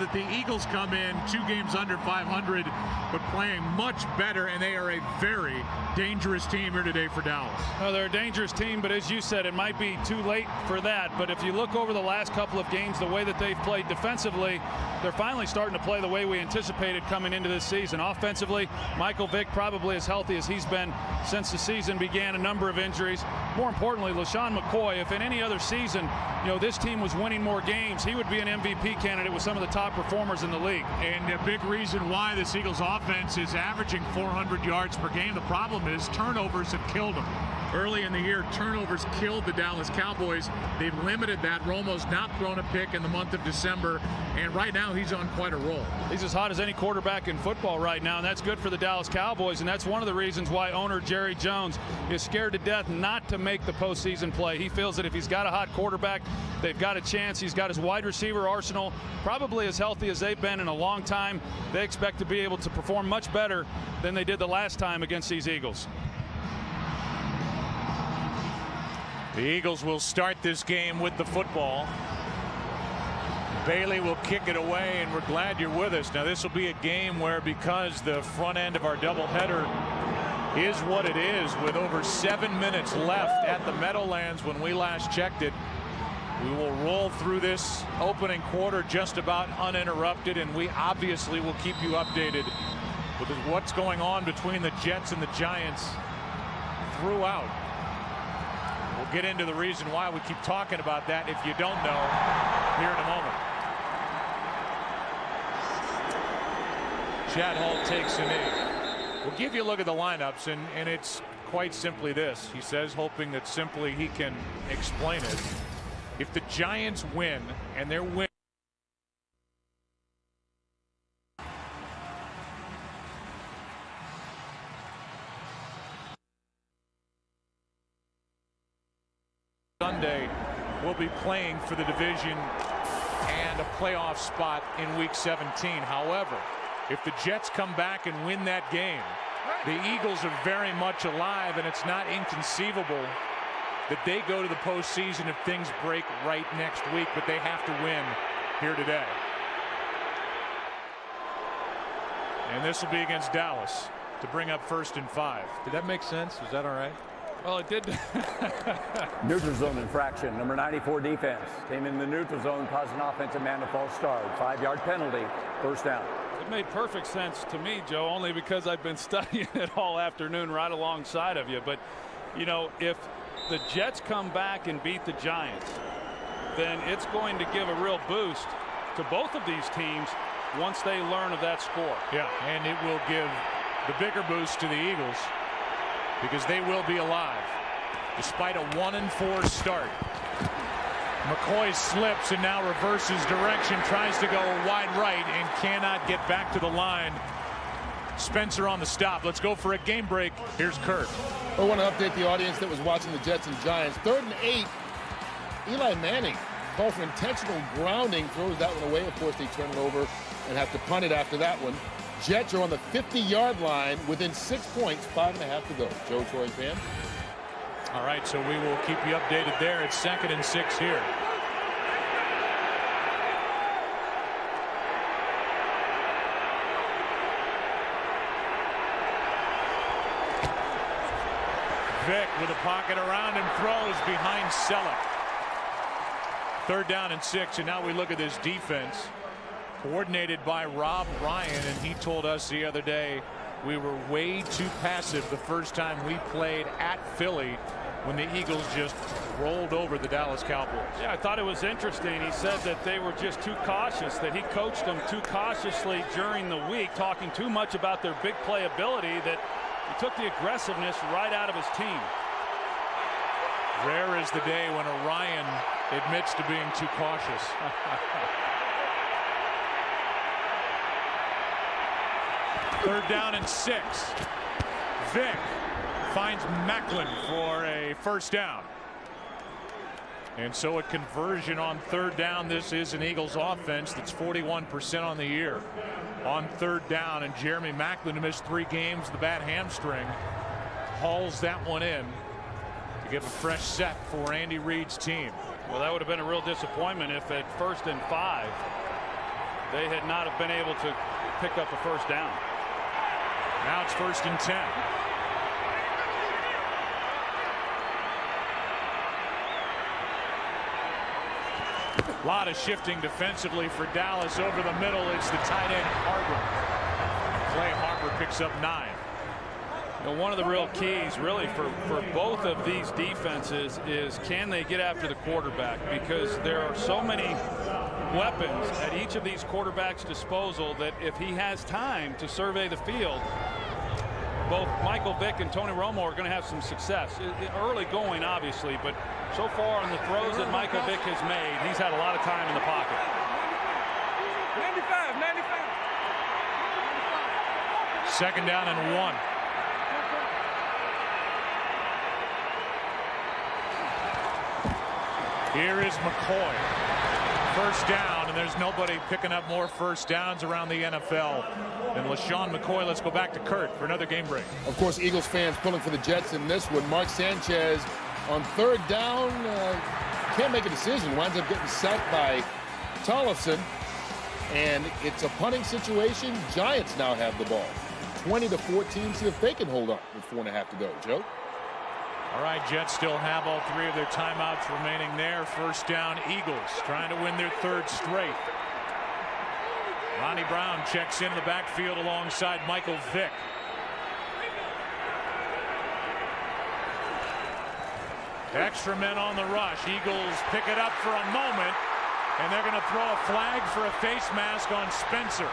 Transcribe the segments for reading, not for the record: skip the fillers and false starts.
that the Eagles come in 2 games under 500, but playing much better, and they are a very dangerous team here today for Dallas. No, they're a dangerous team, but as you said, it might be too late for that. But if you look over the last couple of games, the way that they've played defensively, they're finally starting to play the way we anticipated coming into this season. Offensively, Michael Vick probably as healthy as he's been since the season began. A number of injuries. More importantly, LaShawn McCoy, if in any other season, this team was winning more games, he would be an MVP candidate with some of the top performers in the league. And a big reason why this Eagles offense is averaging 400 yards per game. The problem is turnovers have killed them. Early in the year, turnovers killed the Dallas Cowboys. They've limited that. Romo's not thrown a pick in the month of December, and right now he's on quite a roll. He's as hot as any quarterback in football right now, and that's good for the Dallas Cowboys, and that's one of the reasons why owner Jerry Jones is scared to death not to make the postseason play. He feels that if he's got a hot quarterback, they've got a chance. He's got his wide receiver arsenal probably as healthy as they've been in a long time. They expect to be able to perform much better than they did the last time against these Eagles. The Eagles will start this game with the football. Bailey will kick it away, and we're glad you're with us. Now, this will be a game where, because the front end of our doubleheader is what it is, with over 7 minutes left at the Meadowlands when we last checked it, we will roll through this opening quarter just about uninterrupted, and we obviously will keep you updated with what's going on between the Jets and the Giants throughout. We'll get into the reason why we keep talking about that if you don't know here in a moment. Chad Hall takes a knee. We'll give you a look at the lineups, and it's quite simply this. He says, hoping that simply he can explain it. If the Giants win, and they're winning, Sunday, will be playing for the division and a playoff spot in week 17. However, if the Jets come back and win that game, the Eagles are very much alive, and it's not inconceivable that they go to the postseason if things break right next week, but they have to win here today. And this will be against Dallas to bring up 1st and 5. Did that make sense? Was that all right? Well, it did. Neutral zone infraction. Number 94 defense. Came in the neutral zone, caused an offensive man to false start. 5-yard penalty. 1st down. It made perfect sense to me, Joe, only because I've been studying it all afternoon right alongside of you. But, if the Jets come back and beat the Giants, then it's going to give a real boost to both of these teams once they learn of that score. Yeah, and it will give the bigger boost to the Eagles, because they will be alive despite a 1-4 start. McCoy slips and now reverses direction, tries to go wide right and cannot get back to the line. Spencer on the stop. Let's go for a game break. Here's Kurt. I want to update the audience that was watching the Jets and Giants. 3rd and 8. Eli Manning called for intentional grounding, throws that one away. Of course, they turn it over and have to punt it after that one. Jets are on the 50-yard line within 6 points, 5.5 to go. Joe, Troy, fan. All right, so we will keep you updated there. It's 2nd and 6 here. Vick with a pocket around him, throws behind Celek. 3rd down and 6, and now we look at this defense. Coordinated by Rob Ryan, and he told us the other day we were way too passive the first time we played at Philly when the Eagles just rolled over the Dallas Cowboys. Yeah, I thought it was interesting. He said that they were just too cautious, that he coached them too cautiously during the week, talking too much about their big play ability, that he took the aggressiveness right out of his team. Rare is the day when Orion admits to being too cautious. 3rd down and 6. Vick finds Maclin for a 1st down. And so a conversion on 3rd down. This is an Eagles offense that's 41% on the year on 3rd down. And Jeremy Maclin, who missed 3 games with a bad hamstring, hauls that one in to give a fresh set for Andy Reid's team. Well, that would have been a real disappointment if at 1st and 5 they had not have been able to pick up a first down. Now it's 1st and 10. A lot of shifting defensively for Dallas. Over the middle, it's the tight end Harper. Clay Harper picks up 9. You know, one of the real keys really for both of these defenses is, can they get after the quarterback? Because there are so many weapons at each of these quarterbacks' disposal that if he has time to survey the field, both Michael Vick and Tony Romo are going to have some success. Early going, obviously, but so far on the throws that Michael Vick has made, he's had a lot of time in the pocket. 95. 2nd down and 1. Here is McCoy. 1st down, and there's nobody picking up more first downs around the NFL than LaShawn McCoy. Let's go back to Kurt for another game break. Of course, Eagles fans pulling for the Jets in this one. Mark Sanchez on 3rd down can't make a decision. Winds up getting sacked by Tollefson, and it's a punting situation. Giants now have the ball. 20-14. See if they can hold on with 4.5 to go. Joe? All right, Jets still have all 3 of their timeouts remaining there. 1st down, Eagles trying to win their 3rd straight. Ronnie Brown checks in the backfield alongside Michael Vick. Extra men on the rush. Eagles pick it up for a moment, and they're going to throw a flag for a face mask on Spencer.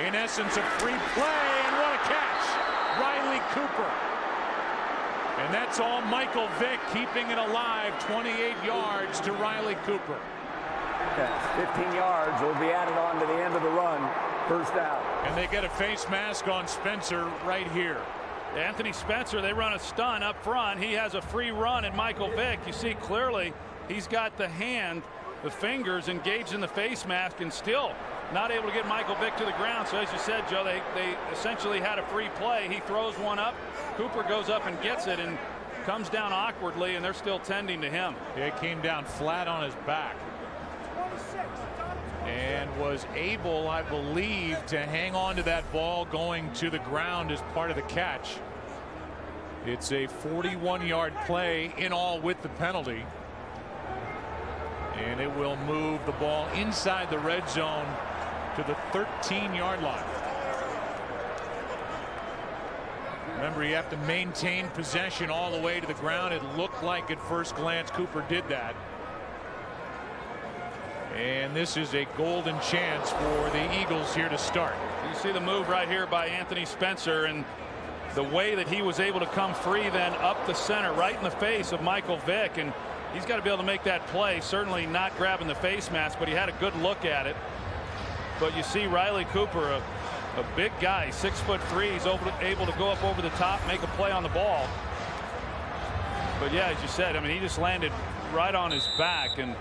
In essence, a free play, and what a catch. Riley Cooper. And that's all Michael Vick, keeping it alive. 28 yards to Riley Cooper. That's 15 yards will be added on to the end of the run. 1st down. And they get a face mask on Spencer right here. Anthony Spencer, they run a stun up front. He has a free run, and Michael Vick, you see clearly he's got the hand, the fingers engaged in the face mask, and still not able to get Michael Vick to the ground. So as you said, Joe, they essentially had a free play. He throws one up. Cooper goes up and gets it and comes down awkwardly, and they're still tending to him. Yeah, he came down flat on his back. And was able, I believe, to hang on to that ball going to the ground as part of the catch. It's a 41-yard play in all with the penalty. And it will move the ball inside the red zone to the 13-yard line. Remember, you have to maintain possession all the way to the ground. It looked like at first glance Cooper did that. And this is a golden chance for the Eagles here to start. You see the move right here by Anthony Spencer, and the way that he was able to come free then up the center right in the face of Michael Vick, and he's got to be able to make that play. Certainly not grabbing the face mask, but he had a good look at it. But you see Riley Cooper, a big guy, 6'3", he's able to go up over the top, make a play on the ball. But yeah, as you said, I mean, he just landed right on his back, and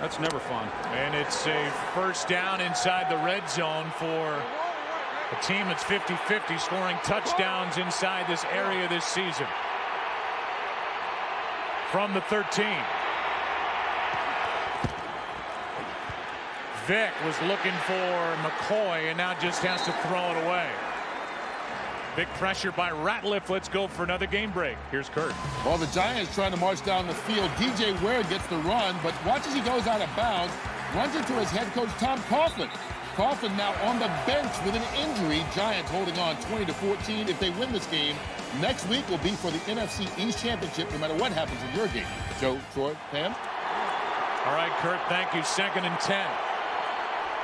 that's never fun. And it's a 1st down inside the red zone for a team that's 50-50, scoring touchdowns inside this area this season. From the 13. Vick was looking for McCoy and now just has to throw it away. Big pressure by Ratliff. Let's go for another game break. Here's Kurt. Well, the Giants trying to march down the field. DJ Ware gets the run, but watch as he goes out of bounds. Runs into his head coach, Tom Coughlin. Coughlin now on the bench with an injury. Giants holding on 20-14. If they win this game, next week will be for the NFC East Championship, no matter what happens in your game. Joe, Troy, Pam? All right, Kurt, thank you. 2nd and 10.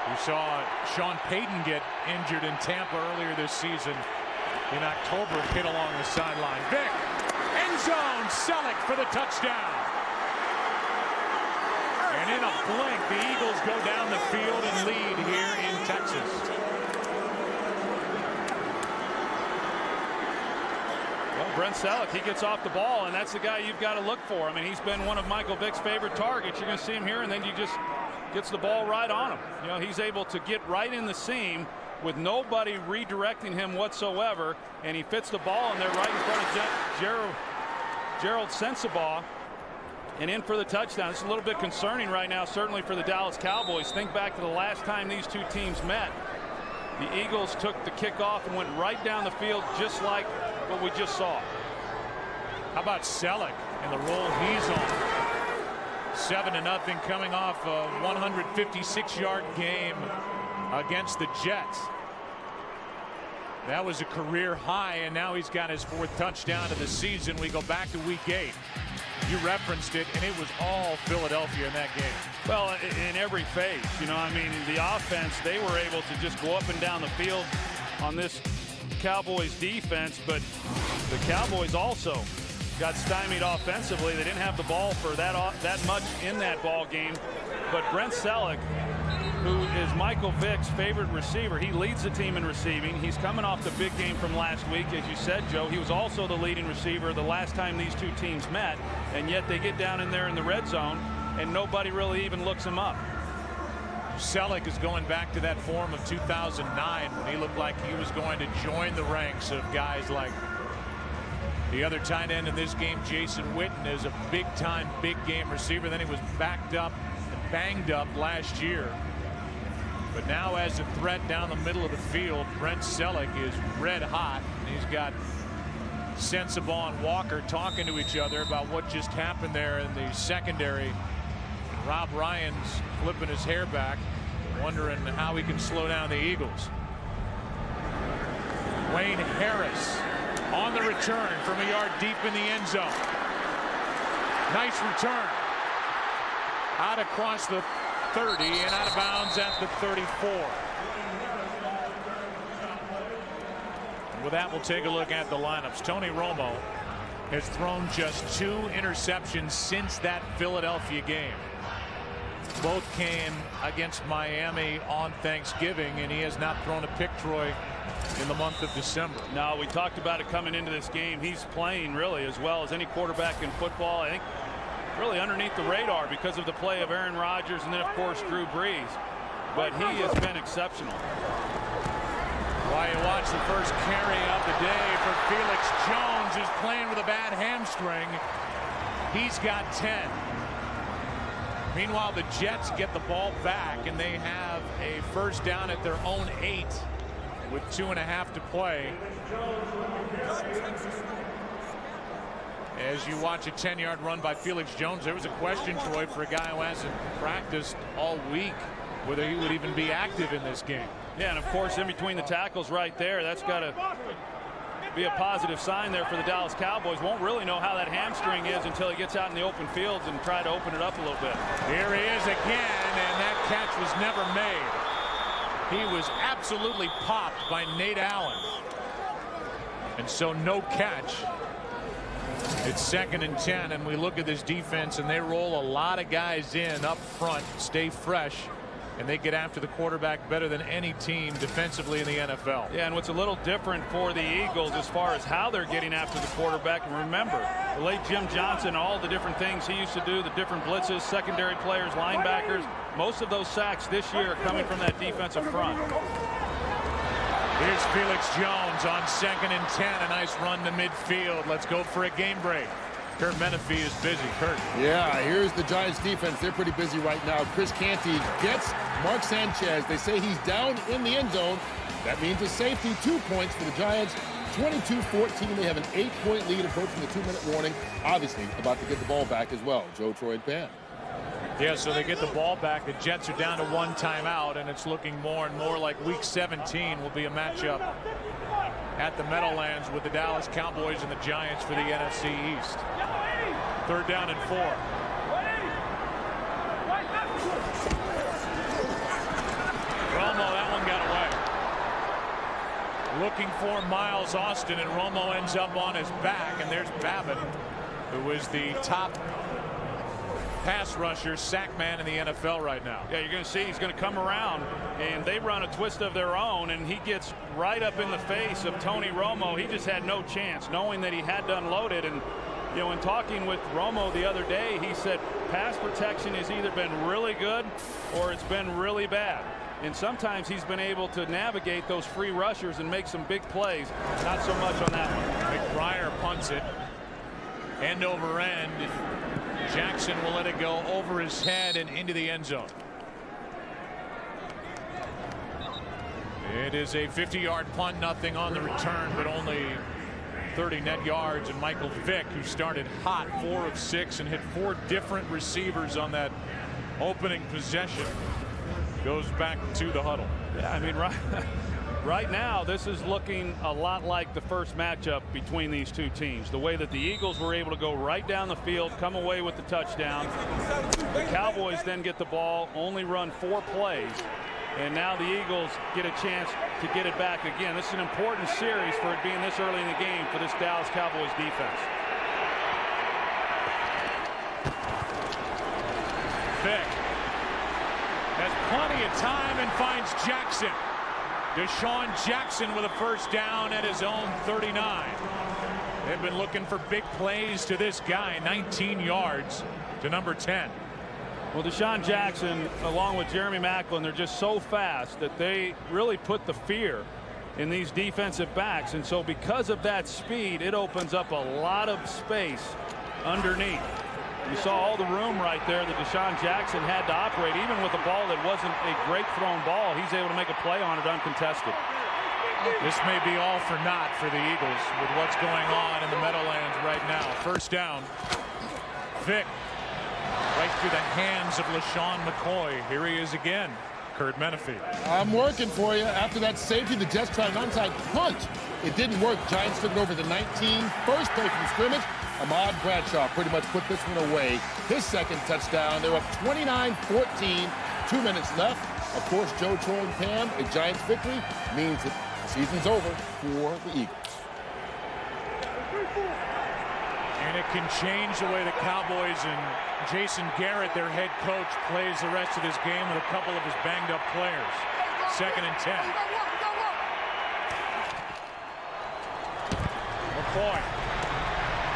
We saw Sean Payton get injured in Tampa earlier this season. In October, hit along the sideline. Vick, end zone, Celek for the touchdown. And in a blink, the Eagles go down the field and lead here in Texas. Well, Brent Celek, he gets off the ball, and that's the guy you've got to look for. I mean, he's been one of Michael Vick's favorite targets. You're going to see him here, and then you just gets the ball right on him. You know, he's able to get right in the seam with nobody redirecting him whatsoever, and he fits the ball in there right in front of Gerald Sensabaugh. and in for the touchdown. It's a little bit concerning right now, certainly for the Dallas Cowboys. Think back to the last time these two teams met. The Eagles took the kickoff and went right down the field, just like what we just saw. How about Celek and the role he's on? 7-0 coming off a 156-yard game against the Jets. That was a career high, and now he's got his 4th touchdown of the season. We go back to week 8. You referenced it, and it was all Philadelphia in that game. Well, in every phase, you know, I mean, the offense, they were able to just go up and down the field on this Cowboys defense, but the Cowboys also got stymied offensively. They didn't have the ball for that much in that ball game, but Brent Celek, who is Michael Vick's favorite receiver, he leads the team in receiving. He's coming off the big game from last week, as you said, Joe. He was also the leading receiver the last time these two teams met, and yet they get down in there in the red zone and nobody really even looks him up. Celek is going back to that form of 2009 when he looked like he was going to join the ranks of guys like the other tight end in this game, Jason Witten, is a big-time, big-game receiver. Then he was backed up and banged up last year. But now as a threat down the middle of the field, Brent Celek is red hot. He's got Sensabaugh and Walker talking to each other about what just happened there in the secondary. Rob Ryan's flipping his hair back, wondering how he can slow down the Eagles. Wayne Harris on the return from a yard deep in the end zone. Nice return. Out across the 30 and out of bounds at the 34. With that, we'll take a look at the lineups. Tony Romo has thrown just 2 interceptions since that Philadelphia game. Both came against Miami on Thanksgiving, and he has not thrown a pick, Troy, in the month of December. No, we talked about it coming into this game. He's playing really as well as any quarterback in football. I think really underneath the radar because of the play of Aaron Rodgers and then, of course, Drew Brees. But he has been exceptional. While you watch the first carry of the day for Felix Jones, who's playing with a bad hamstring. He's got 10. Meanwhile, the Jets get the ball back, and they have a first down at their own 8 with 2.5 to play. As you watch a 10-yard run by Felix Jones, there was a question, Troy, for a guy who hasn't practiced all week, whether he would even be active in this game. Yeah, and of course, in between the tackles right there, that's got to be a positive sign there for the Dallas Cowboys. Won't really know how that hamstring is until he gets out in the open fields and try to open it up a little bit. Here he is again, and that catch was never made. He was absolutely popped by Nate Allen. And so no catch. It's 2nd and 10, and we look at this defense, and they roll a lot of guys in up front, stay fresh, and they get after the quarterback better than any team defensively in the NFL. Yeah, and what's a little different for the Eagles as far as how they're getting after the quarterback, and remember, the late Jim Johnson, all the different things he used to do, the different blitzes, secondary players, linebackers, most of those sacks this year are coming from that defensive front. Here's Felix Jones on 2nd and 10, a nice run to midfield. Let's go for a game break. Kurt Menefee is busy. Kurt. Yeah, here's the Giants defense. They're pretty busy right now. Chris Canty gets Mark Sanchez. They say he's down in the end zone. That means a safety. 2 points for the Giants. 22-14. They have an 8-point lead approaching the 2-minute warning. Obviously about to get the ball back as well. Joe, Troy, and Pam. Yeah, so they get the ball back. The Jets are down to 1 timeout, and it's looking more and more like Week 17 will be a matchup at the Meadowlands with the Dallas Cowboys and the Giants for the NFC East. 3rd down and 4. Romo, that one got away. Looking for Miles Austin, and Romo ends up on his back, and there's Babbitt, who is the top pass rusher, sack man in the NFL right now. Yeah, you're going to see he's going to come around, and they run a twist of their own, and he gets right up in the face of Tony Romo. He just had no chance, knowing that he had to unload it. And you know, in talking with Romo the other day, he said pass protection has either been really good or it's been really bad. And sometimes he's been able to navigate those free rushers and make some big plays. Not so much on that one. McBriar punts it. End over end. Jackson will let it go over his head and into the end zone. It is a 50-yard punt, nothing on the return, but only 30 net yards. And Michael Vick, who started hot, 4 of 6 and hit 4 different receivers on that opening possession, goes back to the huddle. Yeah, I mean, right now, this is looking a lot like the first matchup between these two teams. The way that the Eagles were able to go right down the field, come away with the touchdown. The Cowboys then get the ball, only run 4 plays. And now the Eagles get a chance to get it back again. This is an important series for it being this early in the game for this Dallas Cowboys defense. Vick has plenty of time and finds Jackson. Deshaun Jackson with a first down at his own 39. They've been looking for big plays to this guy. 19 yards to number 10. Well, Deshaun Jackson, along with Jeremy Maclin, they're just so fast that they really put the fear in these defensive backs. And so because of that speed, it opens up a lot of space underneath. You saw all the room right there that Deshaun Jackson had to operate. Even with a ball that wasn't a great thrown ball, he's able to make a play on it uncontested. This may be all for naught for the Eagles with what's going on in the Meadowlands right now. First down. Vick right through the hands of LaShawn McCoy. Here he is again. Kurt Menefee. I'm working for you. After that safety, the Jets tried an onside punt. It didn't work. Giants took it over the 19. First play from scrimmage. Ahmad Bradshaw pretty much put this one away. His second touchdown. They were up 29-14. 2 minutes left. Of course, Joe, Troy, and Pam, a Giants victory means that the season's over for the Eagles. And it can change the way the Cowboys and Jason Garrett, their head coach, plays the rest of this game with a couple of his banged-up players. 2nd and 10. McCoy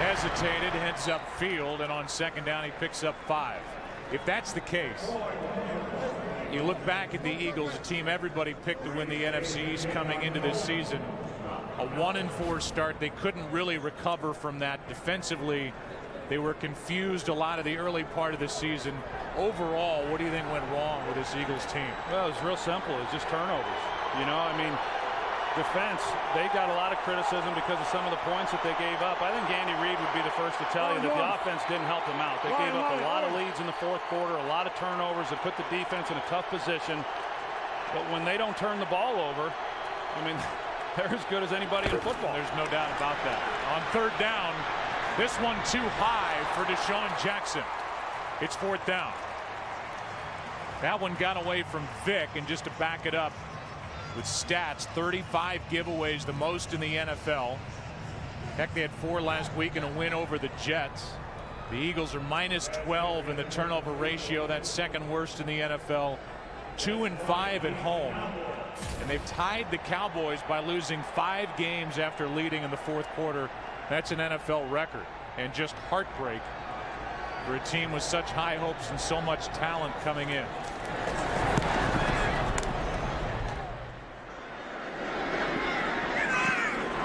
hesitated, heads upfield, and on 2nd down he picks up 5. If that's the case, you look back at the Eagles, a team everybody picked to win the NFC East coming into this season. A 1-4 start. They couldn't really recover from that defensively. They were confused a lot of the early part of the season. Overall, what do you think went wrong with this Eagles team? Well, it was real simple. It was just turnovers. You know, I mean, defense, they got a lot of criticism because of some of the points that they gave up. I think Andy Reid would be the first to tell you that the offense didn't help them out. They gave up a lot of leads in the 4th quarter, a lot of turnovers that put the defense in a tough position. But when they don't turn the ball over, I mean, they're as good as anybody in football. There's no doubt about that. On 3rd down, this one too high for Deshaun Jackson. It's 4th down. That one got away from Vick, and just to back it up with stats, 35 giveaways, the most in the NFL. Heck, they had 4 last week in a win over the Jets. The Eagles are -12 in the turnover ratio. That's 2nd worst in the NFL. 2-5 at home. And they've tied the Cowboys by losing 5 games after leading in the 4th quarter. That's an NFL record, and just heartbreak for a team with such high hopes and so much talent coming in.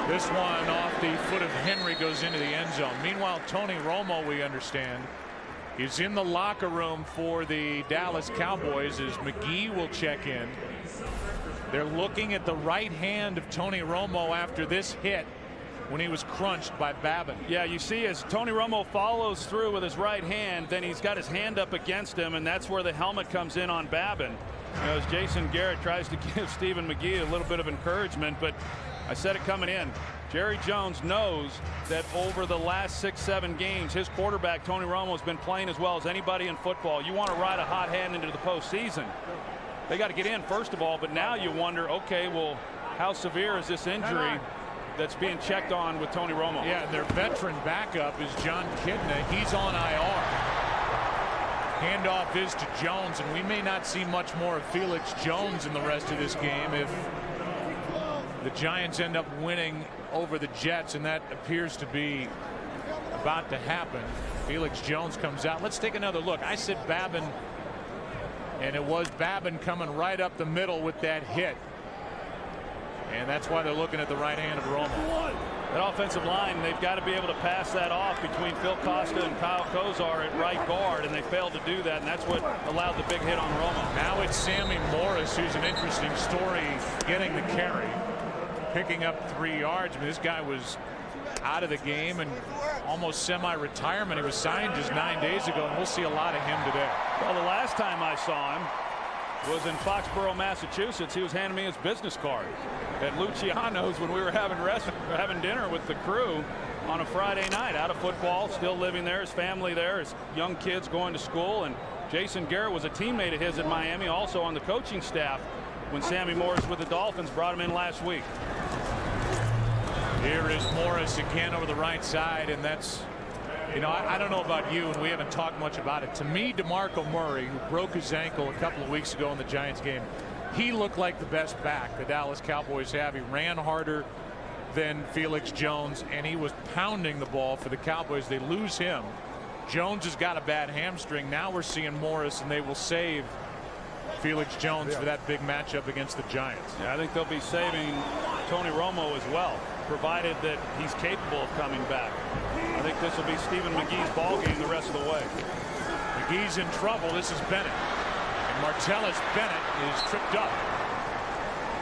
This one off the foot of Henry goes into the end zone. Meanwhile, Tony Romo, we understand, is in the locker room for the Dallas Cowboys as McGee will check in. They're looking at the right hand of Tony Romo after this hit when he was crunched by Babin. Yeah, you see as Tony Romo follows through with his right hand, then he's got his hand up against him, and that's where the helmet comes in on Babin. You know, as Jason Garrett tries to give Stephen McGee a little bit of encouragement, but I said it coming in. Jerry Jones knows that over the last 6-7 games, his quarterback, Tony Romo, has been playing as well as anybody in football. You want to ride a hot hand into the postseason. They got to get in, first of all, but now you wonder, okay, well, how severe is this injury that's being checked on with Tony Romo? Yeah, their veteran backup is John Kidna. He's on IR. Handoff is to Jones, and we may not see much more of Felix Jones in the rest of this game if the Giants end up winning over the Jets, and that appears to be about to happen. Felix Jones comes out. Let's take another look. I said Babin, and it was Babin coming right up the middle with that hit. And that's why they're looking at the right hand of Romo. That offensive line, they've got to be able to pass that off between Phil Costa and Kyle Kozar at right guard, and they failed to do that, and that's what allowed the big hit on Romo. Now it's Sammy Morris, who's an interesting story, getting the carry, picking up 3 yards. I mean, this guy was out of the game and almost semi-retirement. He was signed just 9 days ago, and we'll see a lot of him today. Well, the last time I saw him was in Foxborough, Massachusetts. He was handing me his business card at Luciano's when we were having dinner with the crew on a Friday night. Out of football, still living there, his family there, his young kids going to school. And Jason Garrett was a teammate of his in Miami, also on the coaching staff when Sammy Morris with the Dolphins brought him in last week. Here is Morris again over the right side, and that's, you know, I don't know about you, and we haven't talked much about it. To me, DeMarco Murray, who broke his ankle a couple of weeks ago in the Giants game, he looked like the best back the Dallas Cowboys have. He ran harder than Felix Jones, and he was pounding the ball for the Cowboys. They lose him. Jones has got a bad hamstring. Now we're seeing Morris, and they will save Felix Jones for that big matchup against the Giants. Yeah, I think they'll be saving Tony Romo as well, provided that he's capable of coming back. I think this will be Stephen McGee's ball game the rest of the way. McGee's in trouble. This is Bennett. And Martellus Bennett is tripped up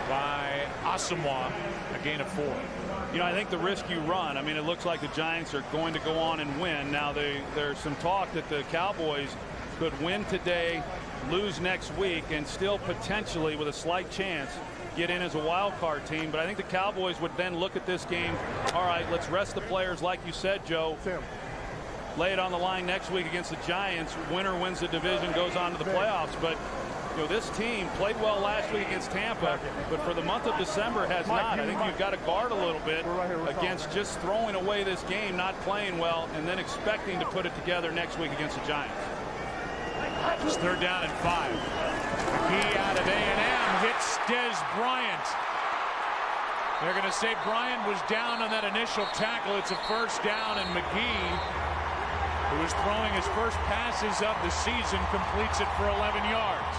by Asamoah, a gain of 4. You know, I think the risk you run, I mean, it looks like the Giants are going to go on and win. Now, there's some talk that the Cowboys could win today, lose next week, and still potentially, with a slight chance, get in as a wild card team. But I think the Cowboys would then look at this game. All right, let's rest the players, like you said, Joe. Lay it on the line next week against the Giants. Winner wins the division, goes on to the playoffs. But you know, this team played well last week against Tampa, but for the month of December has not. I think you've got to guard a little bit against just throwing away this game, not playing well, and then expecting to put it together next week against the Giants. It's 3rd down and 5. McGee out of A&M hits Dez Bryant. They're going to say Bryant was down on that initial tackle. It's a 1st down, and McGee, who is throwing his first passes of the season, completes it for 11 yards.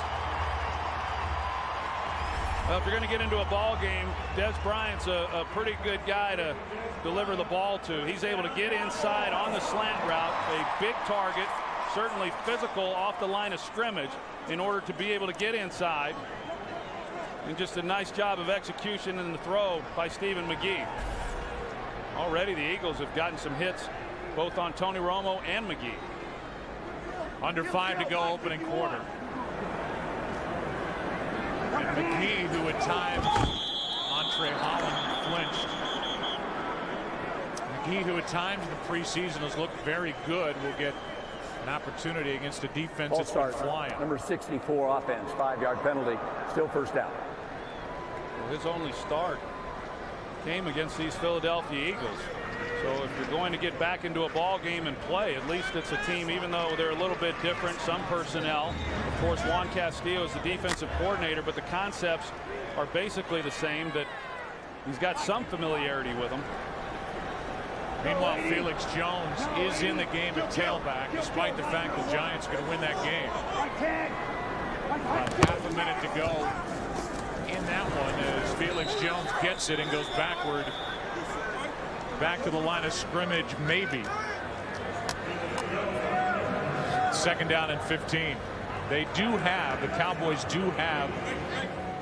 Well, if you're going to get into a ball game, Dez Bryant's a pretty good guy to deliver the ball to. He's able to get inside on the slant route, a big target, certainly physical off the line of scrimmage in order to be able to get inside. And just a nice job of execution in the throw by Stephen McGee. Already the Eagles have gotten some hits both on Tony Romo and McGee. Under 5 to go, opening quarter. And McGee, who at times, Andre Holland flinched. McGee, who at times in the preseason has looked very good, will get an opportunity against a defense that's been flying. Number 64 offense, 5-yard penalty, still 1st down. His only start came against these Philadelphia Eagles. So if you're going to get back into a ball game and play, at least it's a team, even though they're a little bit different, some personnel. Of course, Juan Castillo is the defensive coordinator, but the concepts are basically the same, that he's got some familiarity with them. Meanwhile, Felix Jones is in the game at tailback, despite the fact the Giants are going to win that game. About half a minute to go in that one as Felix Jones gets it and goes backward. Back to the line of scrimmage, maybe. 2nd down and 15. They do have, the Cowboys do have,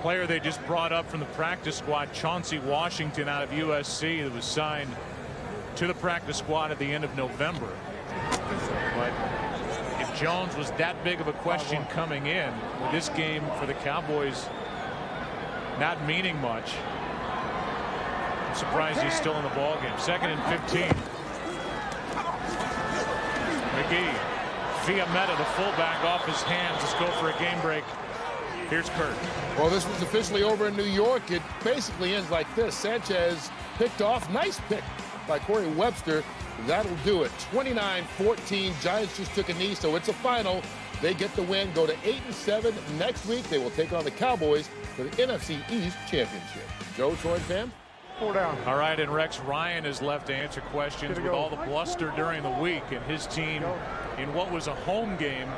player they just brought up from the practice squad, Chauncey Washington out of USC, that was signed to the practice squad at the end of November. But if Jones was that big of a question coming in, with this game for the Cowboys not meaning much, I'm surprised he's still in the ball game. 2nd and 15. McGee, Fiametta, the fullback, off his hands. Let's go for a game break. Here's Kurt. Well, this was officially over in New York. It basically ends like this. Sanchez picked off. Nice pick by Corey Webster. That'll do it. 29-14. Giants just took a knee, so it's a final. They get the win, go to 8-7. Next week, they will take on the Cowboys for the NFC East Championship. Joe, Troy, and Pam? 4 down. All right, and Rex Ryan is left to answer questions with all the bluster during the week, and his team, in what was a home game,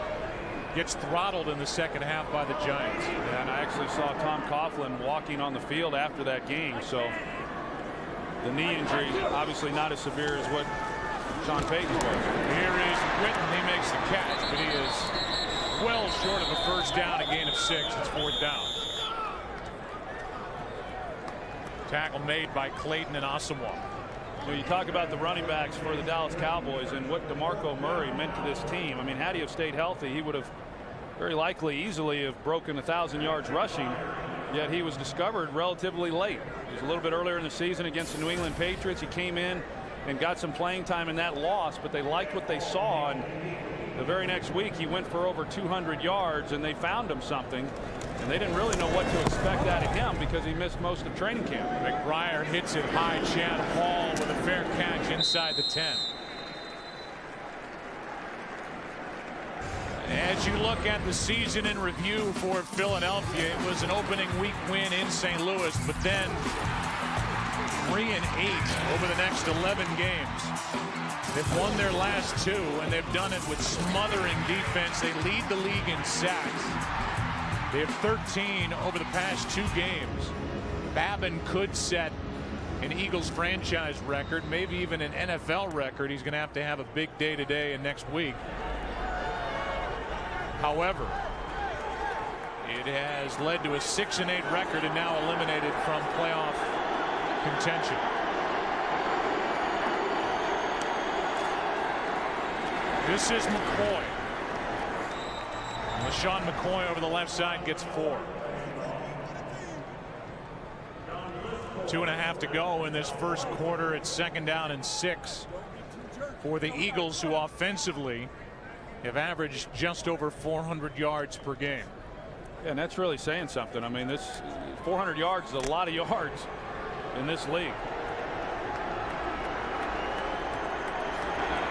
gets throttled in the second half by the Giants. And I actually saw Tom Coughlin walking on the field after that game. So the knee injury obviously not as severe as what Sean Payton was. Here is Britton. He makes the catch, but he is well short of a first down, a gain of 6. It's 4th down. Tackle made by Clayton and Asamoah. You talk about the running backs for the Dallas Cowboys and what DeMarco Murray meant to this team. I mean, had he have stayed healthy, he would have very likely easily have broken 1,000 yards rushing, yet he was discovered relatively late. It was a little bit earlier in the season against the New England Patriots. He came in and got some playing time in that loss, but they liked what they saw, and the very next week he went for over 200 yards, and they found him something, and they didn't really know what to expect out of him because he missed most of training camp. McBriar hits it high. Chad Hall with a fair catch inside the 10. As you look at the season in review for Philadelphia, it was an opening week win in St. Louis, but then 3-8 over the next 11 games. They've won their last 2, and they've done it with smothering defense. They lead the league in sacks. They have 13 over the past 2 games. Babin could set an Eagles franchise record, maybe even an NFL record. He's going to have a big day today and next week. However, it has led to a 6-8 record and now eliminated from playoff contention. This is McCoy. LaShawn McCoy over the left side gets 4. 2.5 to go in this first quarter. It's 2nd down and 6 for the Eagles, who offensively have averaged just over 400 yards per game. Yeah, and that's really saying something. I mean, this 400 yards is a lot of yards in this league.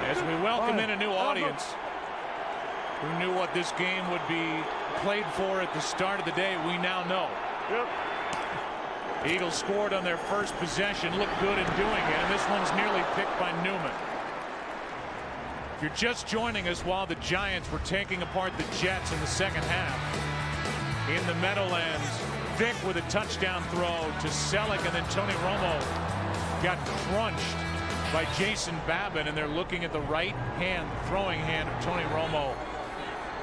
As we welcome in a new audience who knew what this game would be played for at the start of the day, we now know. Eagles scored on their first possession, looked good in doing it, and this one's nearly picked by Newman. If you're just joining us while the Giants were taking apart the Jets in the second half, in the Meadowlands, Vic with a touchdown throw to Celek, and then Tony Romo got crunched by Jason Babin, and they're looking at the right hand, throwing hand of Tony Romo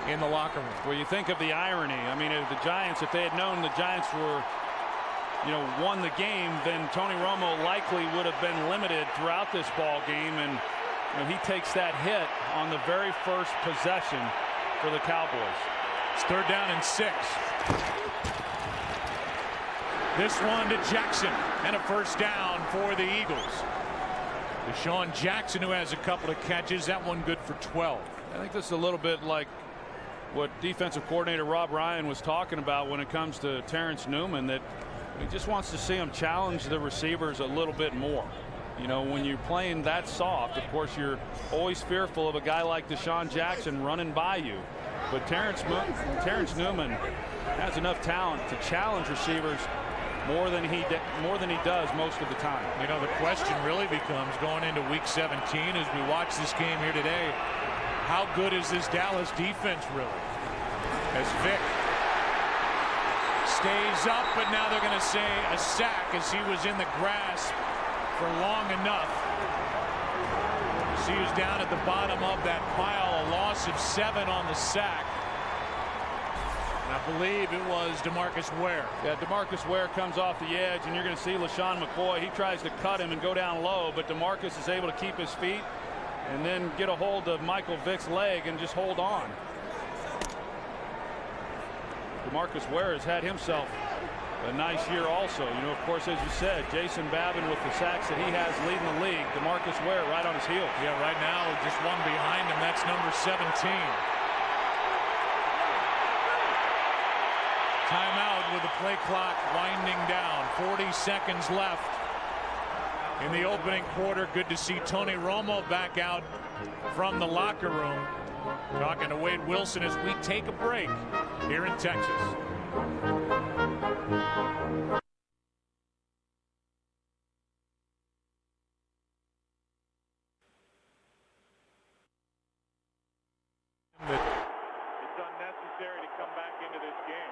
in the locker room. Well, you think of the irony. I mean, if the Giants, if they had known the Giants were, won the game, then Tony Romo likely would have been limited throughout this ball game, and he takes that hit on the very first possession for the Cowboys. It's 3rd down and 6. This one to Jackson, and a first down for the Eagles. Deshaun Jackson, who has a couple of catches, that one good for 12. I think this is a little bit like what defensive coordinator Rob Ryan was talking about when it comes to Terrence Newman, that he just wants to see him challenge the receivers a little bit more. When you're playing that soft, of course, you're always fearful of a guy like Deshaun Jackson running by you. But Terrence Newman has enough talent to challenge receivers more than he does most of the time. The question really becomes, going into week 17 as we watch this game here today, how good is this Dallas defense really? As Vic stays up, but now they're going to say a sack as he was in the grasp for long enough. He was down at the bottom of that pile, a loss of 7 on the sack. And I believe it was DeMarcus Ware. Yeah, DeMarcus Ware comes off the edge, and you're going to see LaShawn McCoy. He tries to cut him and go down low, but DeMarcus is able to keep his feet and then get a hold of Michael Vick's leg and just hold on. DeMarcus Ware has had himself a nice year also. Of course, as you said, Jason Babin with the sacks that he has leading the league. DeMarcus Ware right on his heels. Yeah, right now just one behind him. That's number 17. Timeout with the play clock winding down. 40 seconds left in the opening quarter. Good to see Tony Romo back out from the locker room, talking to Wade Wilson as we take a break here in Texas. It's unnecessary to come back into this game.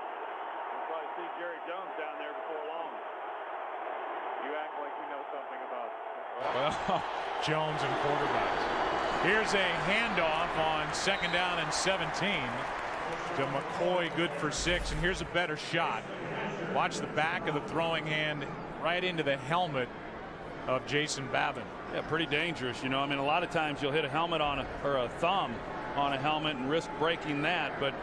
We'll probably see Jerry Jones down there before long. You act like you know something about Jones and quarterbacks. Here's a handoff on 2nd down and 17 to McCoy, good for 6. And here's a better shot. Watch the back of the throwing hand right into the helmet of Jason Babin. Yeah, pretty dangerous. You know, I mean, a lot of times you'll hit a helmet on a thumb on a helmet and risk breaking that. But,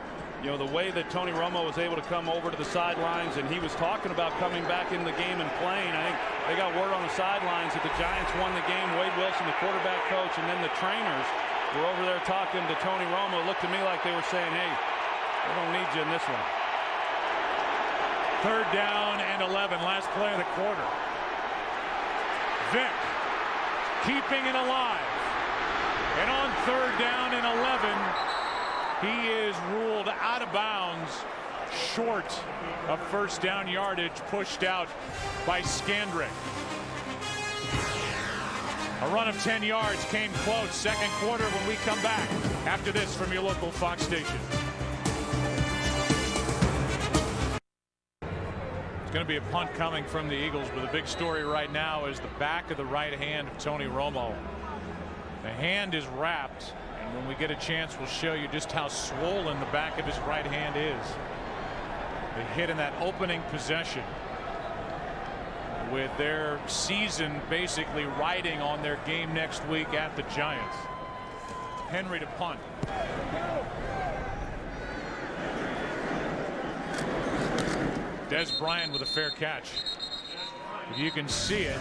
you know, the way that Tony Romo was able to come over to the sidelines, and he was talking about coming back in the game and playing. I think they got word on the sidelines that the Giants won the game. Wade Wilson, the quarterback coach, and then the trainers were over there talking to Tony Romo. It looked to me like they were saying, hey, we don't need you in this one. 3rd down and 11, last play of the quarter. Vick keeping it alive. And on 3rd down and 11, he is ruled out of bounds, short of 1st down yardage, pushed out by Skandrick. A run of 10 yards came close. 2nd quarter when we come back after this from your local Fox station. It's going to be a punt coming from the Eagles, but the big story right now is the back of the right hand of Tony Romo. The hand is wrapped, and when we get a chance, we'll show you just how swollen the back of his right hand is. The hit in that opening possession, with their season basically riding on their game next week at the Giants. Henry to punt. Des Bryant with a fair catch. If you can see it,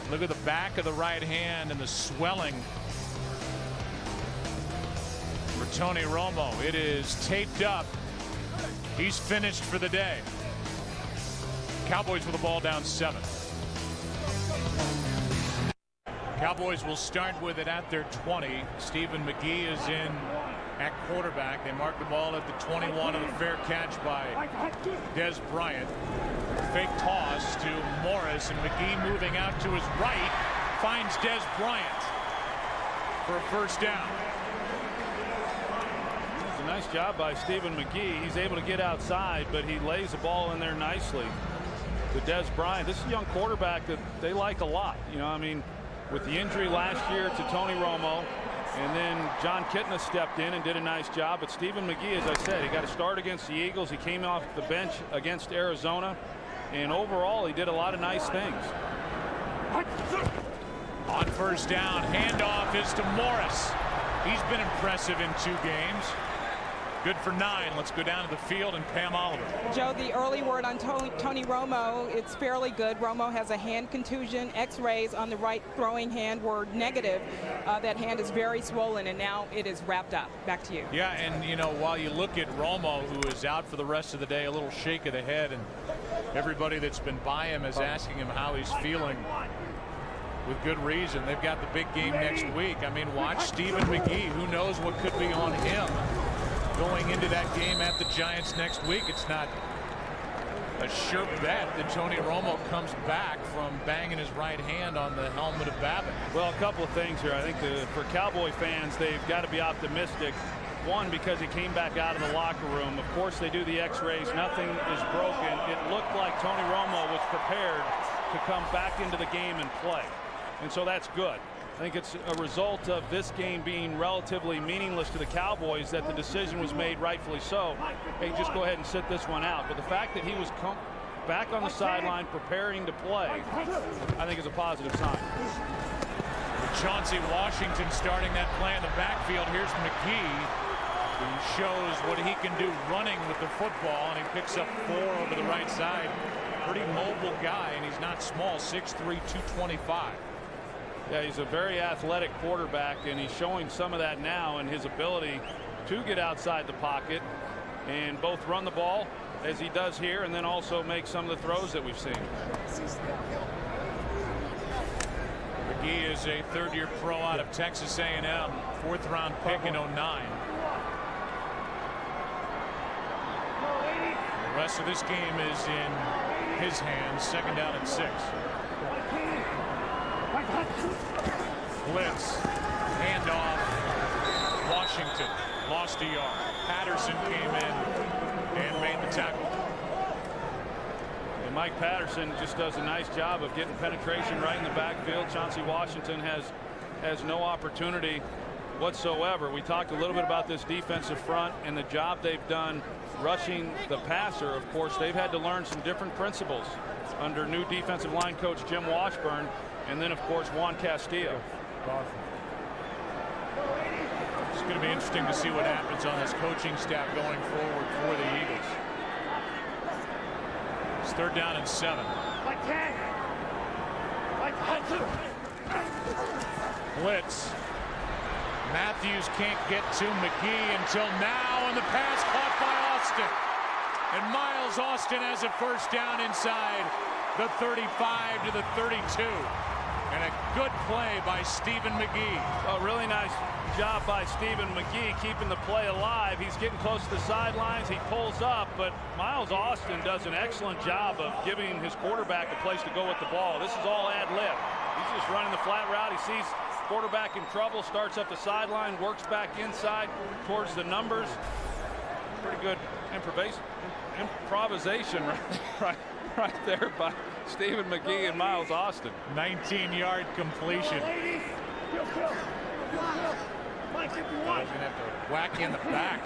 look at the back of the right hand and the swelling for Tony Romo. It is taped up. He's finished for the day. Cowboys with the ball down 7. Cowboys will start with it at their 20. Stephen McGee is in at quarterback. They mark the ball at the 21 of the fair catch by Des Bryant. Fake toss to Morris, and McGee moving out to his right finds Des Bryant for a 1st down. It's a nice job by Stephen McGee. He's able to get outside, but he lays the ball in there nicely to Des Bryant. This is a young quarterback that they like a lot. You know, I mean, with the injury last year to Tony Romo, and then John Kitna stepped in and did a nice job. But Stephen McGee, as I said, he got a start against the Eagles. He came off the bench against Arizona. And overall, he did a lot of nice things. On 1st down, handoff is to Morris. He's been impressive in 2 games. Good for 9. Let's go down to the field and Pam Oliver. Joe, the early word on Tony Romo, it's fairly good. Romo has a hand contusion. X-rays on the right throwing hand were negative. That hand is very swollen, and now it is wrapped up. Back to you. Yeah, and you know, while you look at Romo, who is out for the rest of the day, a little shake of the head, and everybody that's been by him is asking him how he's feeling. With good reason. They've got the big game next week. I mean, watch Stephen McGee. Who knows what could be on him going into that game at the Giants next week. It's not a sure bet that Tony Romo comes back from banging his right hand on the helmet of Babbitt. Well, a couple of things here. I think for Cowboy fans, they've got to be optimistic. One, because he came back out of the locker room. Of course, they do the X-rays. Nothing is broken. It looked like Tony Romo was prepared to come back into the game and play. And so that's good. I think it's a result of this game being relatively meaningless to the Cowboys that the decision was made, rightfully so. Hey, just go ahead and sit this one out. But the fact that he was back on the sideline preparing to play, I think is a positive sign. Chauncey Washington starting that play in the backfield. Here's McGee, who shows what he can do running with the football, and he picks up 4 over the right side. Pretty mobile guy, and he's not small, 6'3", 225. Yeah, he's a very athletic quarterback, and he's showing some of that now in his ability to get outside the pocket and both run the ball as he does here, and then also make some of the throws that we've seen. McGee is a 3rd-year pro out of Texas A&M, 4th-round pick in 09. The rest of this game is in his hands. 2nd down and 6. Blitz, handoff, Washington lost a yard. Patterson came in and made the tackle. Mike Patterson just does a nice job of getting penetration right in the backfield. Chauncey Washington has no opportunity whatsoever. We talked a little bit about this defensive front and the job they've done rushing the passer. Of course, they've had to learn some different principles under new defensive line coach Jim Washburn, and then of course Juan Castillo. It's going to be interesting to see what happens on this coaching staff going forward for the Eagles. It's 3rd down and 7. Blitz. Matthews can't get to McGee until now, and the pass caught by Austin. And Miles Austin has a first down inside the 35 to the 32. And a good play by Stephen McGee. A really nice job by Stephen McGee keeping the play alive. He's getting close to the sidelines. He pulls up, but Miles Austin does an excellent job of giving his quarterback a place to go with the ball. This is all ad-lib. He's just running the flat route. He sees quarterback in trouble, starts up the sideline, works back inside towards the numbers. Pretty good improvisation right there by Stephen McGee and Miles Austin. 19-yard completion. He's going to have to whack in the back.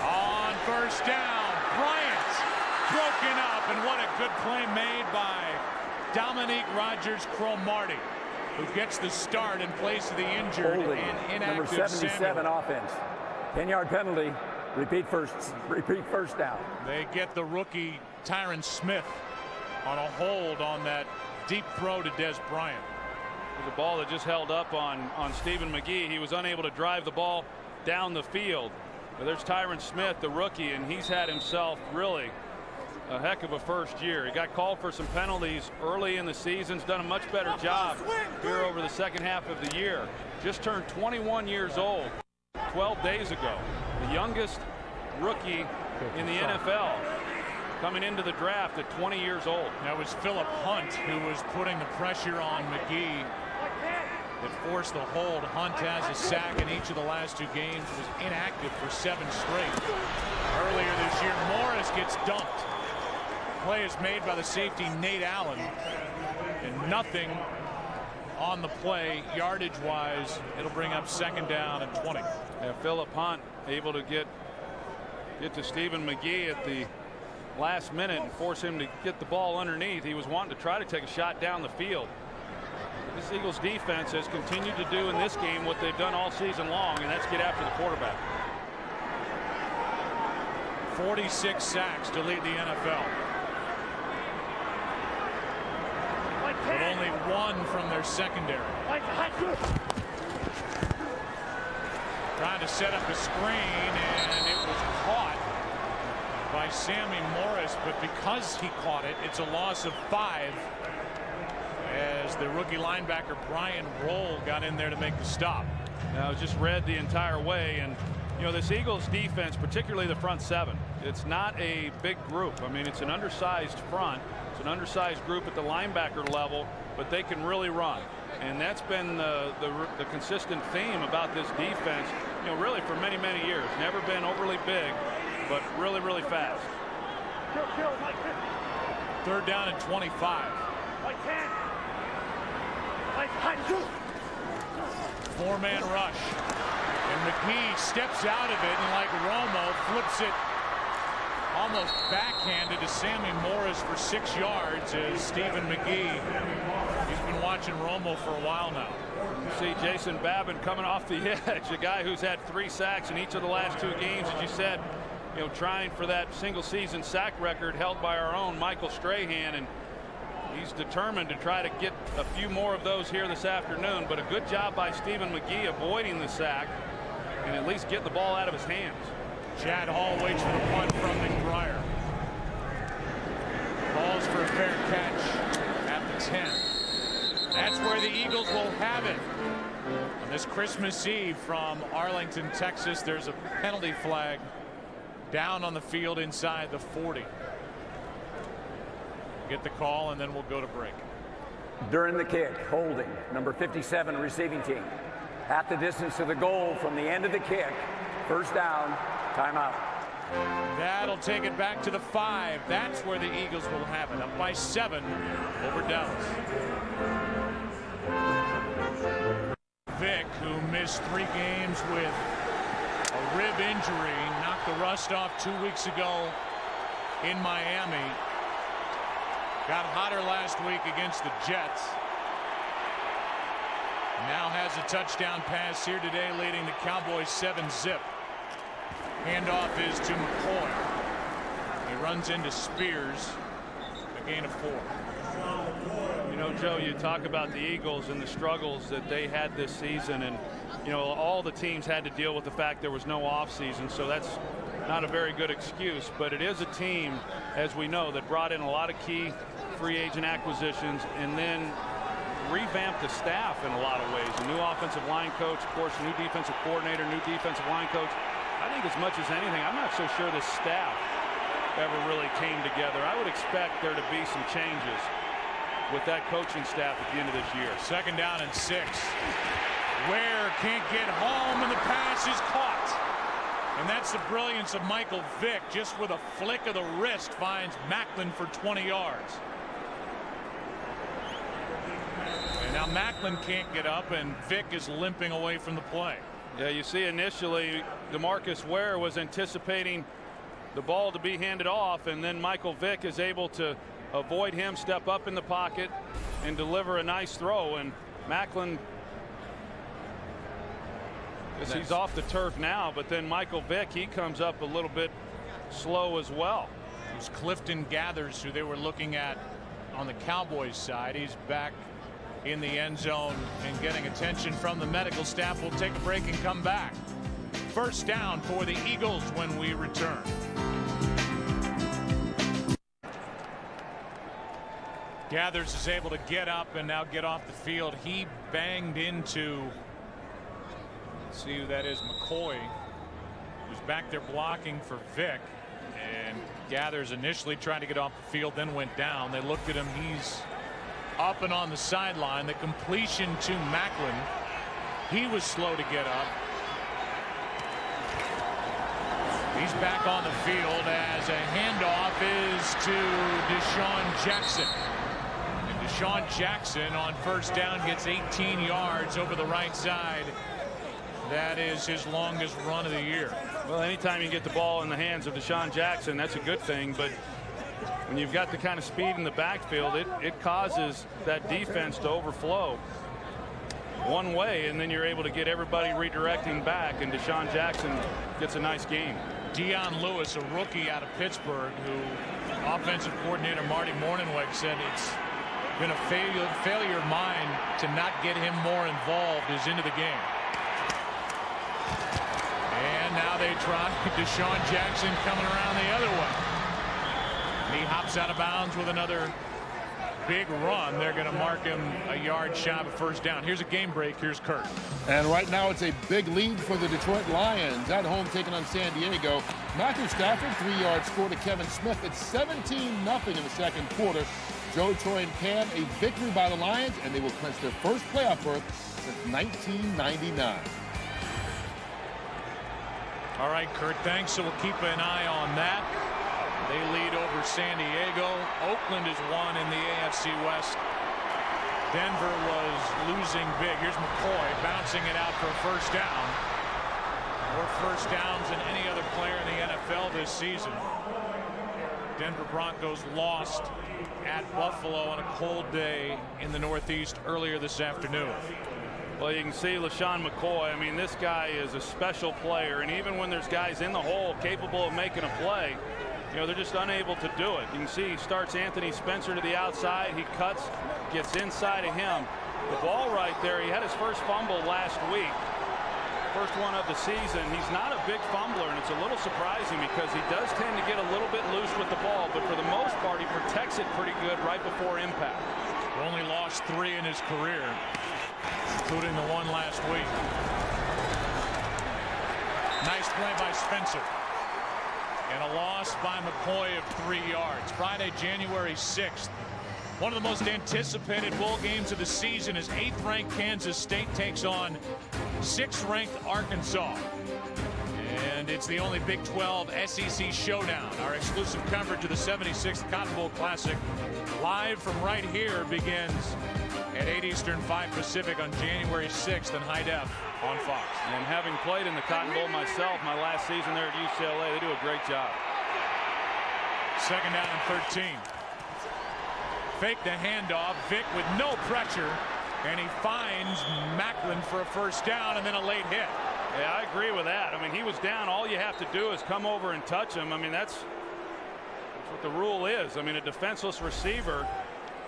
On first down, Bryant broken up, and what a good play made by Dominique Rodgers-Cromartie, who gets the start in place of the injured and inactive number 77 Samuel. offense. 10-yard penalty. Repeat first down. They get the rookie Tyron Smith on a hold on that deep throw to Des Bryant. It was a ball that just held up on Stephen McGee. He was unable to drive the ball down the field. But there's Tyron Smith, the rookie, and he's had himself really a heck of a first year. He got called for some penalties early in the season. He's done a much better job here over the second half of the year. Just turned 21 years old 12 days ago. The youngest rookie in the NFL coming into the draft at 20 years old. That was Philip Hunt who was putting the pressure on McGee that forced the hold. Hunt has a sack in each of the last 2 games, was inactive for 7 straight. Earlier this year, Morris gets dumped. Play is made by the safety Nate Allen, and nothing on the play yardage wise. It'll bring up 2nd down and 20. Yeah, Philip Hunt able to get to Stephen McGee at the last minute and force him to get the ball underneath. He was wanting to try to take a shot down the field. This Eagles defense has continued to do in this game what they've done all season long, and that's get after the quarterback. 46 sacks to lead the NFL. But only 1 from their secondary. Trying to set up a screen, and it was caught by Sammy Morris, but because he caught it, it's a loss of 5 as the rookie linebacker Brian Roll got in there to make the stop. Now, just read the entire way, and you know, this Eagles defense, particularly the front 7, it's not a big group. I mean, it's an undersized front. It's an undersized group at the linebacker level, but they can really run. And that's been the consistent theme about this defense, you know, really for many, many years. Never been overly big, but really, really fast. 3rd down and 25. 4-man rush. And McGee steps out of it, and like Romo, flips it almost backhanded to Sammy Morris for 6 yards as Stephen McGee. He's been watching Romo for a while now. You see Jason Babin coming off the edge, a guy who's had 3 sacks in each of the last 2 games, as you said, you know, trying for that single season sack record held by our own Michael Strahan, and he's determined to try to get a few more of those here this afternoon. But a good job by Stephen McGee avoiding the sack and at least getting the ball out of his hands. Chad Hall waits for the punt from McBriar. Calls for a fair catch at the 10. That's where the Eagles will have it. On this Christmas Eve from Arlington, Texas, there's a penalty flag down on the field inside the 40. Get the call, and then we'll go to break. During the kick, holding, number 57 receiving team. Half the distance to the goal from the end of the kick. First down, timeout. That'll take it back to the 5. That's where the Eagles will have it. Up by 7 over Dallas. Vick, who missed 3 games with a rib injury, knocked the rust off 2 weeks ago in Miami. Got hotter last week against the Jets. Now has a touchdown pass here today, leading the Cowboys 7-zip. Handoff is to McCoy. He runs into Spears. A gain of 4. You know, Joe, you talk about the Eagles and the struggles that they had this season, and you know, all the teams had to deal with the fact there was no offseason, so that's not a very good excuse. But it is a team, as we know, that brought in a lot of key free agent acquisitions and then revamped the staff in a lot of ways. A new offensive line coach, of course, new defensive coordinator, new defensive line coach. I think as much as anything, I'm not so sure the staff ever really came together. I would expect there to be some changes with that coaching staff at the end of this year. 2nd down and 6. Ware can't get home, and the pass is caught. And that's the brilliance of Michael Vick. Just with a flick of the wrist, finds Maclin for 20 yards. And now Maclin can't get up, and Vick is limping away from the play. Yeah, you see initially DeMarcus Ware was anticipating the ball to be handed off, and then Michael Vick is able to avoid him, step up in the pocket, and deliver a nice throw. And Maclin, he's off the turf now, but then Michael Vick, he comes up a little bit slow as well. It was Clifton Gathers, who they were looking at on the Cowboys side. He's back in the end zone and getting attention from the medical staff. We'll take a break and come back. 1st down for the Eagles when we return. Gathers is able to get up and now get off the field. He banged into, let's see who that is, McCoy, who's back there blocking for Vick. And Gathers initially tried to get off the field, then went down. They looked at him. He's up and on the sideline. The completion to Maclin. He was slow to get up. He's back on the field as a handoff is to Deshaun Jackson. And Deshaun Jackson on 1st down gets 18 yards over the right side. That is his longest run of the year. Well, anytime you get the ball in the hands of Deshaun Jackson, that's a good thing. But when you've got the kind of speed in the backfield, it causes that defense to overflow one way, and then you're able to get everybody redirecting back, and Deshaun Jackson gets a nice game. Dion Lewis, a rookie out of Pittsburgh, who offensive coordinator Marty Mornhinweg said it's been a failure of mine to not get him more involved is into the game. And now they try Deshaun Jackson coming around the other way. He hops out of bounds with another big run. They're going to mark him a yard shy of a 1st down. Here's a game break. Here's Kurt. And right now it's a big lead for the Detroit Lions at home taking on San Diego. Matthew Stafford, 3-yard score to Kevin Smith. It's 17-0 in the 2nd quarter. Joe, Troy, and Cam, a victory by the Lions, and they will clinch their first playoff berth since 1999. All right, Kurt, thanks. So we'll keep an eye on that. They lead over San Diego. Oakland is one in the AFC West. Denver was losing big. Here's McCoy bouncing it out for a 1st down. More 1st downs than any other player in the NFL this season. Denver Broncos lost at Buffalo on a cold day in the Northeast earlier this afternoon. Well, you can see LaShawn McCoy. I mean, this guy is a special player, and even when there's guys in the hole capable of making a play, you know, they're just unable to do it. You can see he starts Anthony Spencer to the outside. He cuts, gets inside of him. The ball right there, he had his first fumble last week. First one of the season. He's not a big fumbler, and it's a little surprising because he does tend to get a little bit loose with the ball, but for the most part, he protects it pretty good right before impact. Only lost 3 in his career, including the one last week. Nice play by Spencer. And a loss by McCoy of 3 yards. Friday, January 6th. One of the most anticipated bowl games of the season as 8th-ranked Kansas State takes on 6th-ranked Arkansas. And And it's the only Big 12 SEC showdown. Our exclusive coverage of the 76th Cotton Bowl Classic live from right here begins at 8 Eastern, 5 Pacific on January 6th in high def on Fox. And having played in the Cotton Bowl myself my last season there at UCLA, they do a great job. Second down and 13. Fake the handoff. Vick with no pressure, and he finds Maclin for a first down and then a late hit. Yeah, I agree with that. I mean, he was down. All you have to do is come over and touch him. I mean, that's what the rule is. I mean, a defenseless receiver,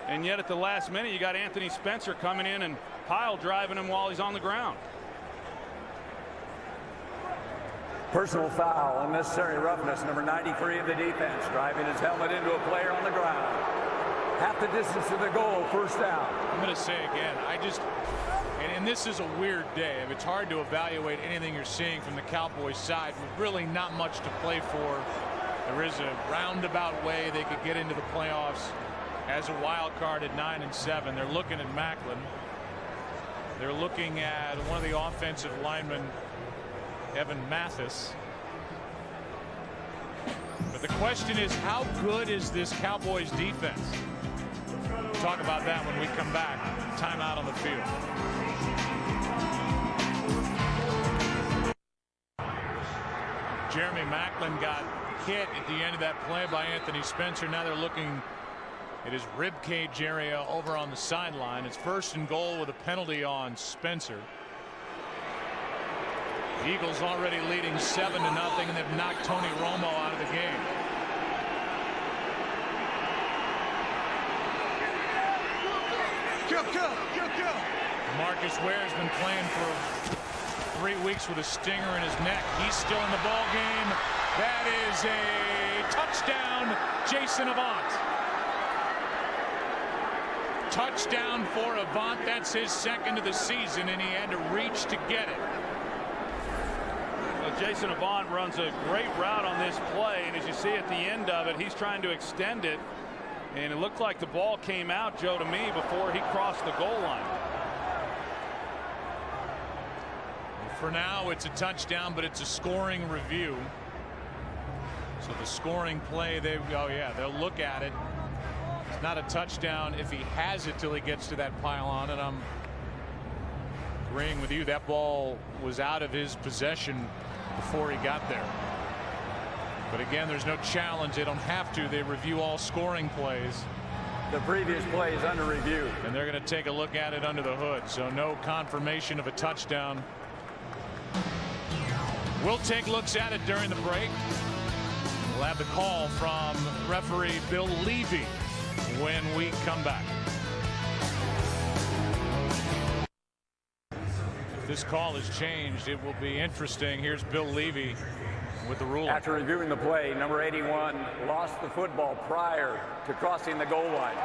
and yet at the last minute you got Anthony Spencer coming in and pile driving him while he's on the ground. Personal foul, unnecessary roughness, number 93 of the defense, driving his helmet into a player on the ground. Half the distance to the goal, first down. I'm going to say again, and this is a weird day. It's hard to evaluate anything you're seeing from the Cowboys side with really not much to play for. There is a roundabout way they could get into the playoffs as a wild card at 9-7. They're looking at Maclin. They're looking at one of the offensive linemen, Evan Mathis. But the question is, how good is this Cowboys defense? We'll talk about that when we come back. Timeout on the field. Jeremy Maclin got hit at the end of that play by Anthony Spencer. Now they're looking at his rib cage area over on the sideline. It's first and goal with a penalty on Spencer. The Eagles already leading 7-0, and they've knocked Tony Romo out of the game. Marcus Ware's been playing for 3 weeks with a stinger in his neck. He's still in the ball game. That is a touchdown, Jason Avant. Touchdown for Avant. That's his second of the season, and he had to reach to get it. Well, Jason Avant runs a great route on this play, and as you see at the end of it, he's trying to extend it, and it looked like the ball came out, Joe, to me before he crossed the goal line. For now, it's a touchdown, but it's a scoring review. So the scoring play, they'll look at it. It's not a touchdown if he has it till he gets to that pylon, and I'm agreeing with you. That ball was out of his possession before he got there. But again, there's no challenge. They don't have to. They review all scoring plays. The previous play is under review. And they're going to take a look at it under the hood. So no confirmation of a touchdown. We'll take looks at it during the break. We'll have the call from referee Bill Levy when we come back. If this call has changed, it will be interesting. Here's Bill Levy with the ruling. After reviewing the play, number 81 lost the football prior to crossing the goal line.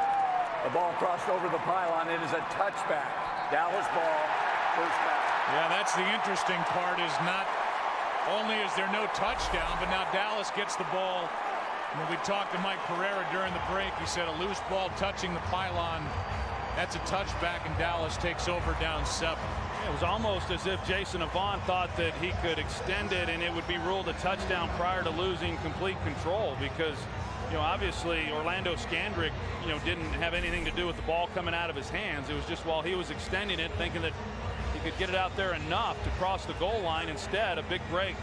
The ball crossed over the pylon. It is a touchback. Dallas ball, first down. Yeah, that's the interesting part, is not only is there no touchdown, but now Dallas gets the ball. When we talked to Mike Pereira during the break, he said a loose ball touching the pylon, that's a touchback, and Dallas takes over down 7. It was almost as if Jason Avant thought that he could extend it and it would be ruled a touchdown prior to losing complete control, because obviously Orlando Scandrick didn't have anything to do with the ball coming out of his hands. It was just while he was extending it, thinking that he could get it out there enough to cross the goal line. Instead, a big break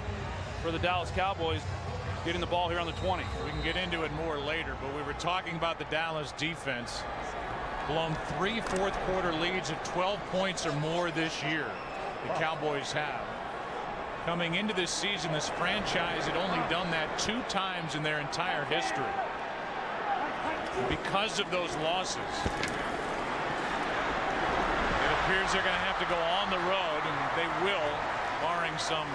for the Dallas Cowboys, getting the ball here on the 20. We can get into it more later, but we were talking about the Dallas defense. Blown 3 fourth-quarter leads of 12 points or more this year. The Cowboys have. Coming into this season, this franchise had only done that 2 times in their entire history. Because of those losses, it appears they're going to have to go on the road, and they will, barring some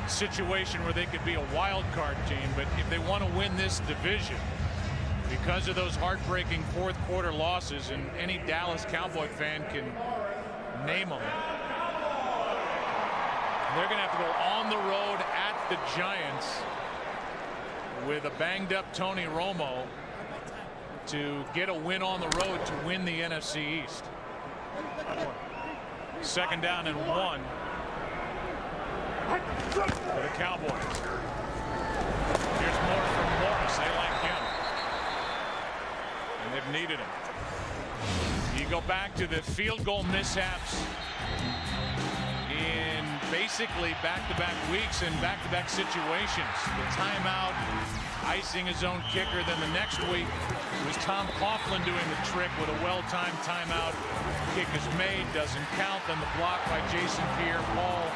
situation where they could be a wild card team. But if they want to win this division, because of those heartbreaking fourth-quarter losses, and any Dallas Cowboy fan can name them, they're going to have to go on the road at the Giants with a banged-up Tony Romo to get a win on the road to win the NFC East. Second down and 1. for the Cowboys. Here's more from Morris. They like him. And they've needed him. You go back to the field goal mishaps in basically back-to-back weeks and back-to-back situations. The timeout, icing his own kicker. Then the next week it was Tom Coughlin doing the trick with a well-timed timeout. Kick is made, doesn't count. Then the block by Jason Pierre-Paul.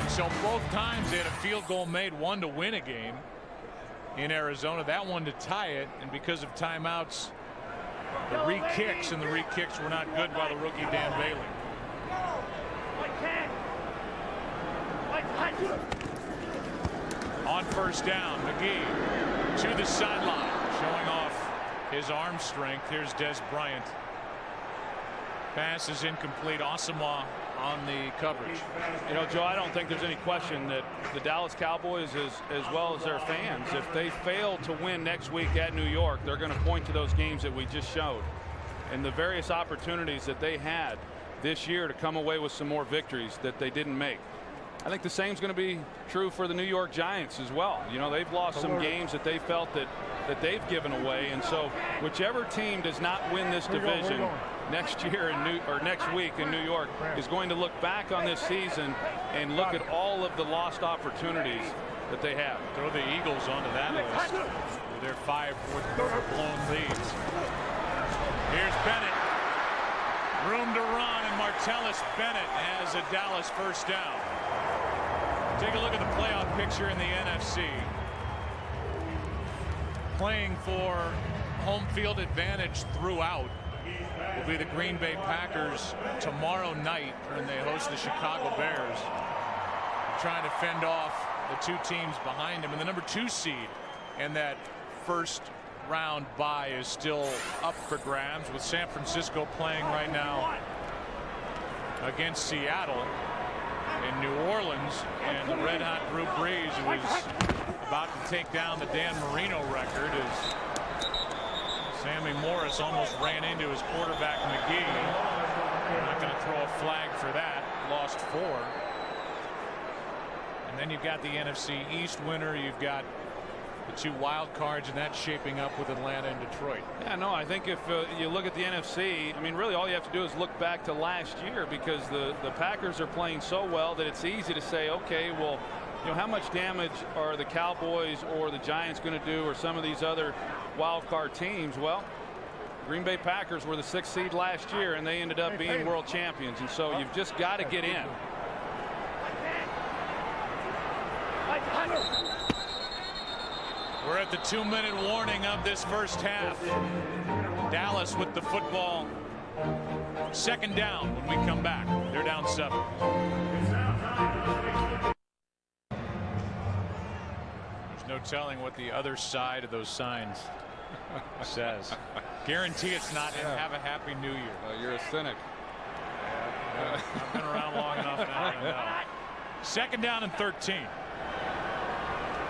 And so both times they had a field goal made, one to win a game in Arizona, that one to tie it. And because of timeouts, the re-kicks, and the re-kicks were not good by the rookie Dan Bailey. On first down, McGee to the sideline, showing off his arm strength. Here's Des Bryant. Pass is incomplete. Asamoah on the coverage. You know, Joe, I don't think there's any question that the Dallas Cowboys, as well as their fans, if they fail to win next week at New York, they're going to point to those games that we just showed and the various opportunities that they had this year to come away with some more victories that they didn't make. I think the same is going to be true for the New York Giants as well. You know, they've lost some games that they felt that they've given away, and so whichever team does not win this division next year or next week in New York is going to look back on this season and look at all of the lost opportunities that they have. Throw the Eagles onto that list with their 5 fourth-quarter blown leads. Here's Bennett. Room to run, and Martellus Bennett has a Dallas first down. Take a look at the playoff picture in the NFC. Playing for home field advantage throughout will be the Green Bay Packers tomorrow night when they host the Chicago Bears. Trying to fend off the 2 teams behind them, and the number 2 seed and that first round bye is still up for grabs, with San Francisco playing right now against Seattle in New Orleans, and the red hot Drew Brees, who is about to take down the Dan Marino record, as Sammy Morris almost ran into his quarterback McGee. They're not going to throw a flag for that. Lost 4. And then you've got the NFC East winner. You've got the 2 wild cards, and that's shaping up with Atlanta and Detroit. Yeah, no, I think if you look at the NFC, I mean, really all you have to do is look back to last year, because the Packers are playing so well that it's easy to say, okay, well, you know, how much damage are the Cowboys or the Giants going to do, or some of these other wild card teams? Well, Green Bay Packers were the 6th seed last year, and they ended up being world champions, and so you've just got to get in. We're at the 2-minute warning of this first half. Dallas with the football. Second down when we come back. They're down 7. There's no telling what the other side of those signs says. Guarantee it's not have a happy new year. You're a cynic. Yeah, I've been around long enough now to know. Second down and 13.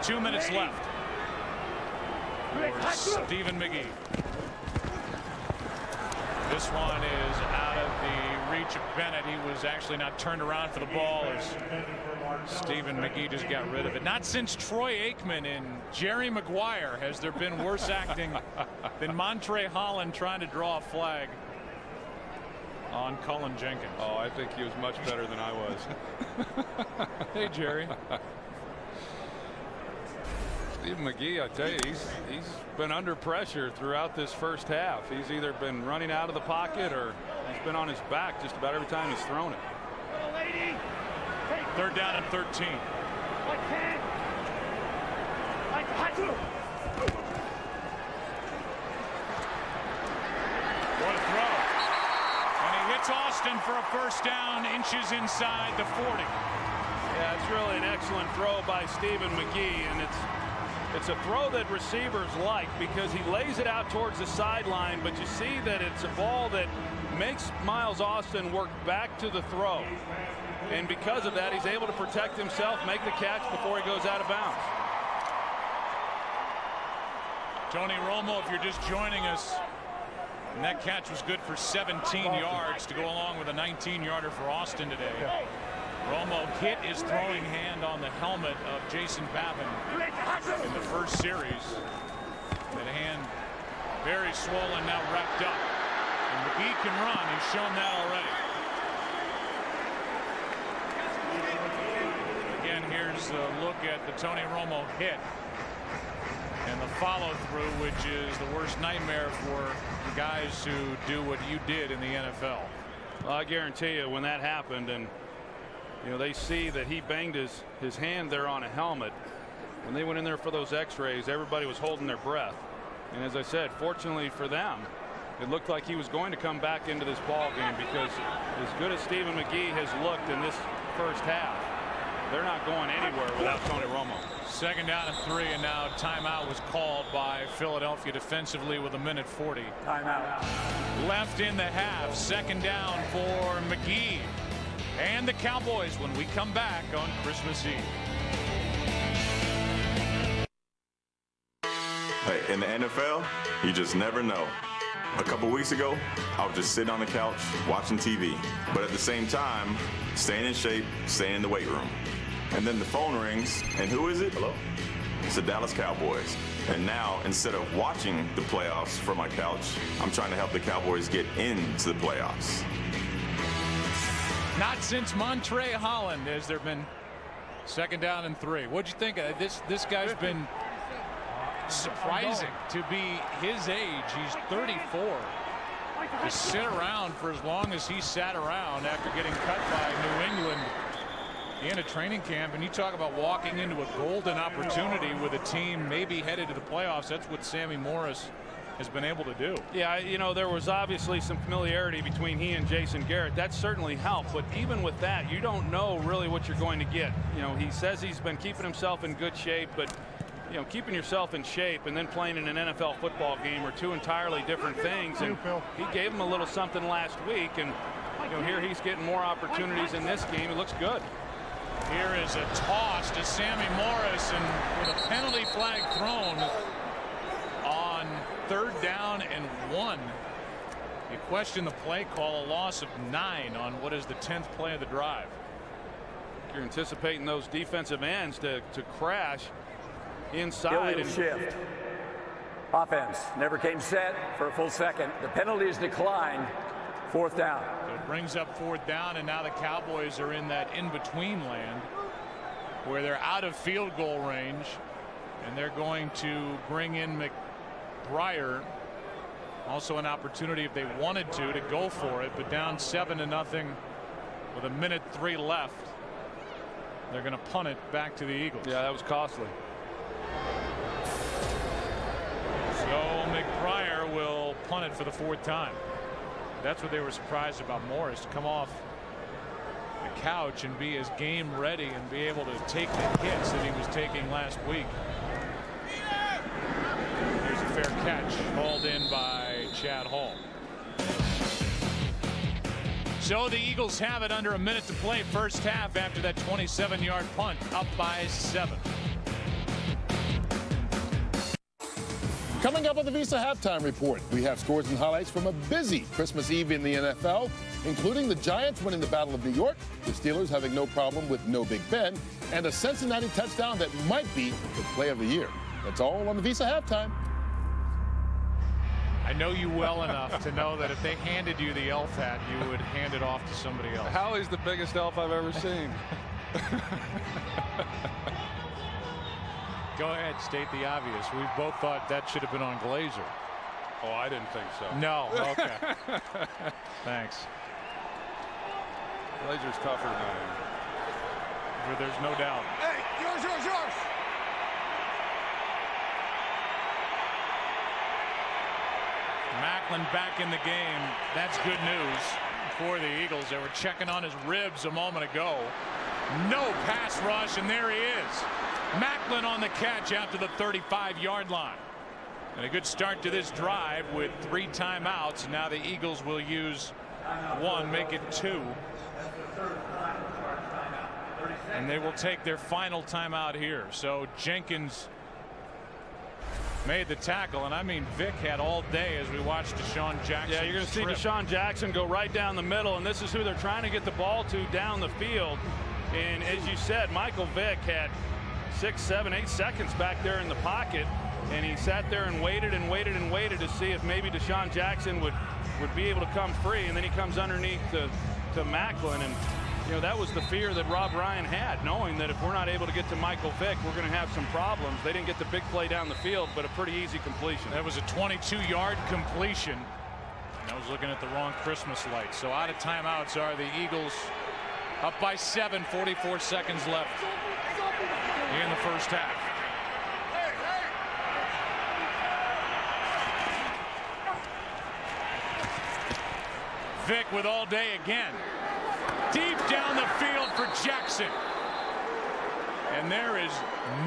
2 minutes left. For Stephen McGee. This one is out of the reach of Bennett. He was actually not turned around for the ball as Stephen McGee just got rid of it. Not since Troy Aikman and Jerry Maguire has there been worse acting than Montre Holland trying to draw a flag on Cullen Jenkins. Oh, I think he was much better than I was. Hey, Jerry. Steve McGee, I tell you, he's been under pressure throughout this first half. He's either been running out of the pocket or he's been on his back just about every time he's thrown it. Third down and 13. What a throw. And he hits Austin for a first down, inches inside the 40. Yeah, it's really an excellent throw by Stephen McGee, and it's a throw that receivers like because he lays it out towards the sideline, but you see that it's a ball that makes Miles Austin work back to the throw. And because of that, he's able to protect himself, make the catch before he goes out of bounds. Tony Romo, if you're just joining us, and that catch was good for 17 yards to go along with a 19-yarder for Austin today. Romo hit his throwing hand on the helmet of Jason Babin in the first series. That hand very swollen, now wrapped up. And McGee can run. He's shown that already. Again, here's a look at the Tony Romo hit and the follow through, which is the worst nightmare for guys who do what you did in the NFL. Well, I guarantee you when that happened and they see that he banged his hand there on a helmet, when they went in there for those x-rays, everybody was holding their breath. And as I said, fortunately for them, it looked like he was going to come back into this ball game, because as good as Stephen McGee has looked in this first half, they're not going anywhere without Tony Romo. 2nd down and 3, and now timeout was called by Philadelphia defensively with 1:40. Timeout left in the half. 2nd down for McGee and the Cowboys when we come back on Christmas Eve. Hey, in the NFL, you just never know. A couple weeks ago, I was just sitting on the couch watching TV, but at the same time, staying in shape, staying in the weight room. And then the phone rings, and who is it? Hello? It's the Dallas Cowboys. And now, instead of watching the playoffs from my couch, I'm trying to help the Cowboys get into the playoffs. Not since Montre Holland has there been 2nd down and 3. What'd you think of this? This guy's been surprising to be his age. He's 34. To sit around for as long as he sat around after getting cut by New England in a training camp, and you talk about walking into a golden opportunity with a team maybe headed to the playoffs. That's what Sammy Morris has been able to do. Yeah, there was obviously some familiarity between he and Jason Garrett. That certainly helped, but even with that, you don't know really what you're going to get. He says he's been keeping himself in good shape, but keeping yourself in shape and then playing in an NFL football game are two entirely different things. And he gave him a little something last week, and here he's getting more opportunities in this game. It looks good. Here is a toss to Sammy Morris, and with a penalty flag thrown on 3rd down and 1. You question the play call, a loss of 9 on what is the 10th play of the drive. You're anticipating those defensive ends to crash inside. Illegal shift. Offense never came set for a full second. The penalties declined. 4th down. So it brings up 4th down, and now the Cowboys are in that in-between land where they're out of field goal range, and they're going to bring in McBriar. Also an opportunity, if they wanted to go for it, but down 7-0 with 1:03 left. They're going to punt it back to the Eagles. Yeah, that was costly. So McBriar will punt it for the 4th time. That's what they were surprised about Morris, to come off the couch and be as game ready and be able to take the hits that he was taking last week. Here's a fair catch hauled in by Chad Hall. So the Eagles have it under a minute to play, first half, after that 27-yard punt, up by 7. Coming up on the Visa Halftime Report, we have scores and highlights from a busy Christmas Eve in the NFL, including the Giants winning the Battle of New York, the Steelers having no problem with no Big Ben, and a Cincinnati touchdown that might be the play of the year. That's all on the Visa Halftime. I know you well enough to know that if they handed you the elf hat, you would hand it off to somebody else. Howie's the biggest elf I've ever seen. Go ahead, state the obvious. We both thought that should have been on Glazer. Oh, I didn't think so. No, okay. Thanks. Glazer's tougher than I am. There's no doubt. Hey, yours. Maclin back in the game. That's good news for the Eagles. They were checking on his ribs a moment ago. No pass rush, and there he is. Maclin on the catch out to the 35-yard line. And a good start to this drive with 3 timeouts. Now the Eagles will use 1, make it 2. And they will take their final timeout here. So Jenkins made the tackle, and I mean Vic had all day as we watched Deshaun Jackson. Yeah, you're going to see Deshaun Jackson go right down the middle, and this is who they're trying to get the ball to down the field. And as you said, Michael Vick had 6, 7, 8 seconds back there in the pocket, and he sat there and waited and waited and waited to see if maybe Deshaun Jackson would be able to come free, and then he comes underneath to Maclin. And you know, that was the fear that Rob Ryan had, knowing that if we're not able to get to Michael Vick, we're going to have some problems. They didn't get the big play down the field, but a pretty easy completion. That was a 22-yard completion. And I was looking at the wrong Christmas light. So out of timeouts are the Eagles, up by 7, 44 seconds left in the first half. Vick with all day again. Deep down the field for Jackson. And there is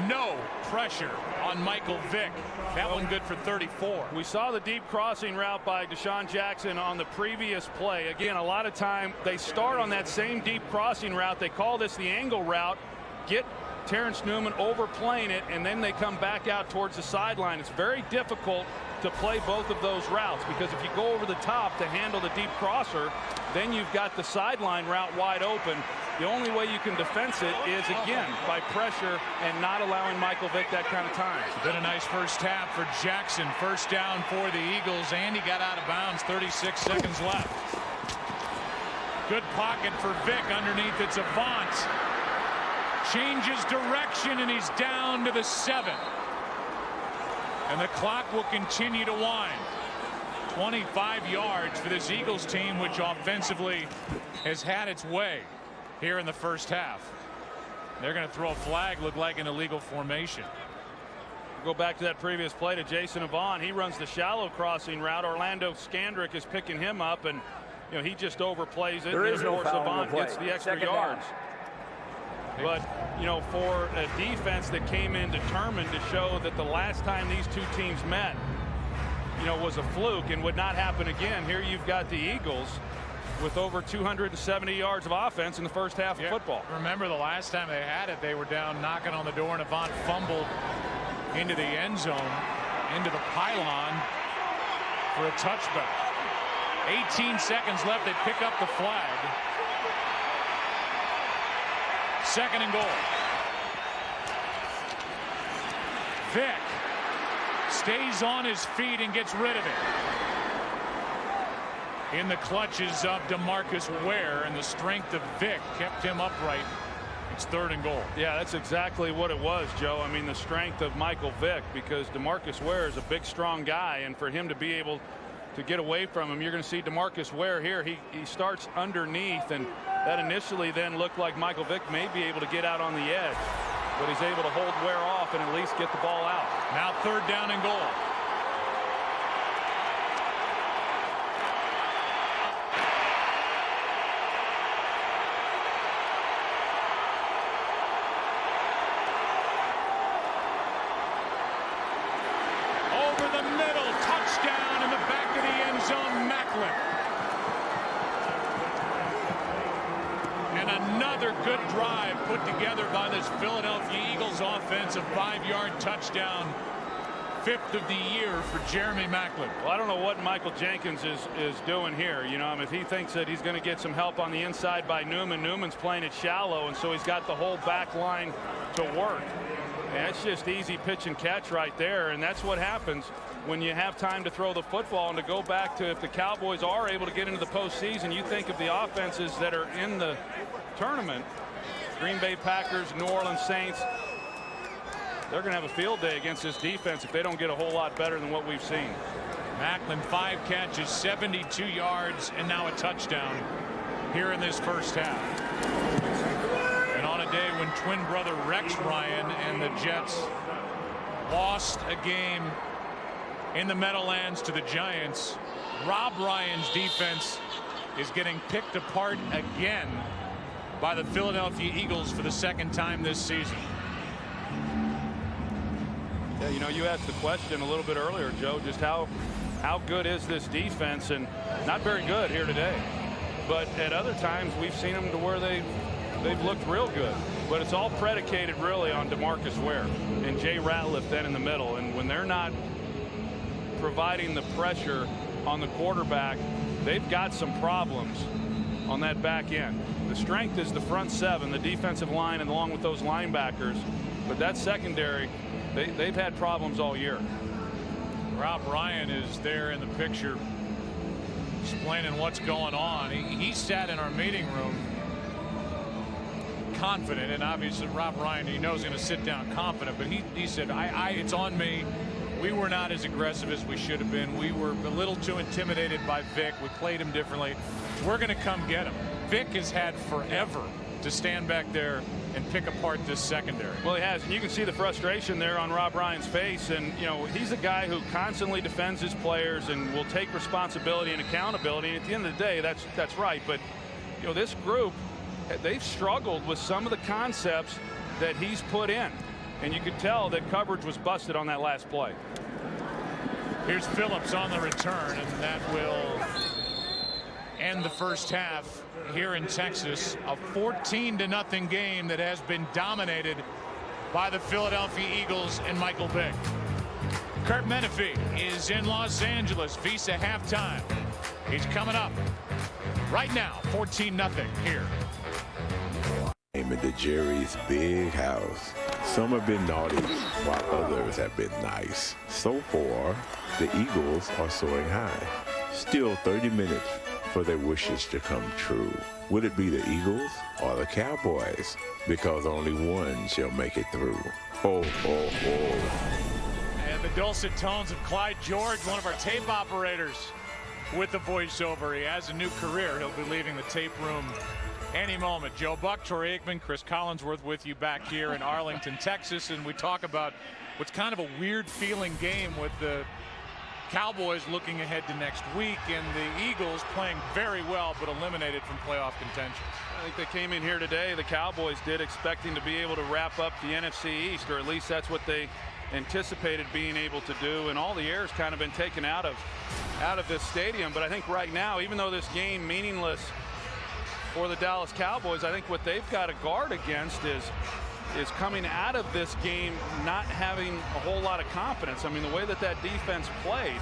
no pressure on Michael Vick. That one good for 34. We saw the deep crossing route by Deshaun Jackson on the previous play. Again, a lot of time they start on that same deep crossing route. They call this the angle route. Get Terrence Newman overplaying it, and then they come back out towards the sideline. It's very difficult to play both of those routes, because if you go over the top to handle the deep crosser, then you've got the sideline route wide open. The only way you can defense it is, again, by pressure and not allowing Michael Vick that kind of time. It's been a nice first half for Jackson. First down for the Eagles, and he got out of bounds. 36 seconds left. Good pocket for Vick. Underneath it's Avant. Changes direction, and he's down to the 7. And the clock will continue to wind. 25 yards for this Eagles team, which offensively has had its way here in the first half. They're going to throw a flag, look like an illegal formation. Go back to that previous play to Jason Avant. He runs the shallow crossing route. Orlando Scandrick is picking him up, and you know, he just overplays it. There is no foul on the Avant play. gets the extra Second yards. down. But, you know, for a defense that came in determined to show that the last time these two teams met, you know, was a fluke and would not happen again. Here you've got the Eagles with over 270 yards of offense in the first half of football. Remember the last time they had it, they were down knocking on the door, and Avant fumbled into the end zone, into the pylon for a touchback. 18 seconds left. They pick up the flag. Second and goal. Vick stays on his feet and gets rid of it. In the clutches of DeMarcus Ware, and the strength of Vick kept him upright. It's third and goal. Yeah, that's exactly what it was, Joe. I mean, the strength of Michael Vick, because DeMarcus Ware is a big, strong guy, and for him to be able to get away from him, you're going to see DeMarcus Ware here. He starts underneath, and that initially then looked like Michael Vick may be able to get out on the edge, but he's able to hold Ware off and at least get the ball out. Now third down and goal. Over the middle, touchdown in the back of the end zone, Maclin. And another good drive put together by this Philadelphia Eagles offense, a 5-yard touchdown, 5th of the year for Jeremy Maclin. Well, I don't know what Michael Jenkins is doing here. You know, I mean, if he thinks that he's going to get some help on the inside by Newman, Newman's playing it shallow, and so he's got the whole back line to work. And it's just easy pitch and catch right there, and that's what happens when you have time to throw the football. And to go back to, if the Cowboys are able to get into the postseason, you think of the offenses that are in the tournament, Green Bay Packers, New Orleans Saints, they're going to have a field day against this defense if they don't get a whole lot better than what we've seen. Maclin, 5 catches, 72 yards, and now a touchdown here in this first half. And on a day when twin brother Rex Ryan and the Jets lost a game in the Meadowlands to the Giants, Rob Ryan's defense is getting picked apart again by the Philadelphia Eagles for the second time this season. Yeah, you know, you asked the question a little bit earlier, Joe, just how good is this defense, and not very good here today. But at other times we've seen them to where they've looked real good. But it's all predicated really on DeMarcus Ware and Jay Ratliff then in the middle. And when they're not providing the pressure on the quarterback, they've got some problems on that back end. the strength is the front seven, the defensive line, and along with those linebackers. But that secondary, they've had problems all year. Rob Ryan is there in the picture explaining what's going on. He sat in our meeting room confident, and obviously Rob Ryan, he knows, going to sit down confident, but he said, it's on me. We were not as aggressive as we should have been. We were a little too intimidated by Vic. We played him differently. We're going to come get him. Vic has had forever to stand back there and pick apart this secondary. Well, he has, and you can see the frustration there on Rob Ryan's face. And you know, he's a guy who constantly defends his players and will take responsibility and accountability. And at the end of the day, that's right. But you know, this group, they've struggled with some of the concepts that he's put in, and you could tell that coverage was busted on that last play. Here's Phillips on the return, and that will end the first half here in Texas. A 14-0 game that has been dominated by the Philadelphia Eagles and Michael Vick. Kurt Menefee is in Los Angeles. Visa halftime. He's coming up right now. 14-0 here. At the Jerry's big house. Some have been naughty while others have been nice. So far, the Eagles are soaring high. Still 30 minutes for their wishes to come true. Will it be the Eagles or the Cowboys? Because only one shall make it through. Ho, ho, ho. And the dulcet tones of Clyde George, one of our tape operators, with the voiceover. He has a new career. He'll be leaving the tape room any moment. Joe Buck, Troy Aikman, Chris Collinsworth with you back here in Arlington, Texas, and we talk about what's kind of a weird feeling game with the Cowboys looking ahead to next week and the Eagles playing very well but eliminated from playoff contention. I think they came in here today, the Cowboys did, expecting to be able to wrap up the NFC East, or at least that's what they anticipated being able to do, and all the air's kind of been taken out of this stadium. But I think right now, even though this game meaningless for the Dallas Cowboys, I think what they've got to guard against is coming out of this game not having a whole lot of confidence. I mean, the way that defense played,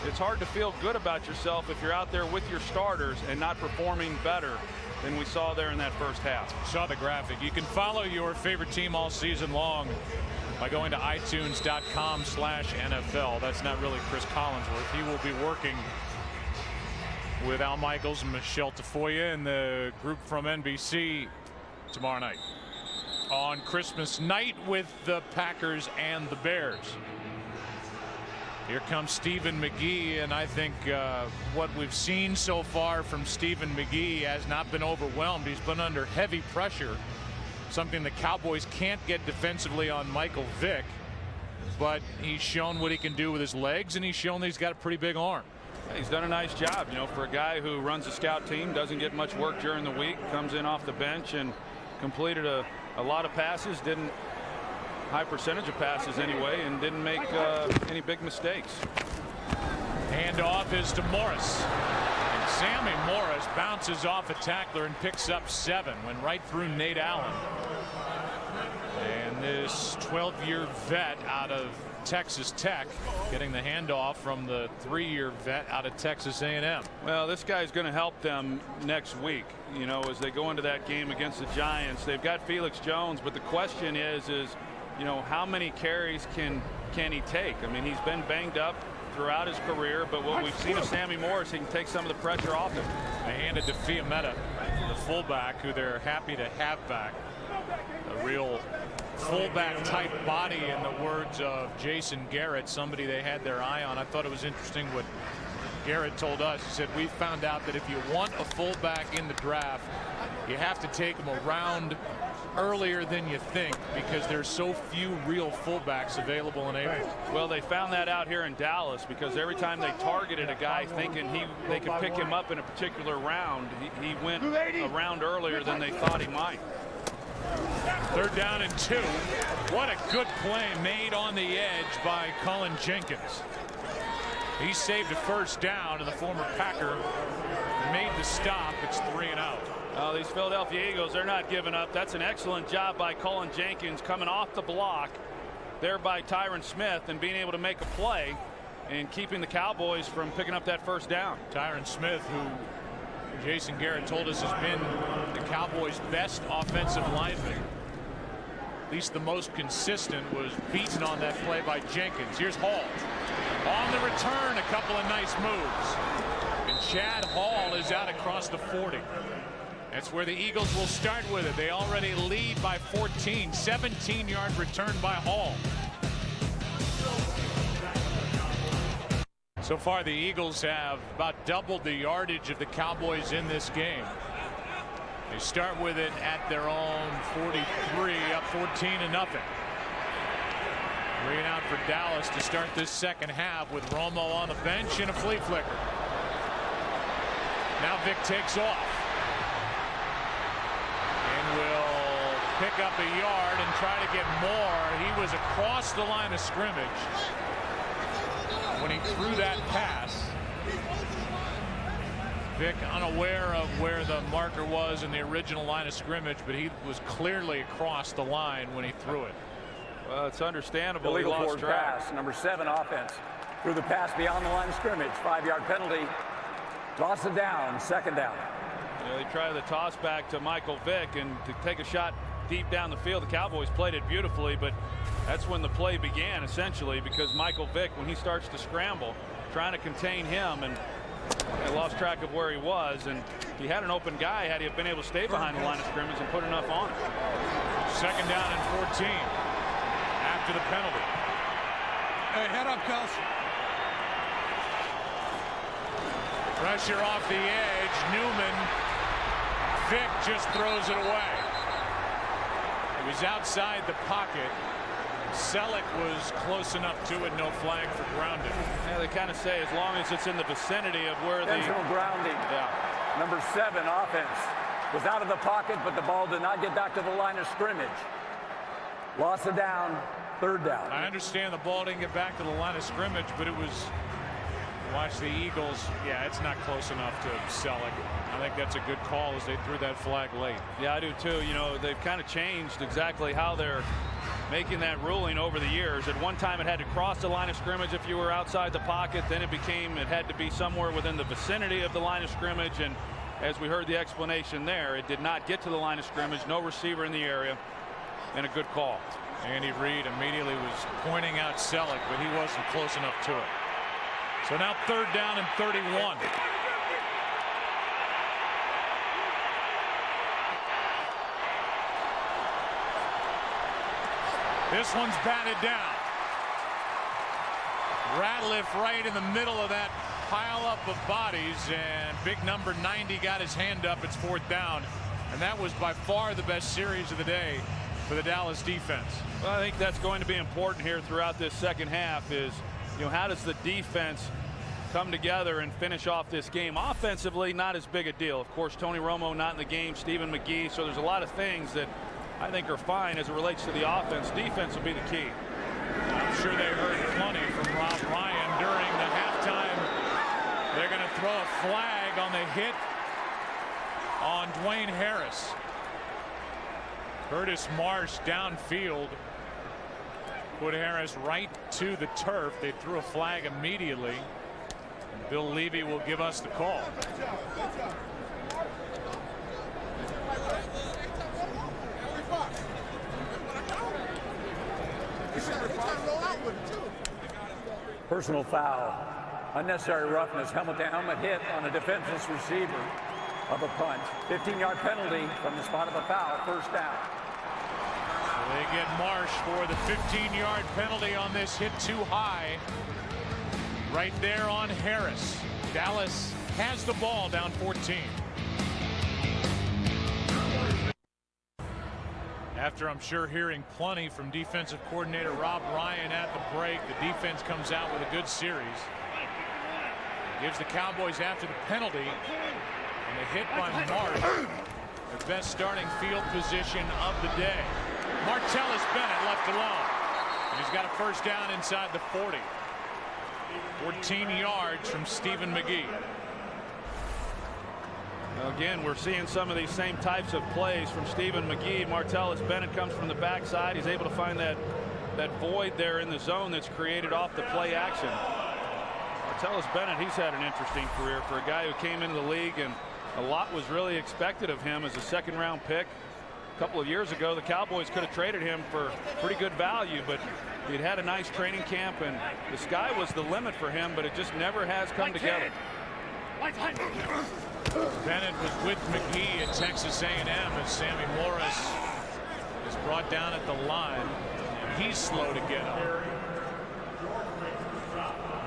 it's hard to feel good about yourself if you're out there with your starters and not performing better than we saw there in that first half. Saw the graphic. You can follow your favorite team all season long by going to itunes.com/NFL. That's not really Chris Collinsworth. He will be working with Al Michaels and Michelle Tafoya and the group from NBC tomorrow night on Christmas night with the Packers and the Bears. Here comes Stephen McGee, and I think what we've seen so far from Stephen McGee has not been overwhelmed. He's been under heavy pressure, something the Cowboys can't get defensively on Michael Vick, but he's shown what he can do with his legs, and he's shown that he's got a pretty big arm. He's done a nice job, you know, for a guy who runs a scout team, doesn't get much work during the week, comes in off the bench and completed a lot of passes, didn't high percentage of passes anyway, and didn't make any big mistakes. Handoff is to Morris, and Sammy Morris bounces off a tackler and picks up 7, went right through Nate Allen. And this 12-year vet out of Texas Tech getting the handoff from the 3-year vet out of Texas A&M. Well, this guy's going to help them next week, you know, as they go into that game against the Giants. They've got Felix Jones, but the question is you know, how many carries can he take? I mean, he's been banged up throughout his career, but what we've seen of Sammy Morris, he can take some of the pressure off him. They handed to Fiametta, the fullback, who they're happy to have back. A real fullback type body, in the words of Jason Garrett, somebody they had their eye on. I thought it was interesting what Garrett told us. He said, we found out that if you want a fullback in the draft, you have to take them around earlier than you think, because there's so few real fullbacks available in April. Well, they found that out here in Dallas, because every time they targeted a guy thinking they could pick him up in a particular round, he went a round earlier than they thought he might. 3rd down and 2. What a good play made on the edge by Cullen Jenkins. He saved a 1st down, and the former Packer made the stop. It's 3 and out. These Philadelphia Eagles, they're not giving up. That's an excellent job by Cullen Jenkins, coming off the block there by Tyron Smith and being able to make a play and keeping the Cowboys from picking up that 1st down. Tyron Smith, who Jason Garrett told us has been the Cowboys' best offensive lineman. At least the most consistent, was beaten on that play by Jenkins. Here's Hall. On the return, a couple of nice moves. And Chad Hall is out across the 40. That's where the Eagles will start with it. They already lead by 14. 17-yard return by Hall. So far, the Eagles have about doubled the yardage of the Cowboys in this game. They start with it at their own 43, up 14-0. 3 and out for Dallas to start this second half with Romo on the bench and a flea flicker. Now Vic takes off and will pick up a yard and try to get more. He was across the line of scrimmage when he threw that pass. Vic unaware of where the marker was in the original line of scrimmage, but he was clearly across the line when he threw it. Well, it's understandable. Illegal he lost forward track. pass, number 7 offense. Threw the pass beyond the line of scrimmage. 5-yard penalty. Toss it down. Second down. They tried the toss back to Michael Vick and to take a shot deep down the field. The Cowboys played it beautifully, but that's when the play began, essentially, because Michael Vick, when he starts to scramble, trying to contain him, and they lost track of where he was. And he had an open guy had he been able to stay behind the line of scrimmage and put enough on it. Second down and 14 after the penalty. Hey, head up, Kelsey. Pressure off the edge. Newman. Vic just throws it away. He was outside the pocket. Celek was close enough to it. No flag for grounding. Yeah, they kind of say as long as it's in the vicinity of where the Intentional grounding. Yeah. Number 7 offense was out of the pocket, but the ball did not get back to the line of scrimmage. Loss of down. Third down. I understand the ball didn't get back to the line of scrimmage, but it was. Watch the Eagles. Yeah, it's not close enough to Celek. I think that's a good call as they threw that flag late. Yeah, I do too. You know, they've kind of changed exactly how they're making that ruling over the years. At one time it had to cross the line of scrimmage if you were outside the pocket. Then it had to be somewhere within the vicinity of the line of scrimmage. And as we heard the explanation there, it did not get to the line of scrimmage. No receiver in the area, and a good call. Andy Reid immediately was pointing out Celek, but he wasn't close enough to it. So now third down and 31. This one's batted down. Ratliff right in the middle of that pile up of bodies, and big number 90 got his hand up. It's fourth down, and that was by far the best series of the day for the Dallas defense. Well, I think that's going to be important here throughout this second half is, you know, how does the defense come together and finish off this game? Offensively, not as big a deal. Of course, Tony Romo not in the game, Stephen McGee, so there's a lot of things that I think are fine as it relates to the offense. Defense will be the key. I'm sure they heard plenty from Rob Ryan during the halftime. They're going to throw a flag on the hit on Dwayne Harris. Curtis Marsh downfield put Harris right to the turf. They threw a flag immediately. And Bill Levy will give us the call. Personal foul. Unnecessary roughness. Helmet-to-helmet hit on a defenseless receiver of a punt. 15-yard penalty from the spot of a foul. First down. They get Marsh for the 15-yard penalty on this hit too high. Right there on Harris. Dallas has the ball down 14. After, I'm sure, hearing plenty from defensive coordinator Rob Ryan at the break, the defense comes out with a good series. Gives the Cowboys, after the penalty and a hit by Marsh, their best starting field position of the day. Martellus Bennett left alone. And he's got a first down inside the 40. 14 yards from Stephen McGee. Again, we're seeing some of these same types of plays from Stephen McGee. Martellus Bennett comes from the backside. He's able to find that void there in the zone that's created off the play action. Martellus Bennett, he's had an interesting career for a guy who came into the league and a lot was really expected of him as a second-round pick. A couple of years ago, the Cowboys could have traded him for pretty good value, but he'd had a nice training camp, and the sky was the limit for him, but it just never has come together. Bennett was with McGee at Texas A&M as Sammy Morris is brought down at the line. He's slow to get up.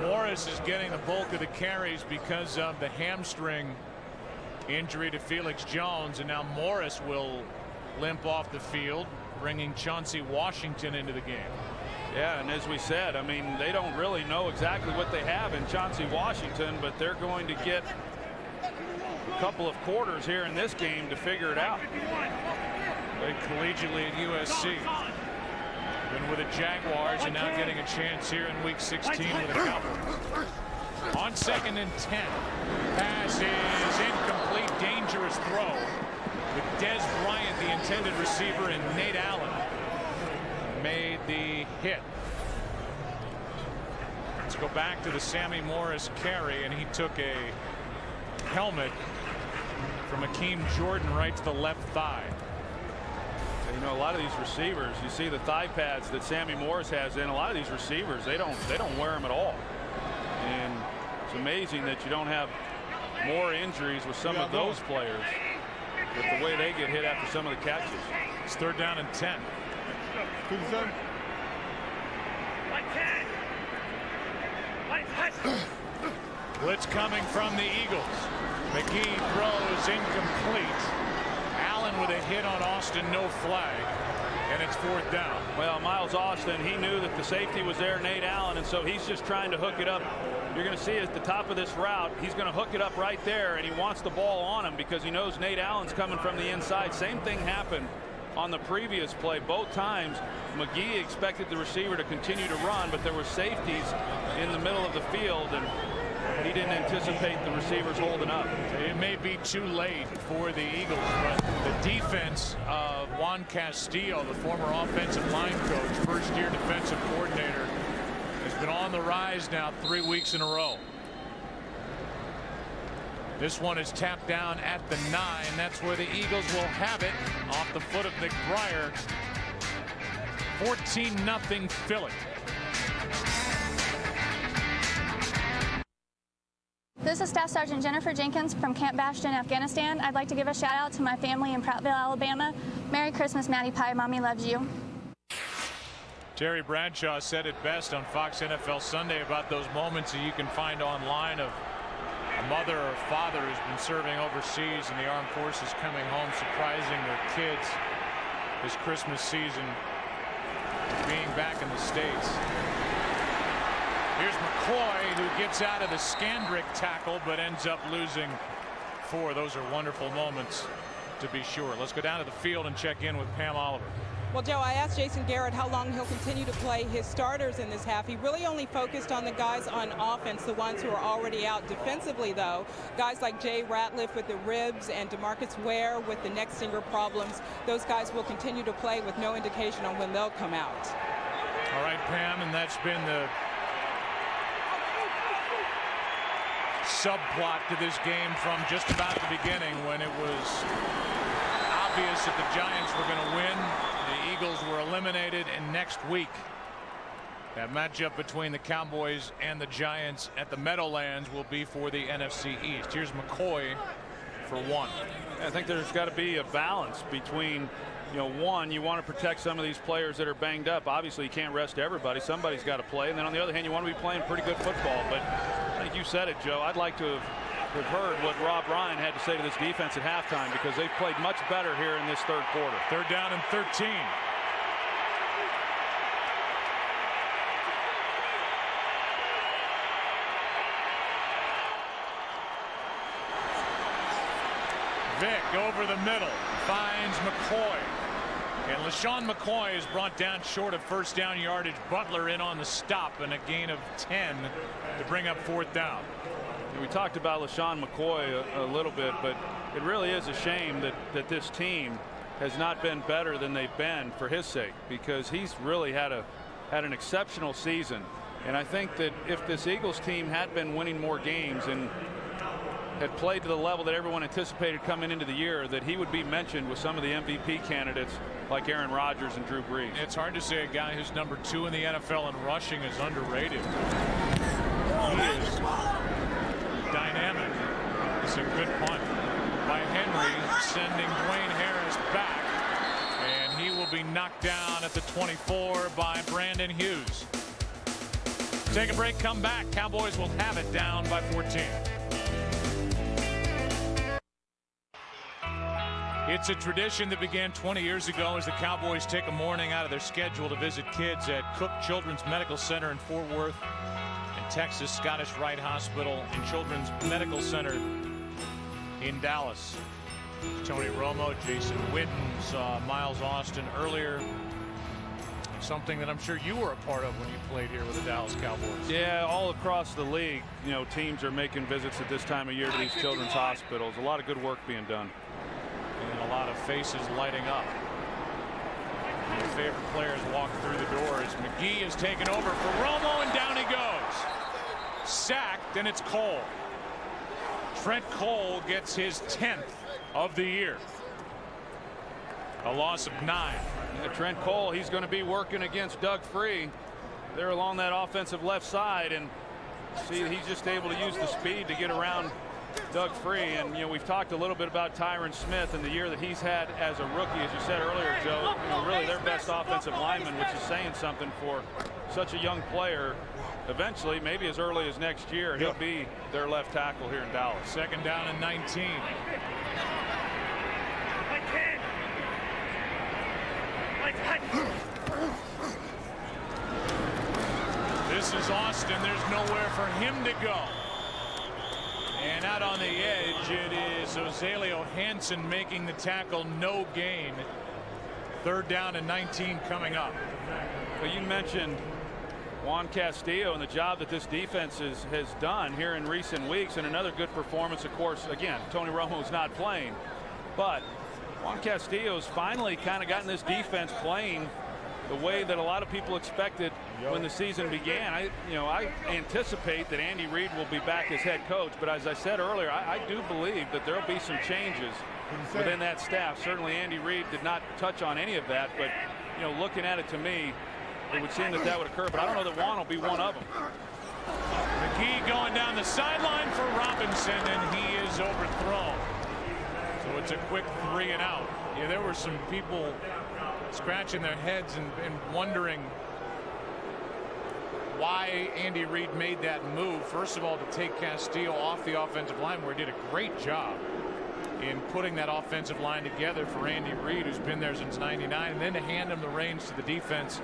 Morris is getting the bulk of the carries because of the hamstring injury to Felix Jones, and now Morris will limp off the field, bringing Chauncey Washington into the game. Yeah, and as we said, I mean, they don't really know exactly what they have in Chauncey Washington, but they're going to get a couple of quarters here in this game to figure it out. Played collegiately at USC. Been with the Jaguars and now getting a chance here in week 16 with the Cowboys. On 2nd and 10. Pass is incomplete. Dangerous throw with Des Bryant, the intended receiver, and Nate Allen made the hit. Let's go back to the Sammy Morris carry, and he took a helmet from Akeem Jordan right to the left thigh. You know, a lot of these receivers, you see the thigh pads that Sammy Morris has in. A lot of these receivers, they don't wear them at all, and it's amazing that you don't have more injuries with some of those players with the way they get hit after some of the catches. It's 3rd down and 10. Blitz coming from the Eagles. McGee throws incomplete. Allen with a hit on Austin, no flag, and it's 4th down. Well, Miles Austin, he knew that the safety was there, Nate Allen, and so he's just trying to hook it up. You're going to see at the top of this route, he's going to hook it up right there, and he wants the ball on him because he knows Nate Allen's coming from the inside. Same thing happened on the previous play. Both times McGee expected the receiver to continue to run, but there were safeties in the middle of the field, and he didn't anticipate the receivers holding up. It may be too late for the Eagles, but the defense of Juan Castillo, the former offensive line coach, first-year defensive coordinator, has been on the rise now 3 weeks in a row. This one is tapped down at the 9. That's where the Eagles will have it off the foot of McBriar. 14-0 Philly. This is Staff Sergeant Jennifer Jenkins from Camp Bastion, Afghanistan. I'd like to give a shout out to my family in Prattville, Alabama. Merry Christmas, Maddie Pie. Mommy loves you. Terry Bradshaw said it best on Fox NFL Sunday about those moments that you can find online of a mother or father who's been serving overseas in the armed forces coming home, surprising their kids this Christmas season, being back in the States. Here's McCoy, who gets out of the Skandrick tackle but ends up losing 4. Those are wonderful moments, to be sure. Let's go down to the field and check in with Pam Oliver. Well, Joe, I asked Jason Garrett how long he'll continue to play his starters in this half. He really only focused on the guys on offense, the ones who are already out. Defensively, though, guys like Jay Ratliff with the ribs and DeMarcus Ware with the neck stinger problems, those guys will continue to play with no indication on when they'll come out. All right, Pam, and that's been the subplot to this game from just about the beginning, when it was obvious that the Giants were going to win. The Eagles were eliminated, and next week that matchup between the Cowboys and the Giants at the Meadowlands will be for the NFC East. Here's McCoy for 1. I think there's got to be a balance between, you know, one, you want to protect some of these players that are banged up. Obviously, you can't rest everybody. Somebody's got to play. And then on the other hand, you want to be playing pretty good football. But I think you said it, Joe. I'd like to have heard what Rob Ryan had to say to this defense at halftime, because they've played much better here in this third quarter. 3rd down and 13. Vick over the middle, finds McCoy. And LaShawn McCoy is brought down short of 1st down yardage. Butler in on the stop, and a gain of 10 to bring up 4th down. We talked about LaShawn McCoy a little bit, but it really is a shame that this team has not been better than they've been for his sake, because he's really had an exceptional season. And I think that if this Eagles team had been winning more games, and had played to the level that everyone anticipated coming into the year, that he would be mentioned with some of the MVP candidates like Aaron Rodgers and Drew Brees. It's hard to say a guy who's number 2 in the NFL in rushing is underrated. He is dynamic. It's a good punt by Henry, sending Dwayne Harris back, and he will be knocked down at the 24 by Brandon Hughes. Take a break, come back. Cowboys will have it down by 14. It's a tradition that began 20 years ago as the Cowboys take a morning out of their schedule to visit kids at Cook Children's Medical Center in Fort Worth and Texas Scottish Rite Hospital and Children's Medical Center in Dallas. Tony Romo, Jason Witten, saw Miles Austin earlier. Something that I'm sure you were a part of when you played here with the Dallas Cowboys. Yeah, all across the league, you know, teams are making visits at this time of year to these children's hospitals. A lot of good work being done. And a lot of faces lighting up. Your favorite players walk through the doors. McGee is taken over for Romo, and down he goes. Sacked, and it's Cole. Trent Cole gets his 10th of the year. A loss of 9. Trent Cole, he's going to be working against Doug Free. They're along that offensive left side, and see, he's just able to use the speed to get around Doug Free. And you know, we've talked a little bit about Tyron Smith and the year that he's had as a rookie, as you said earlier, Joe. You know, really their best offensive lineman, which is saying something for such a young player. Eventually, maybe as early as next year, he'll be their left tackle here in Dallas. 2nd down and 19. This is Austin. There's nowhere for him to go. And out on the edge, it is Ozaleo Hansen making the tackle. No gain. 3rd down and 19 coming up. Well, you mentioned Juan Castillo and the job that this defense has done here in recent weeks, and another good performance. Of course, again, Tony Romo's not playing, but Juan Castillo's finally kind of gotten this defense playing the way that a lot of people expected when the season began. I anticipate that Andy Reid will be back as head coach, but as I said earlier, I do believe that there'll be some changes within that staff. Certainly Andy Reid did not touch on any of that, but you know, looking at it, to me, it would seem that that would occur, but I don't know that Juan will be one of them. McGee going down the sideline for Robinson, and he is overthrown. So it's a quick 3 and out. Yeah, there were some people scratching their heads and wondering why Andy Reid made that move. First of all, to take Castillo off the offensive line, where he did a great job in putting that offensive line together for Andy Reid, who's been there since '99, and then to hand him the reins to the defense,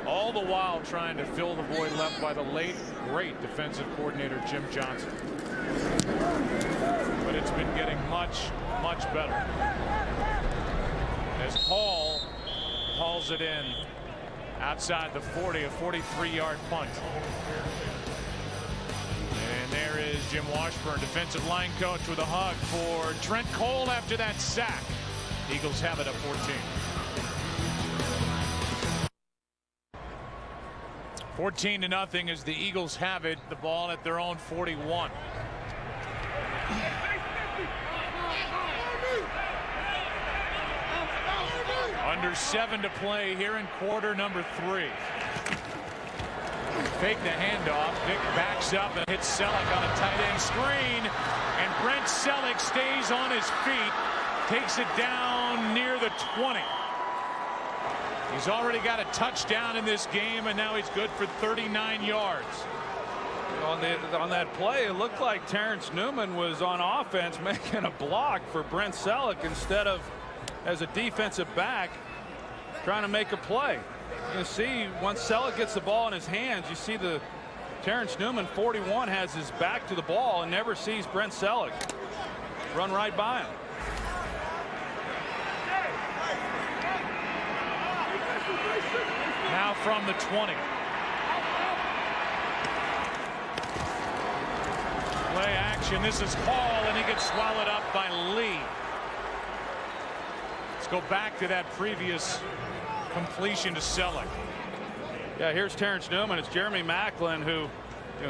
all the while trying to fill the void left by the late great defensive coordinator Jim Johnson. But it's been getting much better as Hall hauls it in outside the 40, a 43-yard punt. And there is Jim Washburn, defensive line coach, with a hug for Trent Cole after that sack. Eagles have it at 14. 14-0 as the Eagles have it, the ball at their own 41. Under 7 to play here in quarter number 3. Fake the handoff. Vic backs up and hits Celek on a tight end screen. And Brent Celek stays on his feet. Takes it down near the 20. He's already got a touchdown in this game, and now he's good for 39 yards. On that play, it looked like Terrence Newman was on offense making a block for Brent Celek instead of as a defensive back trying to make a play. You see, once Celek gets the ball in his hands, you see the Terrence Newman, 41, has his back to the ball and never sees Brent Celek run right by him. Now from the 20. Play action. This is Hall, and he gets swallowed up by Lee. Let's go back to that previous completion to Celek. Yeah, here's Terrence Newman. It's Jeremy Maclin who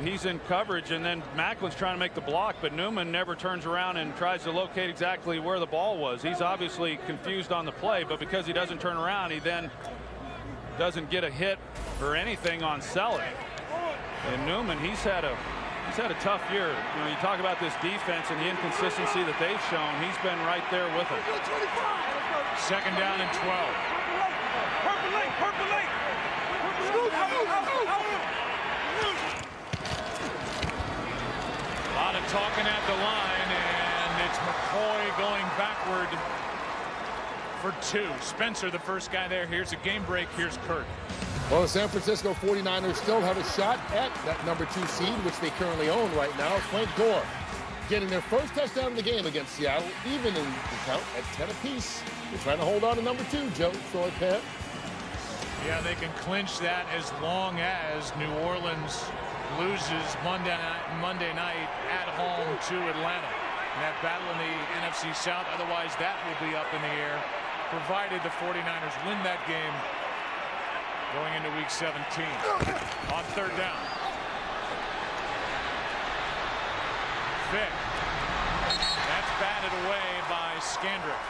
he's in coverage, and then Maclin's trying to make the block, but Newman never turns around and tries to locate exactly where the ball was. He's obviously confused on the play, but because he doesn't turn around, he then doesn't get a hit or anything on Celek. And Newman, he's had a tough year. You talk about this defense and the inconsistency that they've shown. He's been right there with them. 2nd down and 12. A lot of talking at the line, and it's McCoy going backward for 2. Spencer, the first guy there. Here's a game break. Here's Kurt. Well, the San Francisco 49ers still have a shot at that number 2 seed, which they currently own right now. Frank Gore getting their first touchdown in the game against Seattle, even in the count at 10 apiece. They're trying to hold on to number 2, Joe. Troy Pant. Yeah, they can clinch that as long as New Orleans loses Monday night at home to Atlanta. And that battle in the NFC South, otherwise that will be up in the air, provided the 49ers win that game going into week 17. On 3rd down. Vick. That's batted away by Skandrick.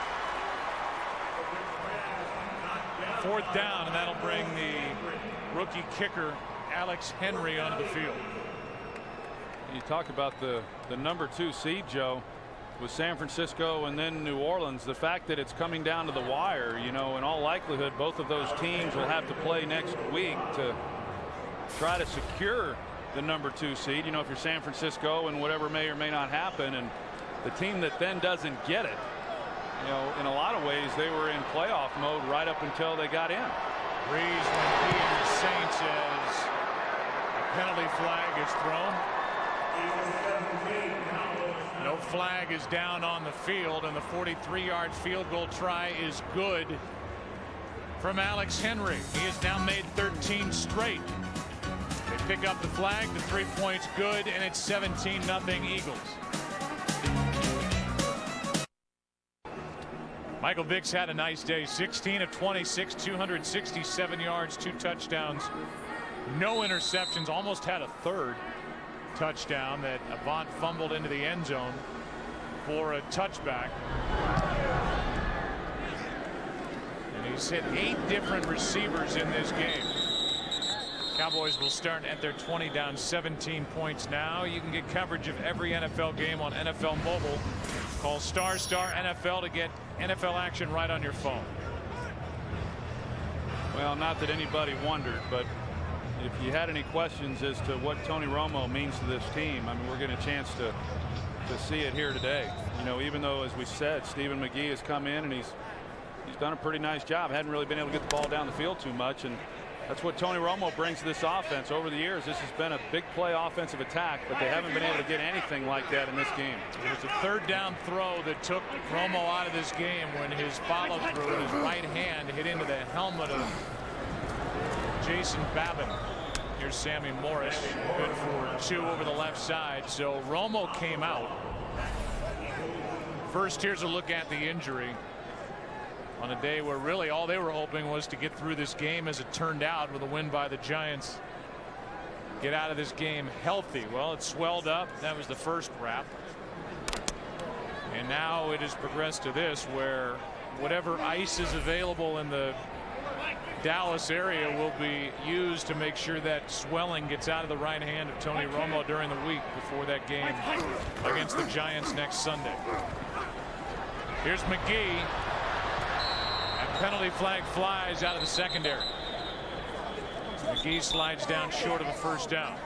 4th down, and that'll bring the rookie kicker Alex Henry onto the field. You talk about the number 2 seed, Joe, with San Francisco and then New Orleans. The fact that it's coming down to the wire, in all likelihood, both of those teams will have to play next week to try to secure the number 2 seed. If you're San Francisco, and whatever may or may not happen, and the team that then doesn't get it, in a lot of ways they were in playoff mode right up until they got in. Breeze McGee and the Saints as a penalty flag is thrown. No flag is down on the field, and the 43-yard field goal try is good from Alex Henry. He has now made 13 straight. They pick up the flag, the 3 points good, and it's 17-0 Eagles. Michael Vick's had a nice day. 16 of 26, 267 yards, 2 touchdowns, no interceptions. Almost had a 3rd touchdown that Avant fumbled into the end zone for a touchback. And he's hit 8 different receivers in this game. Cowboys will start at their 20, down 17 points now. You can get coverage of every NFL game on NFL Mobile. Call ** NFL to get NFL action right on your phone. Well, not that anybody wondered, but if you had any questions as to what Tony Romo means to this team, I mean, we're getting a chance to see it here today. Even though, as we said, Stephen McGee has come in and he's done a pretty nice job. Hadn't really been able to get the ball down the field too much, and that's what Tony Romo brings to this offense. Over the years, this has been a big play offensive attack, but they haven't been able to get anything like that in this game. It was a 3rd down throw that took Romo out of this game when his follow through with his right hand hit into the helmet of Jason Babin. Here's Sammy Morris, good for 2 over the left side. So Romo came out. First, here's a look at the injury on a day where really all they were hoping was to get through this game, as it turned out, with a win by the Giants. Get out of this game healthy. Well, it swelled up. That was the first wrap. And now it has progressed to this, where whatever ice is available in the Dallas area will be used to make sure that swelling gets out of the right hand of Tony Romo during the week before that game against the Giants next Sunday. Here's McGee. Penalty flag flies out of the secondary. McGee slides down short of a 1st down.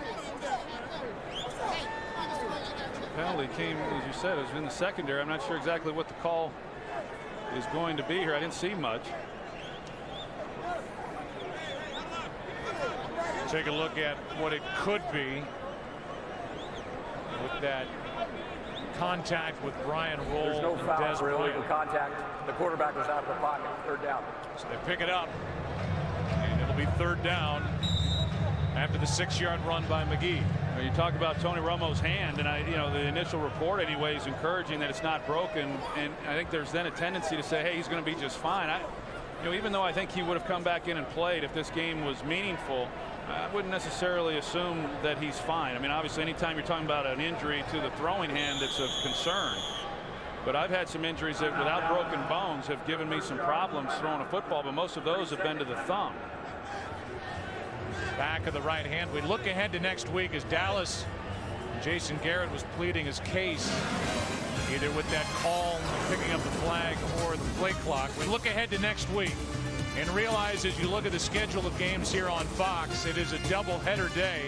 Penalty came, as you said, it was in the secondary. I'm not sure exactly what the call is going to be here. I didn't see much. Take a look at what it could be with that contact with Brian Roll. There's no foul for illegal contact. The quarterback was out of the pocket. 3rd down. So they pick it up, and it'll be 3rd down after the 6-yard run by McGee. Well, you talk about Tony Romo's hand, and the initial report anyway is encouraging that it's not broken, and I think there's then a tendency to say, hey, he's going to be just fine. Even though I think he would have come back in and played if this game was meaningful, I wouldn't necessarily assume that he's fine. I mean, obviously, anytime you're talking about an injury to the throwing hand, it's of concern. But I've had some injuries that, without broken bones, have given me some problems throwing a football, but most of those have been to the thumb. Back of the right hand. We look ahead to next week as Dallas. Jason Garrett was pleading his case either with that call, picking up the flag, or the play clock. We look ahead to next week and realize as you look at the schedule of games here on Fox, it is a doubleheader day,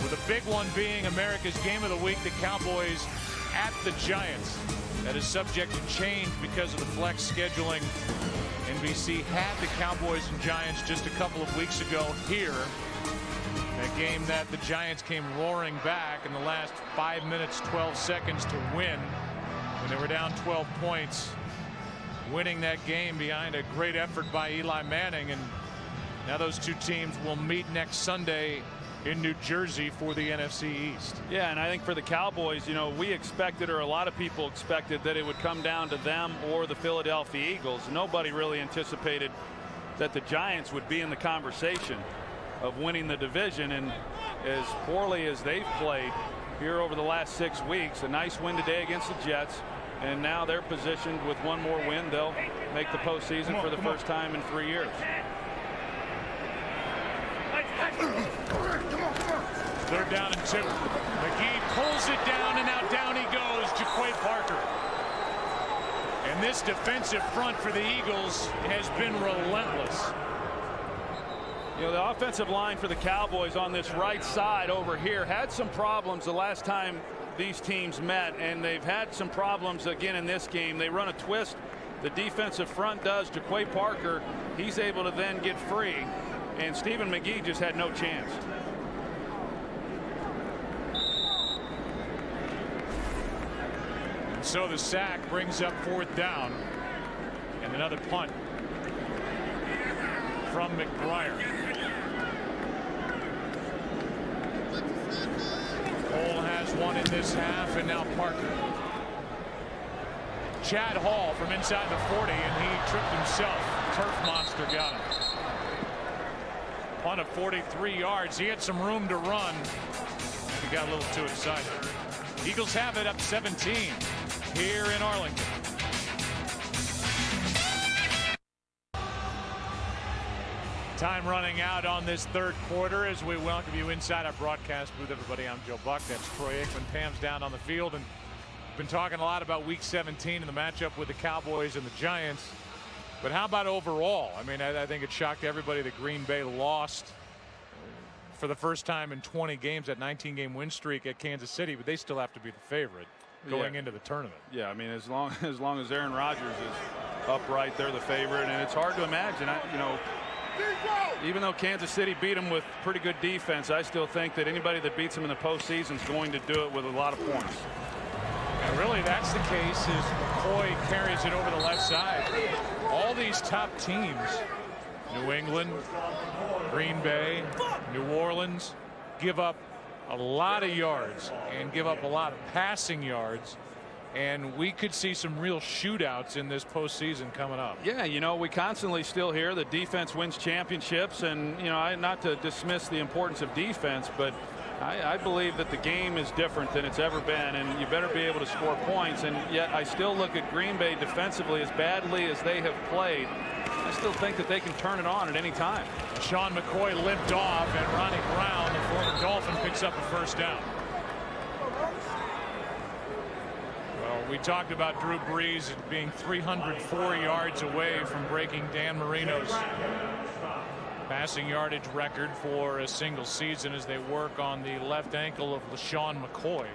with a big one being America's Game of the Week, the Cowboys at the Giants. That is subject to change because of the flex scheduling. NBC had the Cowboys and Giants just a couple of weeks ago here. A game that the Giants came roaring back in the last 5 minutes 12 seconds to win when they were down 12 points, winning that game behind a great effort by Eli Manning. And now those two teams will meet next Sunday in New Jersey for the NFC East. Yeah, and I think for the Cowboys, you know, we expected, or a lot of people expected, that it would come down to them or the Philadelphia Eagles. Nobody really anticipated that the Giants would be in the conversation of winning the division. And as poorly as they've played here over the last 6 weeks, a nice win today against the Jets, and now they're positioned with one more win. They'll make the postseason for the first time in 3 years. Third down and 2. McGee pulls it down, and now down he goes. Jaquay Parker. And this defensive front for the Eagles has been relentless. You know, the offensive line for the Cowboys on this right side over here had some problems the last time these teams met, and they've had some problems again in this game. They run a twist. The defensive front does. Jaquay Parker, he's able to then get free, and Stephen McGee just had no chance. So the sack brings up 4th down, and another punt from McBriar. Cole has one in this half, and now Parker. Chad Hall from inside the 40, and he tripped himself. Turf monster got him. Punt of 43 yards. He had some room to run. He got a little too excited. Eagles have it up 17 here in Arlington. Time running out on this third quarter as we welcome you inside our broadcast booth. Everybody, I'm Joe Buck. That's Troy Aikman. Pam's down on the field, and been talking a lot about Week 17 and the matchup with the Cowboys and the Giants. But how about overall? I mean, I think it shocked everybody that Green Bay lost for the first time in 20 games, that 19-game win streak at Kansas City, but they still have to be the favorite going into the tournament. Yeah, I mean, as long as Aaron Rodgers is upright, they're the favorite, and it's hard to imagine. You know, even though Kansas City beat them with pretty good defense, I still think that anybody that beats them in the postseason is going to do it with a lot of points. And really, that's the case as McCoy carries it over the left side. All these top teams, New England, Green Bay, New Orleans, give up a lot of yards and give up a lot of passing yards. And we could see some real shootouts in this postseason coming up. Yeah, you know, we constantly still hear that defense wins championships, and you know, not to dismiss the importance of defense, but I believe that the game is different than it's ever been, and you better be able to score points. And yet I still look at Green Bay defensively, as badly as they have played. I still think that they can turn it on at any time. Sean McCoy limped off, and Ronnie Brown, the former Dolphin, picks up a first down. Well, we talked about Drew Brees being 304 yards away from breaking Dan Marino's passing yardage record for a single season as they work on the left ankle of LaShawn McCoy.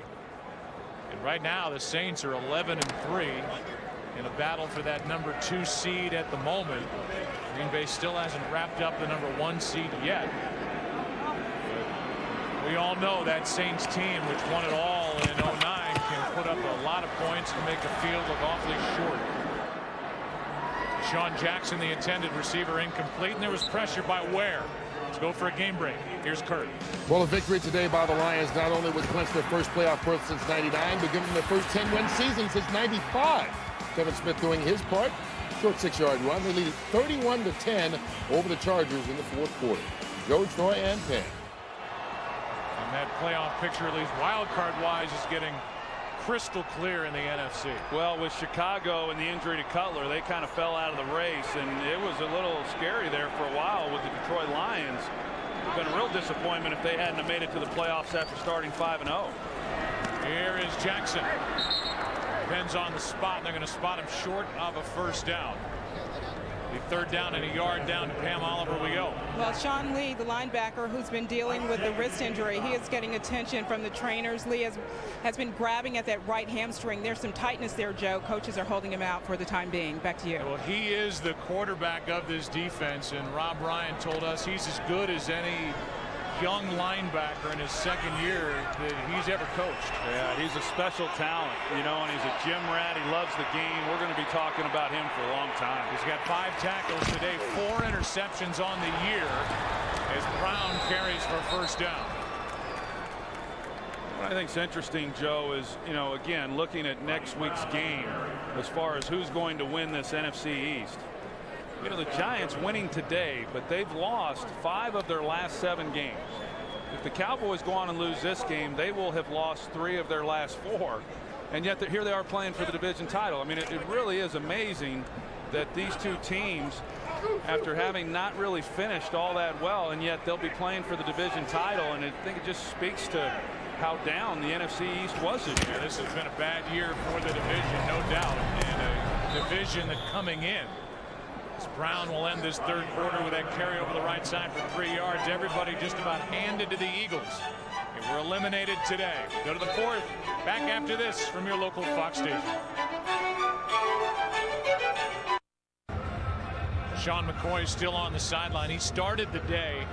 And right now the Saints are 11-3 in a battle for that number 2 seed at the moment. Green Bay still hasn't wrapped up the number 1 seed yet. But we all know that Saints team, which won it all in 09, can put up a lot of points and make the field look awfully short. Sean Jackson, the intended receiver, incomplete, and there was pressure by Ware. Let's go for a game break. Here's Kurt. Well, a victory today by the Lions not only would clinch their first playoff berth since '99, but give them their first 10-win season since '95. Kevin Smith doing his part. Short 6-yard run. They lead it 31-10 over the Chargers in the fourth quarter. Joe, Troy, and Penn. And that playoff picture, at least wild card wise, is getting crystal clear in the NFC. Well, with Chicago and the injury to Cutler, they kind of fell out of the race, and it was a little scary there for a while with the Detroit Lions. It would have been a real disappointment if they hadn't have made it to the playoffs after starting 5-0. Here is Jackson. Depends on the spot, and they're going to spot him short of a first down. The 3rd down and a yard down to Pam Oliver we go. Well, Sean Lee, the linebacker who's been dealing with the wrist injury, he is getting attention from the trainers. Lee has been grabbing at that right hamstring. There's some tightness there, Joe. Coaches are holding him out for the time being. Back to you. Well, he is the quarterback of this defense, and Rob Ryan told us he's as good as any young linebacker in his 2nd year that he's ever coached. Yeah, he's a special talent, you know, and he's a gym rat. He loves the game. We're going to be talking about him for a long time. He's got 5 tackles today, 4 interceptions on the year as Brown carries for a first down. What I think is interesting, Joe, is, you know, again, looking at next week's game as far as who's going to win this NFC East. You know, the Giants winning today, but they've lost 5 of their last 7 games. If the Cowboys go on and lose this game, they will have lost 3 of their last 4. And yet here they are playing for the division title. I mean, it really is amazing that these two teams, after having not really finished all that well, and yet they'll be playing for the division title. And I think it just speaks to how down the NFC East was this year. This has been a bad year for the division, no doubt, and a division that coming in. Brown will end this 3rd quarter with that carry over the right side for 3 yards. Everybody just about handed to the Eagles. And we're eliminated today. Go to the 4th. Back after this from your local Fox station. Sean McCoy is still on the sideline. He started the day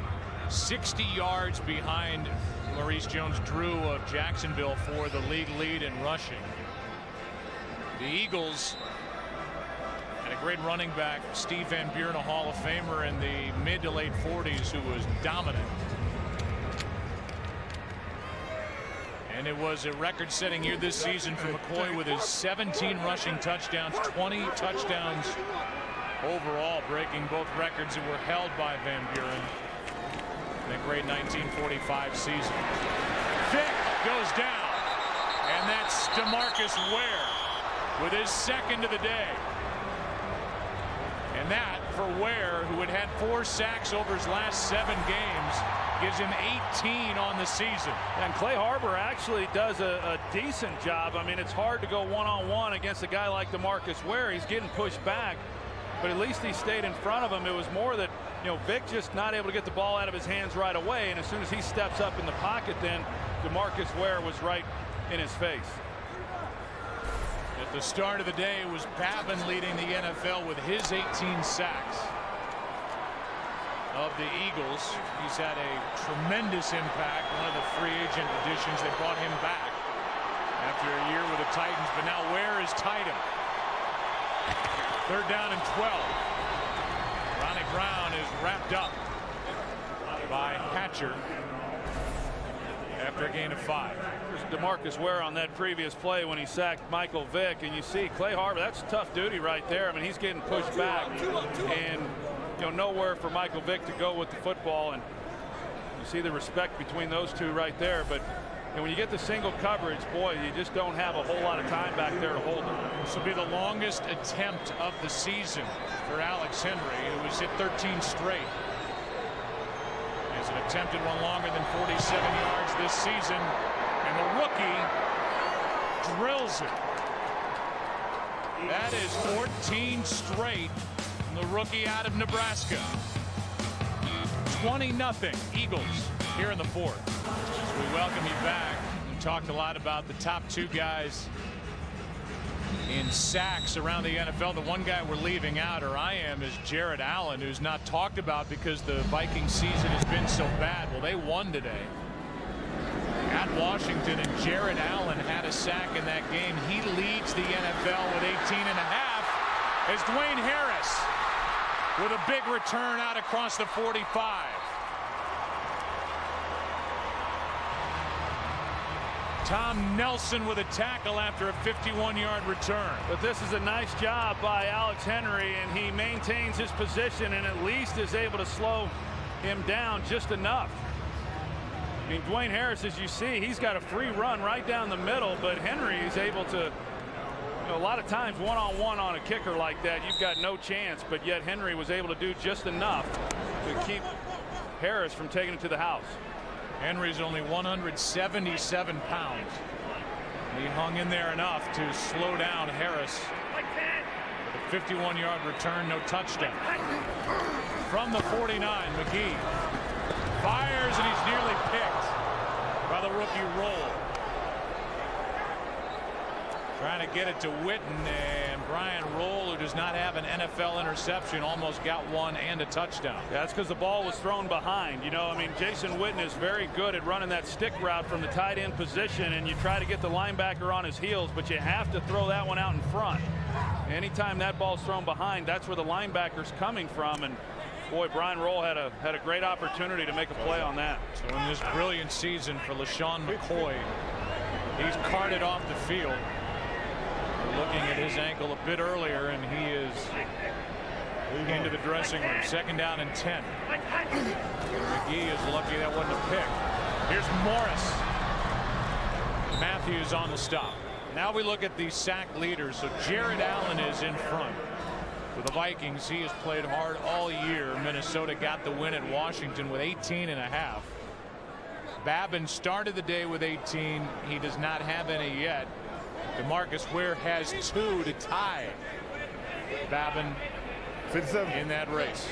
60 yards behind Maurice Jones-Drew of Jacksonville for the league lead in rushing. The Eagles and a great running back, Steve Van Buren, a Hall of Famer in the mid to late 40s, who was dominant. And it was a record-setting year this season for McCoy with his 17 rushing touchdowns, 20 touchdowns overall, breaking both records that were held by Van Buren in the great 1945 season. Vick goes down, and that's DeMarcus Ware with his 2nd of the day. And that, for Ware, who had had 4 sacks over his last 7 games, gives him 18 on the season. And Clay Harbor actually does a decent job. I mean, it's hard to go one-on-one against a guy like DeMarcus Ware. He's getting pushed back, but at least he stayed in front of him. It was more that, you know, Vick just not able to get the ball out of his hands right away, and as soon as he steps up in the pocket, then DeMarcus Ware was right in his face. At the start of the day, it was Pavin leading the NFL with his 18 sacks of the Eagles. He's had a tremendous impact, one of the free agent additions. They brought him back after a year with the Titans, but now Ware is tight end. 3rd down and 12. Ronnie Brown is wrapped up by Hatcher after a gain of 5. DeMarcus Ware on that previous play when he sacked Michael Vick, and you see Clay Harbor, that's tough duty right there. I mean, he's getting pushed back, and, you know, nowhere for Michael Vick to go with the football, and you see the respect between those two right there. But, you know, when you get the single coverage, boy, you just don't have a whole lot of time back there to hold it. This will be the longest attempt of the season for Alex Henry, who has hit 13 straight. Has attempted one longer than 47 yards this season, and the rookie drills it. That is 14 straight from the rookie out of Nebraska. 20-0 Eagles here in the 4th. We welcome you back. We talked a lot about the top 2 guys in sacks around the NFL. The one guy we're leaving out, or I am, is Jared Allen, who's not talked about because the Vikings season has been so bad. Well, they won today at Washington, and Jared Allen had a sack in that game. He leads the NFL with 18.5 as Dwayne Harris with a big return out across the 45. Tom Nelson with a tackle after a 51-yard return. But this is a nice job by Alex Henry, and he maintains his position and at least is able to slow him down just enough. I mean, Dwayne Harris, as you see, he's got a free run right down the middle, but Henry is able to, a lot of times one-on-one on a kicker like that, you've got no chance, but yet Henry was able to do just enough to keep Harris from taking it to the house. Henry's only 177 pounds. He hung in there enough to slow down Harris. With a 51-yard return, no touchdown. From the 49, McGee fires, and he's nearly picked by the rookie Roll. Trying to get it to Witten, and Brian Roll, who does not have an NFL interception, almost got one and a touchdown. Yeah, that's because the ball was thrown behind. I mean, Jason Witten is very good at running that stick route from the tight end position, and you try to get the linebacker on his heels, but you have to throw that one out in front. Anytime that ball's thrown behind, that's where the linebacker's coming from, and boy, Brian Roll had a great opportunity to make a play on that. So in this brilliant season for LaShawn McCoy, he's carted off the field. We're looking at his ankle a bit earlier, and he is into the dressing room. 2nd down and 10. McGee is lucky that wasn't a pick. Here's Morris. Matthews on the stop. Now we look at the sack leaders. So Jared Allen is in front. For the Vikings, he has played hard all year. Minnesota got the win at Washington with 18.5. Babin started the day with 18. He does not have any yet. DeMarcus Ware has 2 to tie Babin in that race.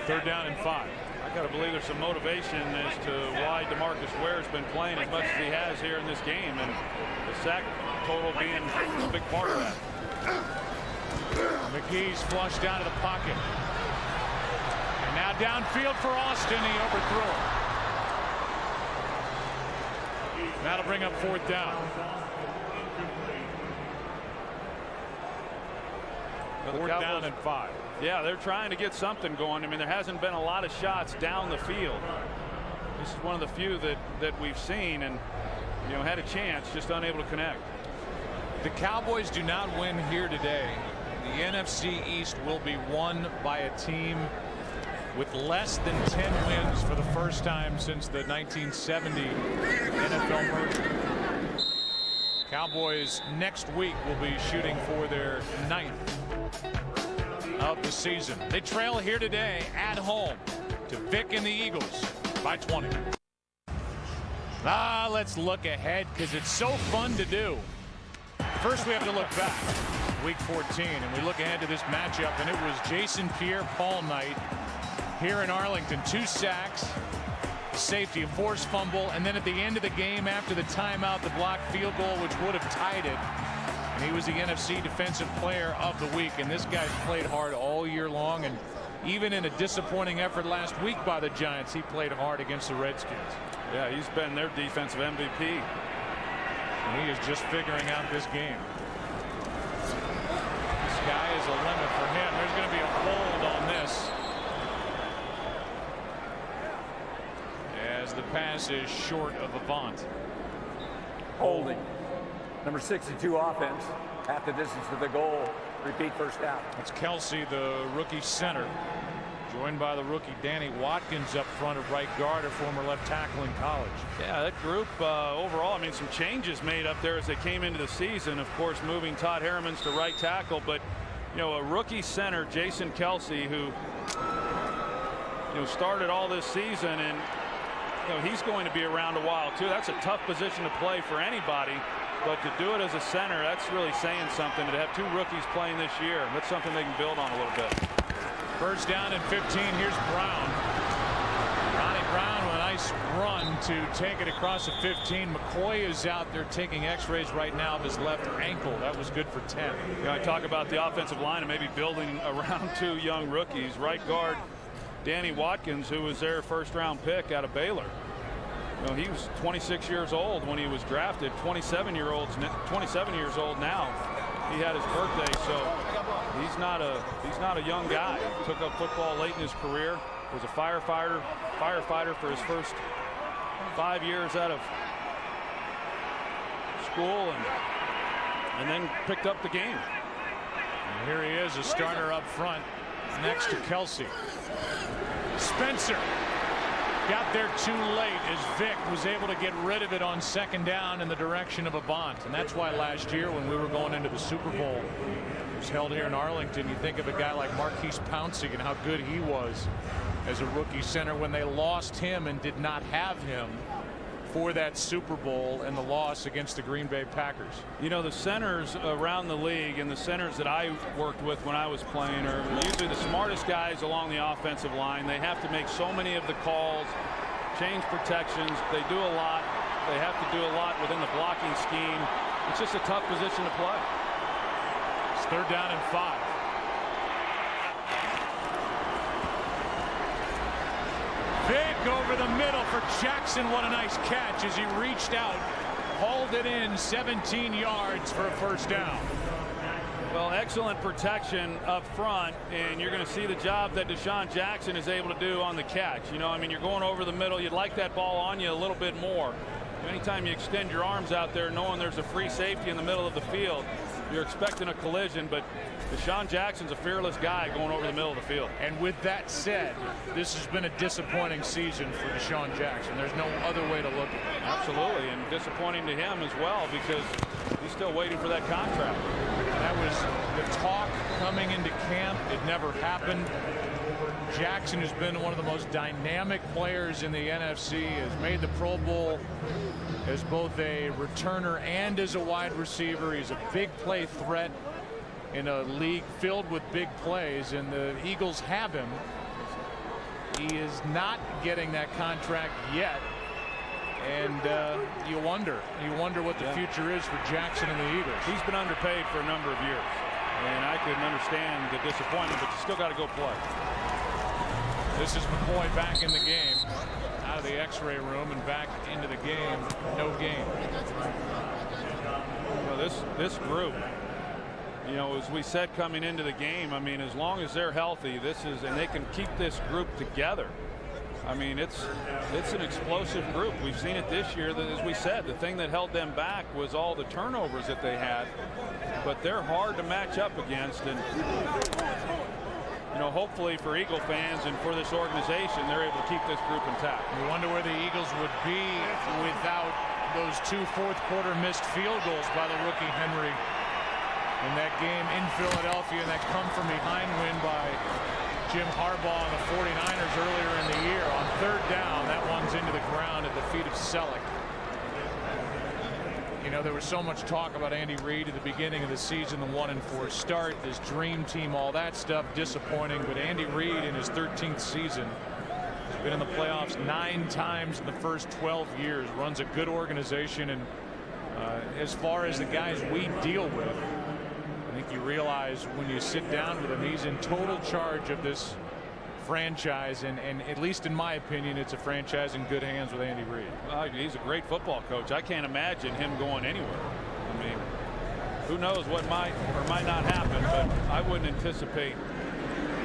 3rd down and 5. I got to believe there's some motivation as to why DeMarcus Ware's been playing as much as he has here in this game, and the sack total being a big part of that. McGee's flushed out of the pocket. And now downfield for Austin. He overthrew it. That'll bring up 4th down. 4th down and 5. Yeah, they're trying to get something going. I mean, there hasn't been a lot of shots down the field. This is one of the few that we've seen, and had a chance, just unable to connect. The Cowboys do not win here today. The NFC East will be won by a team with less than 10 wins for the first time since the 1970 NFL merger. Cowboys next week will be shooting for their 9th of the season. They trail here today at home to Vic and the Eagles by 20. Let's look ahead because it's so fun to do. First, we have to look back. Week 14, and we look ahead to this matchup, and it was Jason Pierre-Paul night here in Arlington. 2 sacks, safety, a forced fumble, and then at the end of the game after the timeout, the blocked field goal, which would have tied it. And he was the NFC Defensive Player of the Week, and this guy's played hard all year long, and even in a disappointing effort last week by the Giants, he played hard against the Redskins. Yeah, he's been their defensive MVP. And he is just figuring out this game. Sky is a limit for him. There's going to be a hold on this, as the pass is short of Avant. Holding. Number 62 offense. Half the distance to the goal. Repeat 1st down. It's Kelsey, the rookie center, joined by the rookie Danny Watkins up front at right guard, a former left tackle in college. Yeah, that group overall, I mean, some changes made up there as they came into the season. Of course, moving Todd Hermans to right tackle, but a rookie center, Jason Kelsey, who started all this season, and he's going to be around a while too. That's a tough position to play for anybody, but to do it as a center, that's really saying something. To have 2 rookies playing this year, that's something they can build on a little bit. 1st down and 15. Here's Brown. Ronnie Brown with a nice run to take it across the 15. McCoy is out there taking x-rays right now of his left ankle. That was good for 10. I talk about the offensive line and maybe building around 2 young rookies. Right guard Danny Watkins, who was their 1st-round pick out of Baylor. He was 26 years old when he was drafted. 27 years old now. He had his birthday, so he's not a young guy. He took up football late in his career. Was a firefighter for his first 5 years out of school, and then picked up the game. And here he is, a starter up front next to Kelsey. Spencer got there too late as Vic was able to get rid of it on second down in the direction of a bunt. And that's why last year when we were going into the Super Bowl, it was held here in Arlington, you think of a guy like Marquise Pouncey and how good he was as a rookie center when they lost him and did not have him for that Super Bowl and the loss against the Green Bay Packers. You know, the centers around the league and the centers that I worked with when I was playing are usually the smartest guys along the offensive line. They have to make so many of the calls, change protections. They do a lot. They have to do a lot within the blocking scheme. It's just a tough position to play. It's 3rd down and 5. Vic over the middle for Jackson. What a nice catch as he reached out, hauled it in 17 yards for a 1st down. Well, excellent protection up front, and you're going to see the job that Deshaun Jackson is able to do on the catch. You know, I mean, you're going over the middle. You'd like that ball on you a little bit more. Anytime you extend your arms out there knowing there's a free safety in the middle of the field, you're expecting a collision, but Deshaun Jackson's a fearless guy going over the middle of the field. And with that said, this has been a disappointing season for Deshaun Jackson. There's no other way to look at it. Absolutely, and disappointing to him as well because he's still waiting for that contract. That was the talk coming into camp. It never happened. Jackson has been one of the most dynamic players in the NFC, has made the Pro Bowl as both a returner and as a wide receiver. He's a big play threat in a league filled with big plays, and the Eagles have him. He is not getting that contract yet, and you wonder what the future is for Jackson and the Eagles. He's been underpaid for a number of years, and I can understand the disappointment, but you still got to go play. This is McCoy back in the game, out of the X-ray room and back into the game. No game. Well, this group, you know, as we said coming into the game, I mean, as long as they're healthy, and they can keep this group together. I mean, it's an explosive group. We've seen it this year. As we said, the thing that held them back was all the turnovers that they had, but they're hard to match up against. And you know, hopefully for Eagle fans and for this organization, they're able to keep this group intact. You wonder where the Eagles would be without those 2 fourth-quarter missed field goals by the rookie Henry in that game in Philadelphia, and that come-from-behind win by Jim Harbaugh and the 49ers earlier in the year. On 3rd down, that one's into the ground at the feet of Celek. You know, there was so much talk about Andy Reid at the beginning of the season, the 1-4 start, this dream team, all that stuff, disappointing. But Andy Reid in his 13th season has been in the playoffs 9 times in the first 12 years, runs a good organization, and as far as the guys we deal with, I think you realize when you sit down with him, he's in total charge of this franchise, and at least in my opinion, it's a franchise in good hands with Andy Reid. He's a great football coach. I can't imagine him going anywhere. I mean, who knows what might or might not happen, but I wouldn't anticipate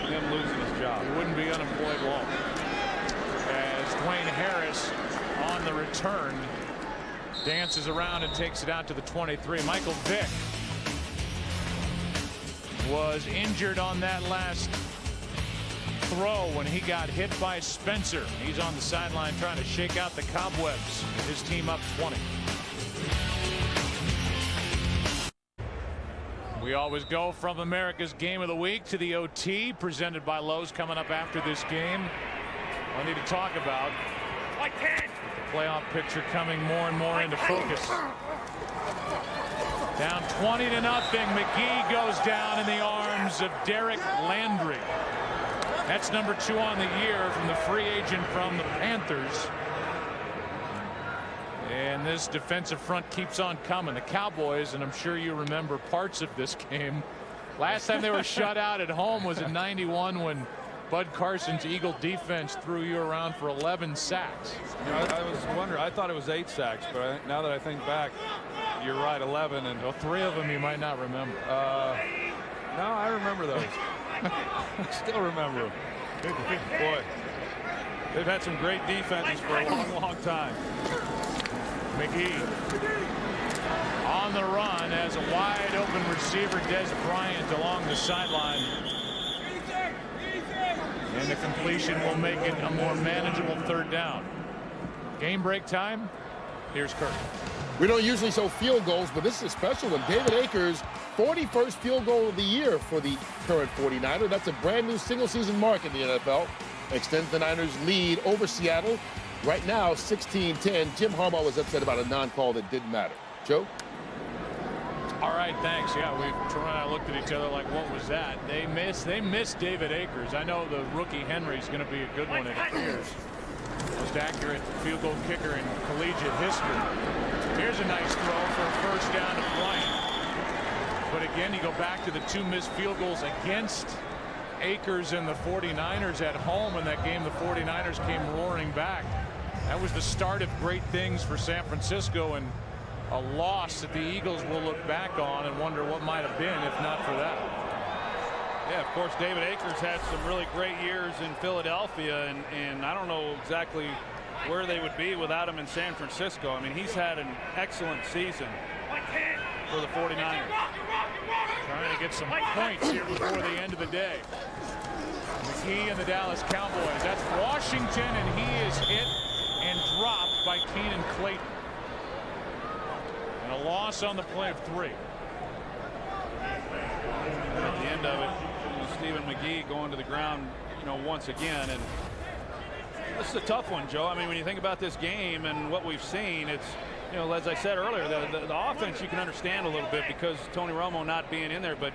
him losing his job. He wouldn't be unemployed long. As Dwayne Harris on the return dances around and takes it out to the 23. Michael Vick was injured on that last throw when he got hit by Spencer. He's on the sideline trying to shake out the cobwebs with his team up 20. We always go from America's Game of the Week to the OT presented by Lowe's coming up after this game. Plenty to talk about. The playoff picture coming more and more into focus. Down 20-0. McGee goes down in the arms of Derek Landry. That's number 2 on the year from the free agent from the Panthers. And this defensive front keeps on coming. The Cowboys, and I'm sure you remember parts of this game. Last time they were shut out at home was in '91 when Bud Carson's Eagle defense threw you around for 11 sacks. I was wondering, I thought it was 8 sacks, but now that I think back, you're right, 11. And well, 3 of them you might not remember. No, I remember those. I still remember them. Boy, they've had some great defenses for a long, long time. McGee on the run as a wide open receiver, Des Bryant, along the sideline. And the completion will make it a more manageable 3rd down. Game break time. Here's Kirk. We don't usually show field goals, but this is a special one. David Akers, 41st field goal of the year for the current 49er. That's a brand new single-season mark in the NFL. Extends the Niners' lead over Seattle. Right now, 16-10. Jim Harbaugh was upset about a non-call that didn't matter. Joe? All right, thanks. Yeah, Troy and I looked at each other like, what was that? They missed David Akers. I know the rookie Henry's going to be a good one, it appears. Most accurate field goal kicker in collegiate history. Here's a nice throw for a 1st down to Bryant. But again, you go back to the 2 missed field goals against Akers and the 49ers at home. In that game, the 49ers came roaring back. That was the start of great things for San Francisco, and a loss that the Eagles will look back on and wonder what might have been if not for that. Yeah, of course, David Akers had some really great years in Philadelphia, and I don't know exactly where they would be without him in San Francisco. I mean, he's had an excellent season for the 49ers. Trying to get some points here before the end of the day. McGee and the Dallas Cowboys. That's Washington, and he is hit and dropped by Keenan Clayton. And a loss on the play of 3. At the end of it, Stephen McGee going to the ground, once again. And this is a tough one, Joe. I mean, when you think about this game and what we've seen, it's, as I said earlier, the offense you can understand a little bit because Tony Romo not being in there. But,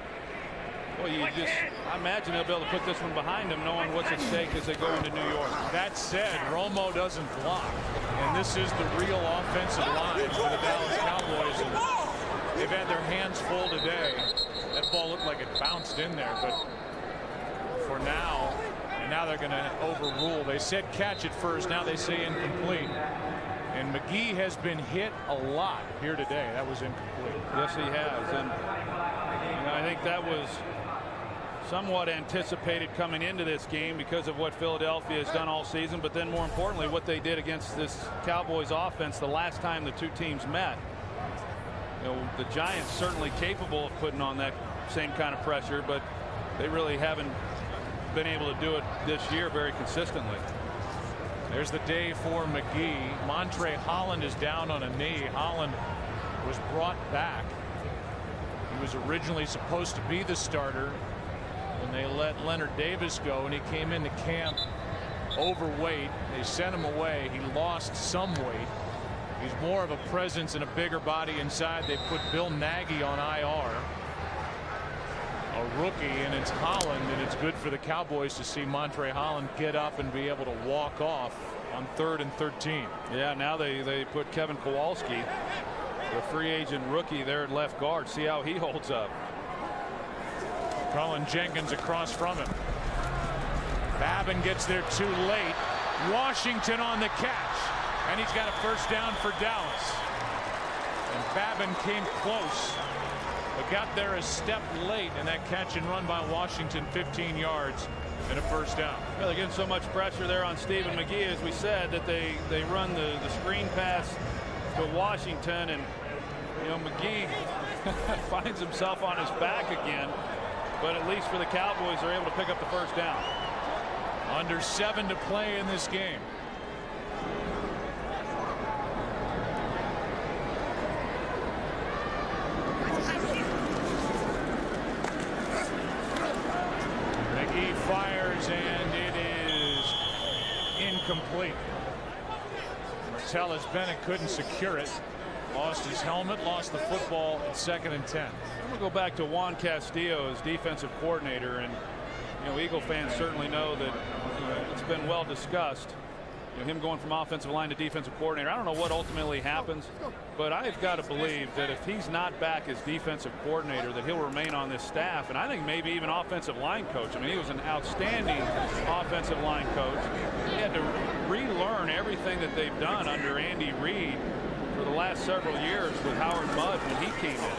well, I imagine they'll be able to put this one behind them knowing what's at stake as they go into New York. That said, Romo doesn't block. And this is the real offensive line for the Dallas Cowboys. And they've had their hands full today. That ball looked like it bounced in there, but for now, and now they're going to overrule. They said catch it first, now they say incomplete. And McGee has been hit a lot here today. That was incomplete. Yes, he has. And I think that was somewhat anticipated coming into this game because of what Philadelphia has done all season, but then more importantly, what they did against this Cowboys offense the last time the 2 teams met. The Giants certainly capable of putting on that same kind of pressure, but they really haven't been able to do it this year very consistently. There's the day for McGee. Montre Holland is down on a knee. Holland was brought back. He was originally supposed to be the starter when they let Leonard Davis go, and he came into camp overweight. They sent him away. He lost some weight. He's more of a presence and a bigger body inside. They put Bill Nagy on IR. A rookie, and it's Holland, and it's good for the Cowboys to see Montre Holland get up and be able to walk off on 3rd and 13. Yeah, now they put Kevin Kowalski, the free agent rookie, there at left guard. See how he holds up. Colin Jenkins across from him. Babin gets there too late. Washington on the catch. And he's got a 1st down for Dallas. And Babin came close, but got there a step late, and that catch and run by Washington, 15 yards and a 1st down. Yeah, they're getting so much pressure there on Stephen McGee, as we said, that they run the screen pass to Washington, and McGee finds himself on his back again, but at least for the Cowboys, they're able to pick up the 1st down. Under 7 to play in this game. Fires, and it is incomplete. Martellus Bennett couldn't secure it. Lost his helmet, lost the football at 2nd and 10. I'm going to go back to Juan Castillo as defensive coordinator, and Eagle fans certainly know that it's been well discussed. Him going from offensive line to defensive coordinator. I don't know what ultimately happens, but I've got to believe that if he's not back as defensive coordinator, that he'll remain on this staff, and I think maybe even offensive line coach. I mean, he was an outstanding offensive line coach. He had to relearn everything that they've done under Andy Reid for the last several years with Howard Mudd when he came in.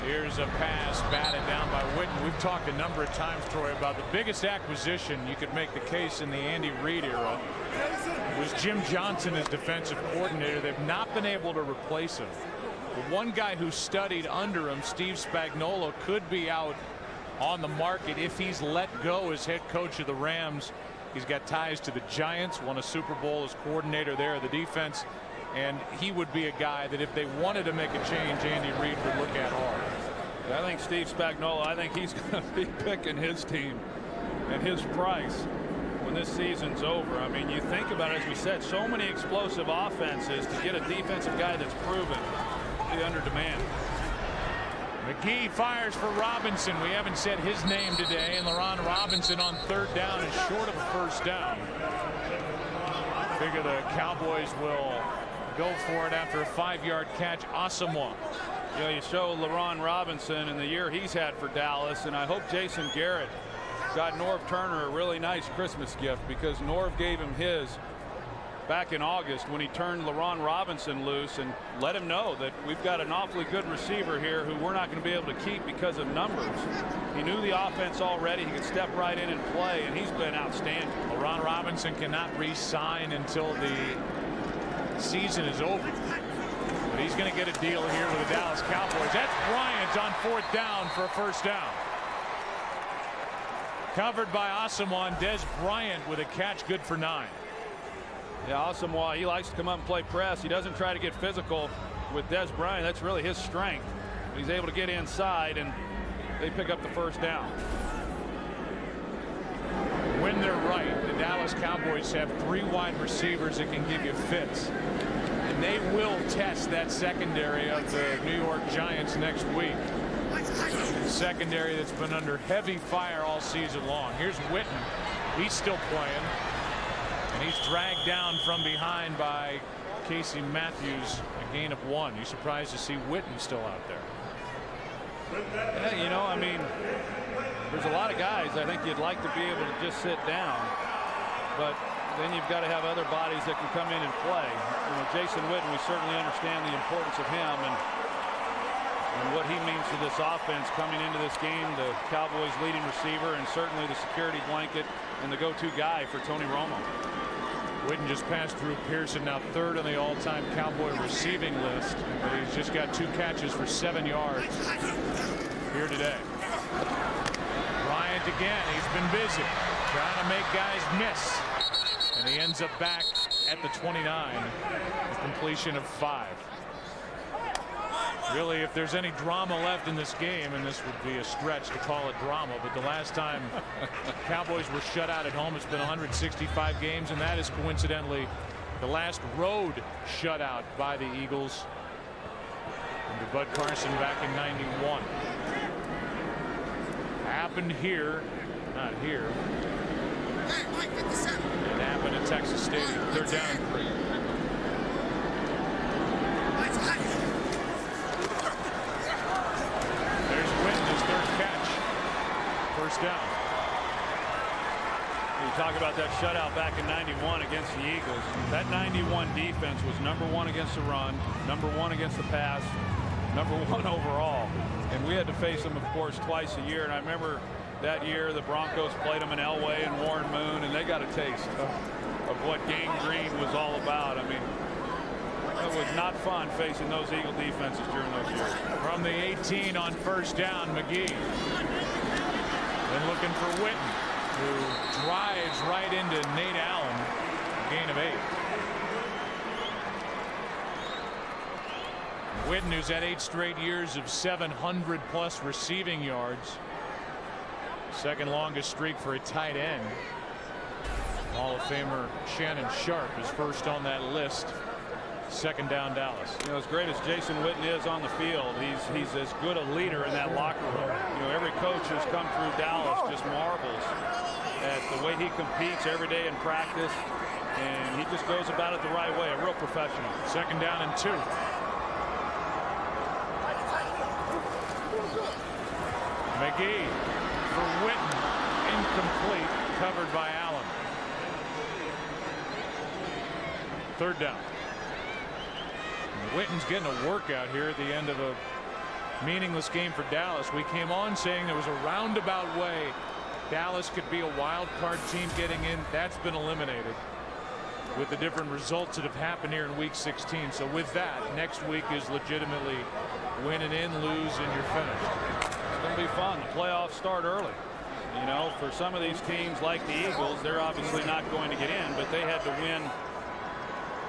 Here's a pass batted down by Witten. We've talked a number of times, Troy, about the biggest acquisition you could make the case in the Andy Reid era was Jim Johnson as defensive coordinator. They've not been able to replace him. The one guy who studied under him, Steve Spagnuolo, could be out on the market if he's let go as head coach of the Rams. He's got ties to the Giants, won a Super Bowl as coordinator there of the defense, and he would be a guy that if they wanted to make a change, Andy Reid would look at hard. I think Steve Spagnuolo, I think he's going to be picking his team and his price when this season's over. I mean, you think about it, as we said, so many explosive offenses. To get a defensive guy that's proven to be under demand. McGee fires for Robinson. We haven't said his name today, and LaRon Robinson on third down is short of a first down. Figure the Cowboys will go for it after a 5-yard catch. Asamoah. You know, you show LaRon Robinson and the year he's had for Dallas, and I hope Jason Garrett got Norv Turner a really nice Christmas gift, because Norv gave him his back in August when he turned LaRon Robinson loose and let him know that we've got an awfully good receiver here who we're not going to be able to keep because of numbers. He knew the offense already. He could step right in and play, and he's been outstanding. LaRon Robinson cannot re-sign until the season is over. But he's going to get a deal here with the Dallas Cowboys. That's Bryant on fourth down for a first down. Covered by Asamoah, and Des Bryant with a catch, good for 9. Yeah, Asamoah, he likes to come up and play press. He doesn't try to get physical with Des Bryant. That's really his strength. He's able to get inside, and they pick up the first down. When they're right, the Dallas Cowboys have 3 wide receivers that can give you fits. And they will test that secondary of the New York Giants next week. Secondary that's been under heavy fire all season long. Here's Witten. He's still playing. And he's dragged down from behind by Casey Matthews, a gain of 1. You surprised to see Witten still out there? Yeah, you know, I mean, there's a lot of guys I think you'd like to be able to just sit down, but then you've got to have other bodies that can come in and play. You know, Jason Witten, we certainly understand the importance of him and what he means to this offense coming into this game, the Cowboys' leading receiver, and certainly the security blanket and the go-to guy for Tony Romo. Witten just passed through Pearson, now 3rd on the all-time Cowboy receiving list, but he's just got 2 catches for 7 yards here today. Bryant again, he's been busy trying to make guys miss, and he ends up back at the 29, a completion of 5. Really, if there's any drama left in this game, and this would be a stretch to call it drama, but the last time Cowboys were shut out at home, it's been 165 games, and that is coincidentally the last road shutout by the Eagles under Bud Carson back in '91. Happened here, not here. It happened at Texas Stadium. 3rd down and 3. First down. You talk about that shutout back in '91 against the Eagles. That '91 defense was #1 against the run, #1 against the pass, #1 overall. And we had to face them, of course, twice a year. And I remember that year the Broncos played them in Elway and Warren Moon, and they got a taste of what Gang Green was all about. I mean, it was not fun facing those Eagle defenses during those years. From the 18 on first down, McGee. And looking for Witten, who drives right into Nate Allen, gain of 8. Witten, who's had 8 straight years of 700+ receiving yards. Second longest streak for a tight end. Hall of Famer Shannon Sharp is first on that list. Second down, Dallas. You know, as great as Jason Witten is on the field, he's as good a leader in that locker room. You know, every coach who's come through Dallas just marvels at the way he competes every day in practice, and he just goes about it the right way. A real professional. Second down and 2. McGee for Witten, incomplete, covered by Allen. 3rd down. Witten's getting a workout here at the end of a meaningless game for Dallas. We came on saying there was a roundabout way Dallas could be a wild card team getting in. That's been eliminated with the different results that have happened here in week 16. So with that, next week is legitimately win and in, lose, and you're finished. It's going to be fun. The playoffs start early. You know, for some of these teams like the Eagles, they're obviously not going to get in, but they had to win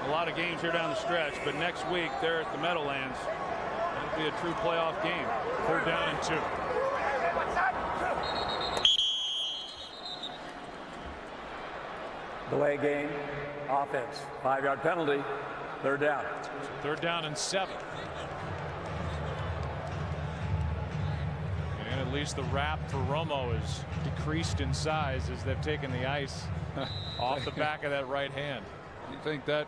a lot of games here down the stretch. But next week, they're at the Meadowlands. It'll be a true playoff game. 4th down and 2. Delay game, offense, 5-yard penalty, 3rd down. So 3rd down and 7. And at least the wrap for Romo is decreased in size as they've taken the ice off the back of that right hand. You think that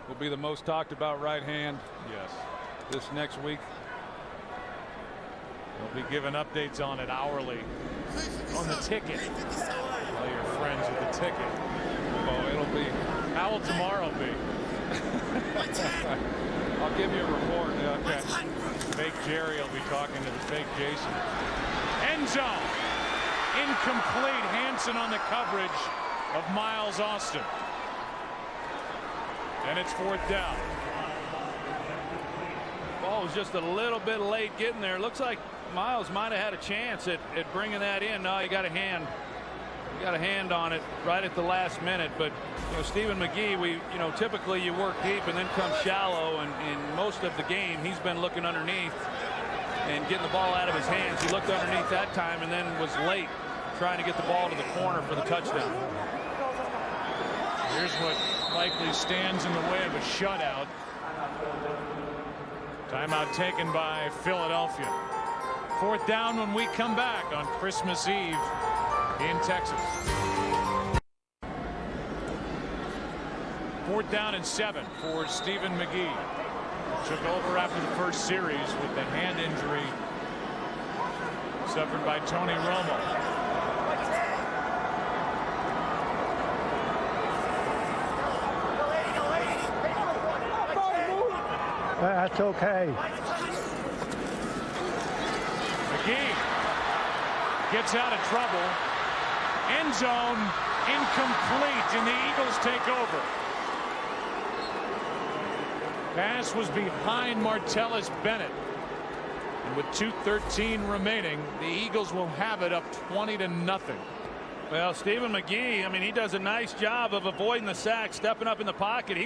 will be the most talked about right hand? Yes. This next week. We'll be giving updates on it hourly on the ticket. All your friends with the ticket. Oh, it'll be. How will tomorrow be? I'll give you a report. Okay. Fake Jerry will be talking to the fake Jason. End zone. Incomplete. Hansen on the coverage of Miles Austin. And it's 4th down. Ball was just a little bit late getting there. Looks like Miles might have had a chance at bringing that in. No, he got a hand. He got a hand on it right at the last minute. But you know, Stephen McGee, typically you work deep and then come shallow. And in most of the game, he's been looking underneath and getting the ball out of his hands. He looked underneath that time and then was late trying to get the ball to the corner for the touchdown. Here's what likely stands in the way of a shutout. Timeout taken by Philadelphia. 4th down when we come back on Christmas Eve in Texas. 4th down and 7 for Stephen McGee. Took over after the first series with the hand injury suffered by Tony Romo. That's okay. McGee gets out of trouble. End zone incomplete, and the Eagles take over. Pass was behind Martellus Bennett. And with 2:13 remaining, the Eagles will have it up 20-0. Well, Stephen McGee, I mean, he does a nice job of avoiding the sack, stepping up in the pocket.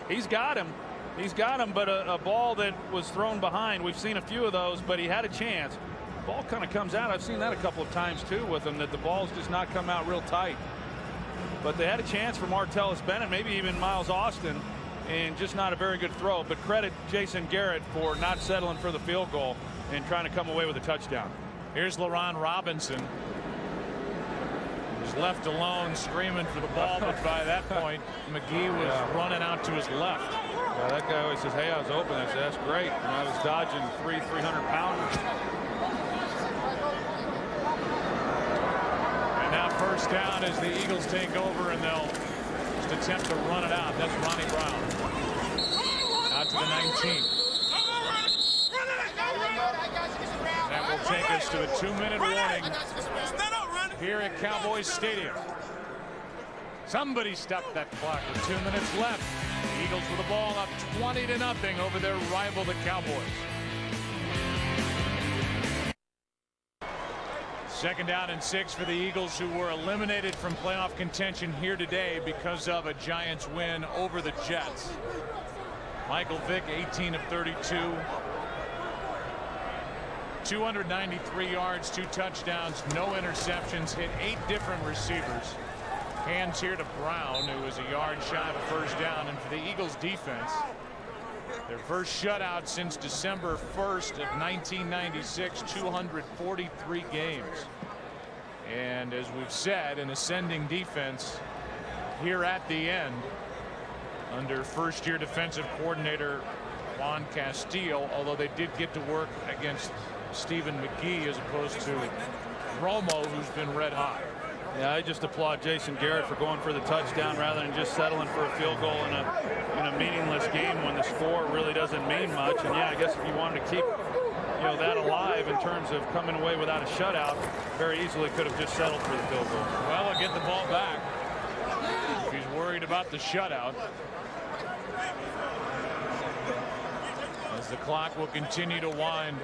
He's got him. He's got him, but a ball that was thrown behind. We've seen a few of those, but he had a chance. The ball kind of comes out. I've seen that a couple of times too with him, that the ball's just not come out real tight. But they had a chance for Martellus Bennett, maybe even Miles Austin, and just not a very good throw. But credit Jason Garrett for not settling for the field goal and trying to come away with a touchdown. Here's LaRon Robinson. Was left alone screaming for the ball, but by that point McGee was running out to his left. Yeah, that guy always says, hey, I was open. I said, that's great. And I was dodging 300-pounders. And now 1st down as the Eagles take over, and they'll just attempt to run it out. That's Ronnie Brown. Out to the 19. That will take us to a 2-minute warning here at Cowboys Stadium. Somebody stopped that clock with 2 minutes left. The Eagles with the ball up 20-0 over their rival, the Cowboys. 2nd down and 6 for the Eagles, who were eliminated from playoff contention here today because of a Giants win over the Jets. Michael Vick, 18 of 32. 293 yards, 2 touchdowns, no interceptions, hit 8 different receivers. Hands here to Brown, who was a yard shy of a 1st down. And for the Eagles defense, their first shutout since December 1st of 1996, 243 games. And as we've said, an ascending defense here at the end under first-year defensive coordinator Juan Castillo, although they did get to work against Stephen McGee as opposed to Romo, who's been red hot. Yeah, I just applaud Jason Garrett for going for the touchdown rather than just settling for a field goal in a meaningless game when the score really doesn't mean much. And yeah, I guess if you wanted to keep that alive in terms of coming away without a shutout, very easily could have just settled for the field goal. Well, he'll get the ball back if he's worried about the shutout, as the clock will continue to wind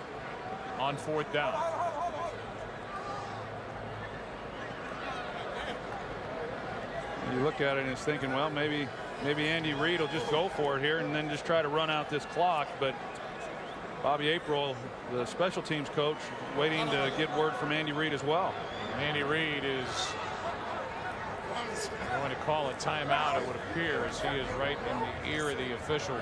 on 4th down. you look at it and it's thinking, well, maybe Andy Reid will just go for it here and then just try to run out this clock. But Bobby April, the special teams coach, waiting to get word from Andy Reid as well. Andy Reid is going to call a timeout, it would appear, as he is right in the ear of the official.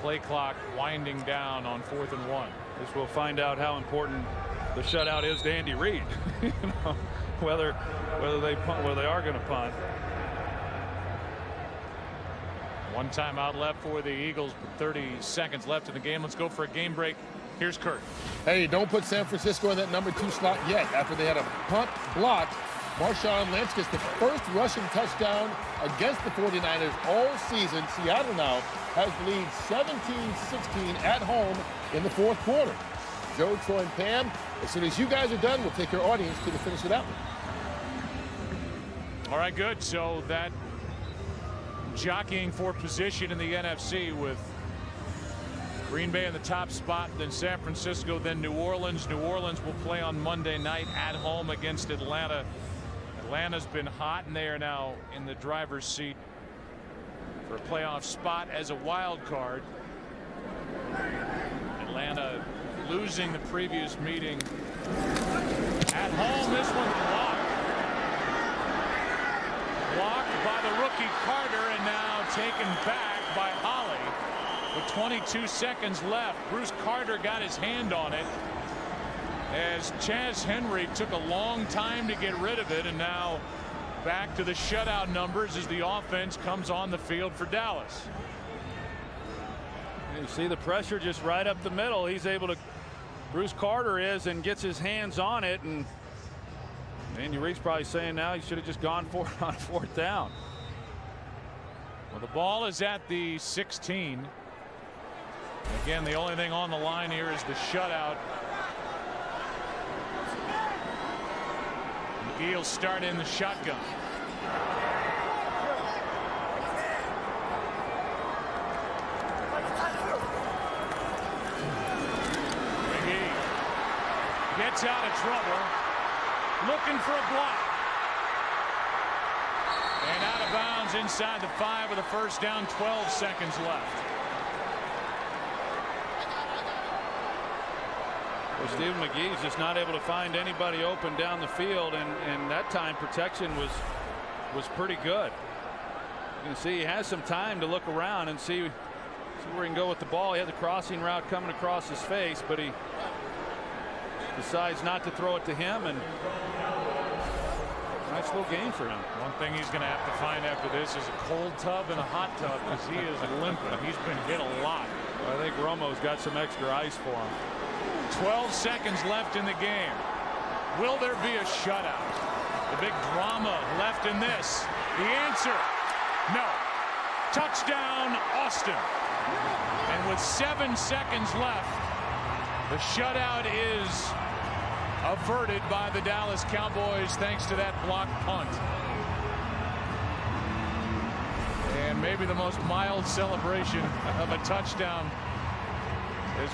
Play clock winding down on 4th and 1. This will find out how important the shutout is to Andy Reid. You know, whether they are going to punt. One timeout left for the Eagles, but 30 seconds left in the game. Let's go for a game break. Here's Kurt. Hey, don't put San Francisco in that number 2 slot yet. After they had a punt blocked, Marshawn Lynch gets the first rushing touchdown against the 49ers all season. Seattle now has the lead 17-16 at home in the 4th quarter. Joe, Troy, and Pam, as soon as you guys are done, we'll take your audience to the finish of that one. All right, good. So that jockeying for position in the NFC with Green Bay in the top spot, then San Francisco, then New Orleans. New Orleans will play on Monday night at home against Atlanta. Atlanta's been hot, and they are now in the driver's seat for a playoff spot as a wild card. Atlanta losing the previous meeting at home. This one blocked by the rookie Carter, and now taken back by Holly with 22 seconds left. Bruce Carter got his hand on it as Chaz Henry took a long time to get rid of it, and now back to the shutout numbers as the offense comes on the field for Dallas. You see the pressure just right up the middle. He's able to, Bruce Carter is, and gets his hands on it, and Andy Reid's probably saying now he should have just gone for it on 4th down. Well, the ball is at the 16. Again, the only thing on the line here is the shutout. McGee will start in the shotgun. McGee gets out of trouble, looking for a block. And out of bounds inside the 5 with a first down, 12 seconds left. Well, Stephen McGee's just not able to find anybody open down the field, and that time protection was pretty good. You can see he has some time to look around and see where he can go with the ball. He had the crossing route coming across his face, but he decides not to throw it to him, and nice little game for him. One thing he's going to have to find after this is a cold tub and a hot tub, because he is limping. He's been hit a lot. I think Romo's got some extra ice for him. 12 seconds left in the game. Will there be a shutout? The big drama left in this. The answer, no. Touchdown, Austin. And with 7 seconds left, the shutout is averted by the Dallas Cowboys thanks to that blocked punt. And maybe the most mild celebration of a touchdown, as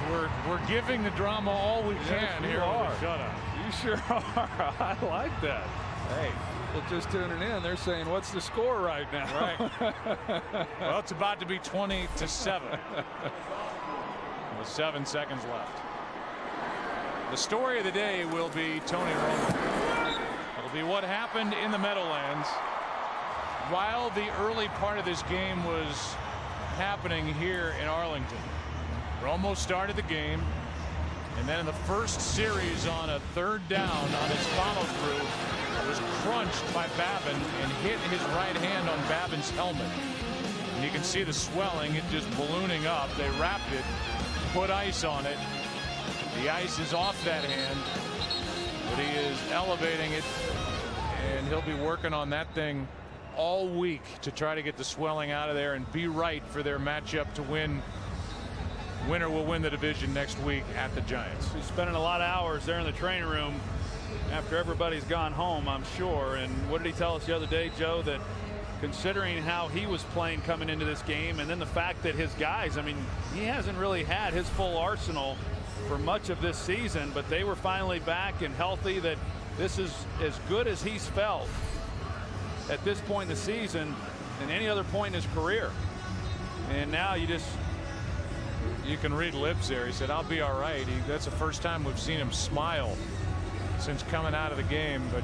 we're giving the drama all we can here on the shutout. You sure are. I like that. Hey, well, just tuning in, they're saying, what's the score right now? Right. Well, it's about to be 20-7 with 7 seconds left. The story of the day will be Tony Romo. It'll be what happened in the Meadowlands while the early part of this game was happening here in Arlington. Romo started the game, and then in the first series on a 3rd down on his follow-through was crunched by Babin and hit his right hand on Babin's helmet. And you can see the swelling, it just ballooning up. They wrapped it, put ice on it. The ice is off that hand, but he is elevating it, and he'll be working on that thing all week to try to get the swelling out of there and be right for their matchup to win. Winner will win the division next week at the Giants. He's spending a lot of hours there in the training room after everybody's gone home, I'm sure. And what did he tell us the other day, Joe, that considering how he was playing coming into this game, and then the fact that his guys, I mean, he hasn't really had his full arsenal for much of this season, but they were finally back and healthy, that this is as good as he's felt at this point in the season than any other point in his career. And now you can read lips there. He said, "I'll be all right." That's the first time we've seen him smile since coming out of the game. But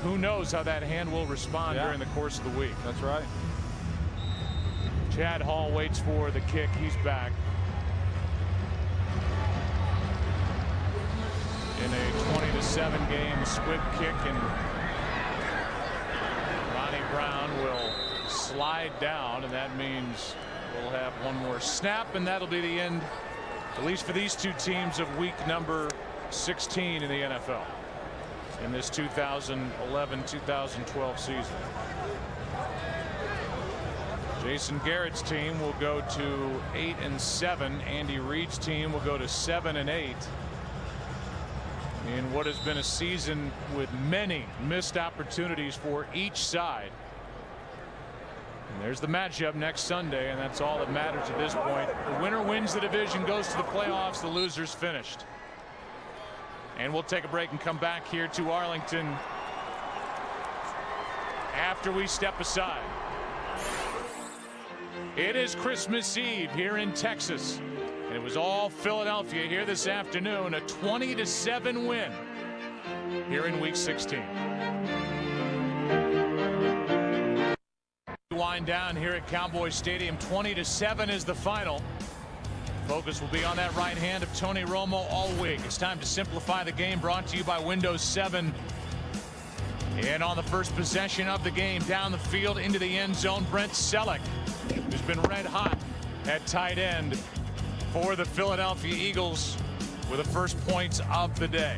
who knows how that hand will respond during the course of the week. That's right. Chad Hall waits for the kick. He's back. In a 20-7 game, squib kick, and Ronnie Brown will slide down, and that means we'll have one more snap, and that'll be the end, at least for these two teams, of week number 16 in the NFL in this 2011-2012 season. Jason Garrett's team will go to 8-7. Andy Reid's team will go to 7-8. In what has been a season with many missed opportunities for each side. And there's the matchup next Sunday, and that's all that matters at this point. The winner wins the division, goes to the playoffs. The loser's finished. And we'll take a break and come back here to Arlington after we step aside. It is Christmas Eve here in Texas. And it was all Philadelphia here this afternoon. A 20-7 win here in week 16. Wind down here at Cowboys Stadium. 20-7 is the final. Focus will be on that right hand of Tony Romo all week. It's time to simplify the game, brought to you by Windows 7. And on the first possession of the game, down the field into the end zone, Brent Celek, who's been red hot at tight end for the Philadelphia Eagles, with the first points of the day.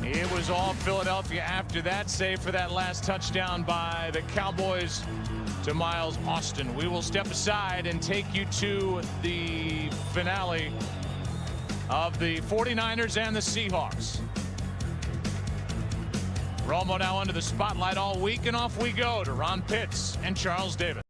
It was all Philadelphia after that, save for that last touchdown by the Cowboys to Miles Austin. We will step aside and take you to the finale of the 49ers and the Seahawks. Romo now under the spotlight all week, and off we go to Ron Pitts and Charles Davis.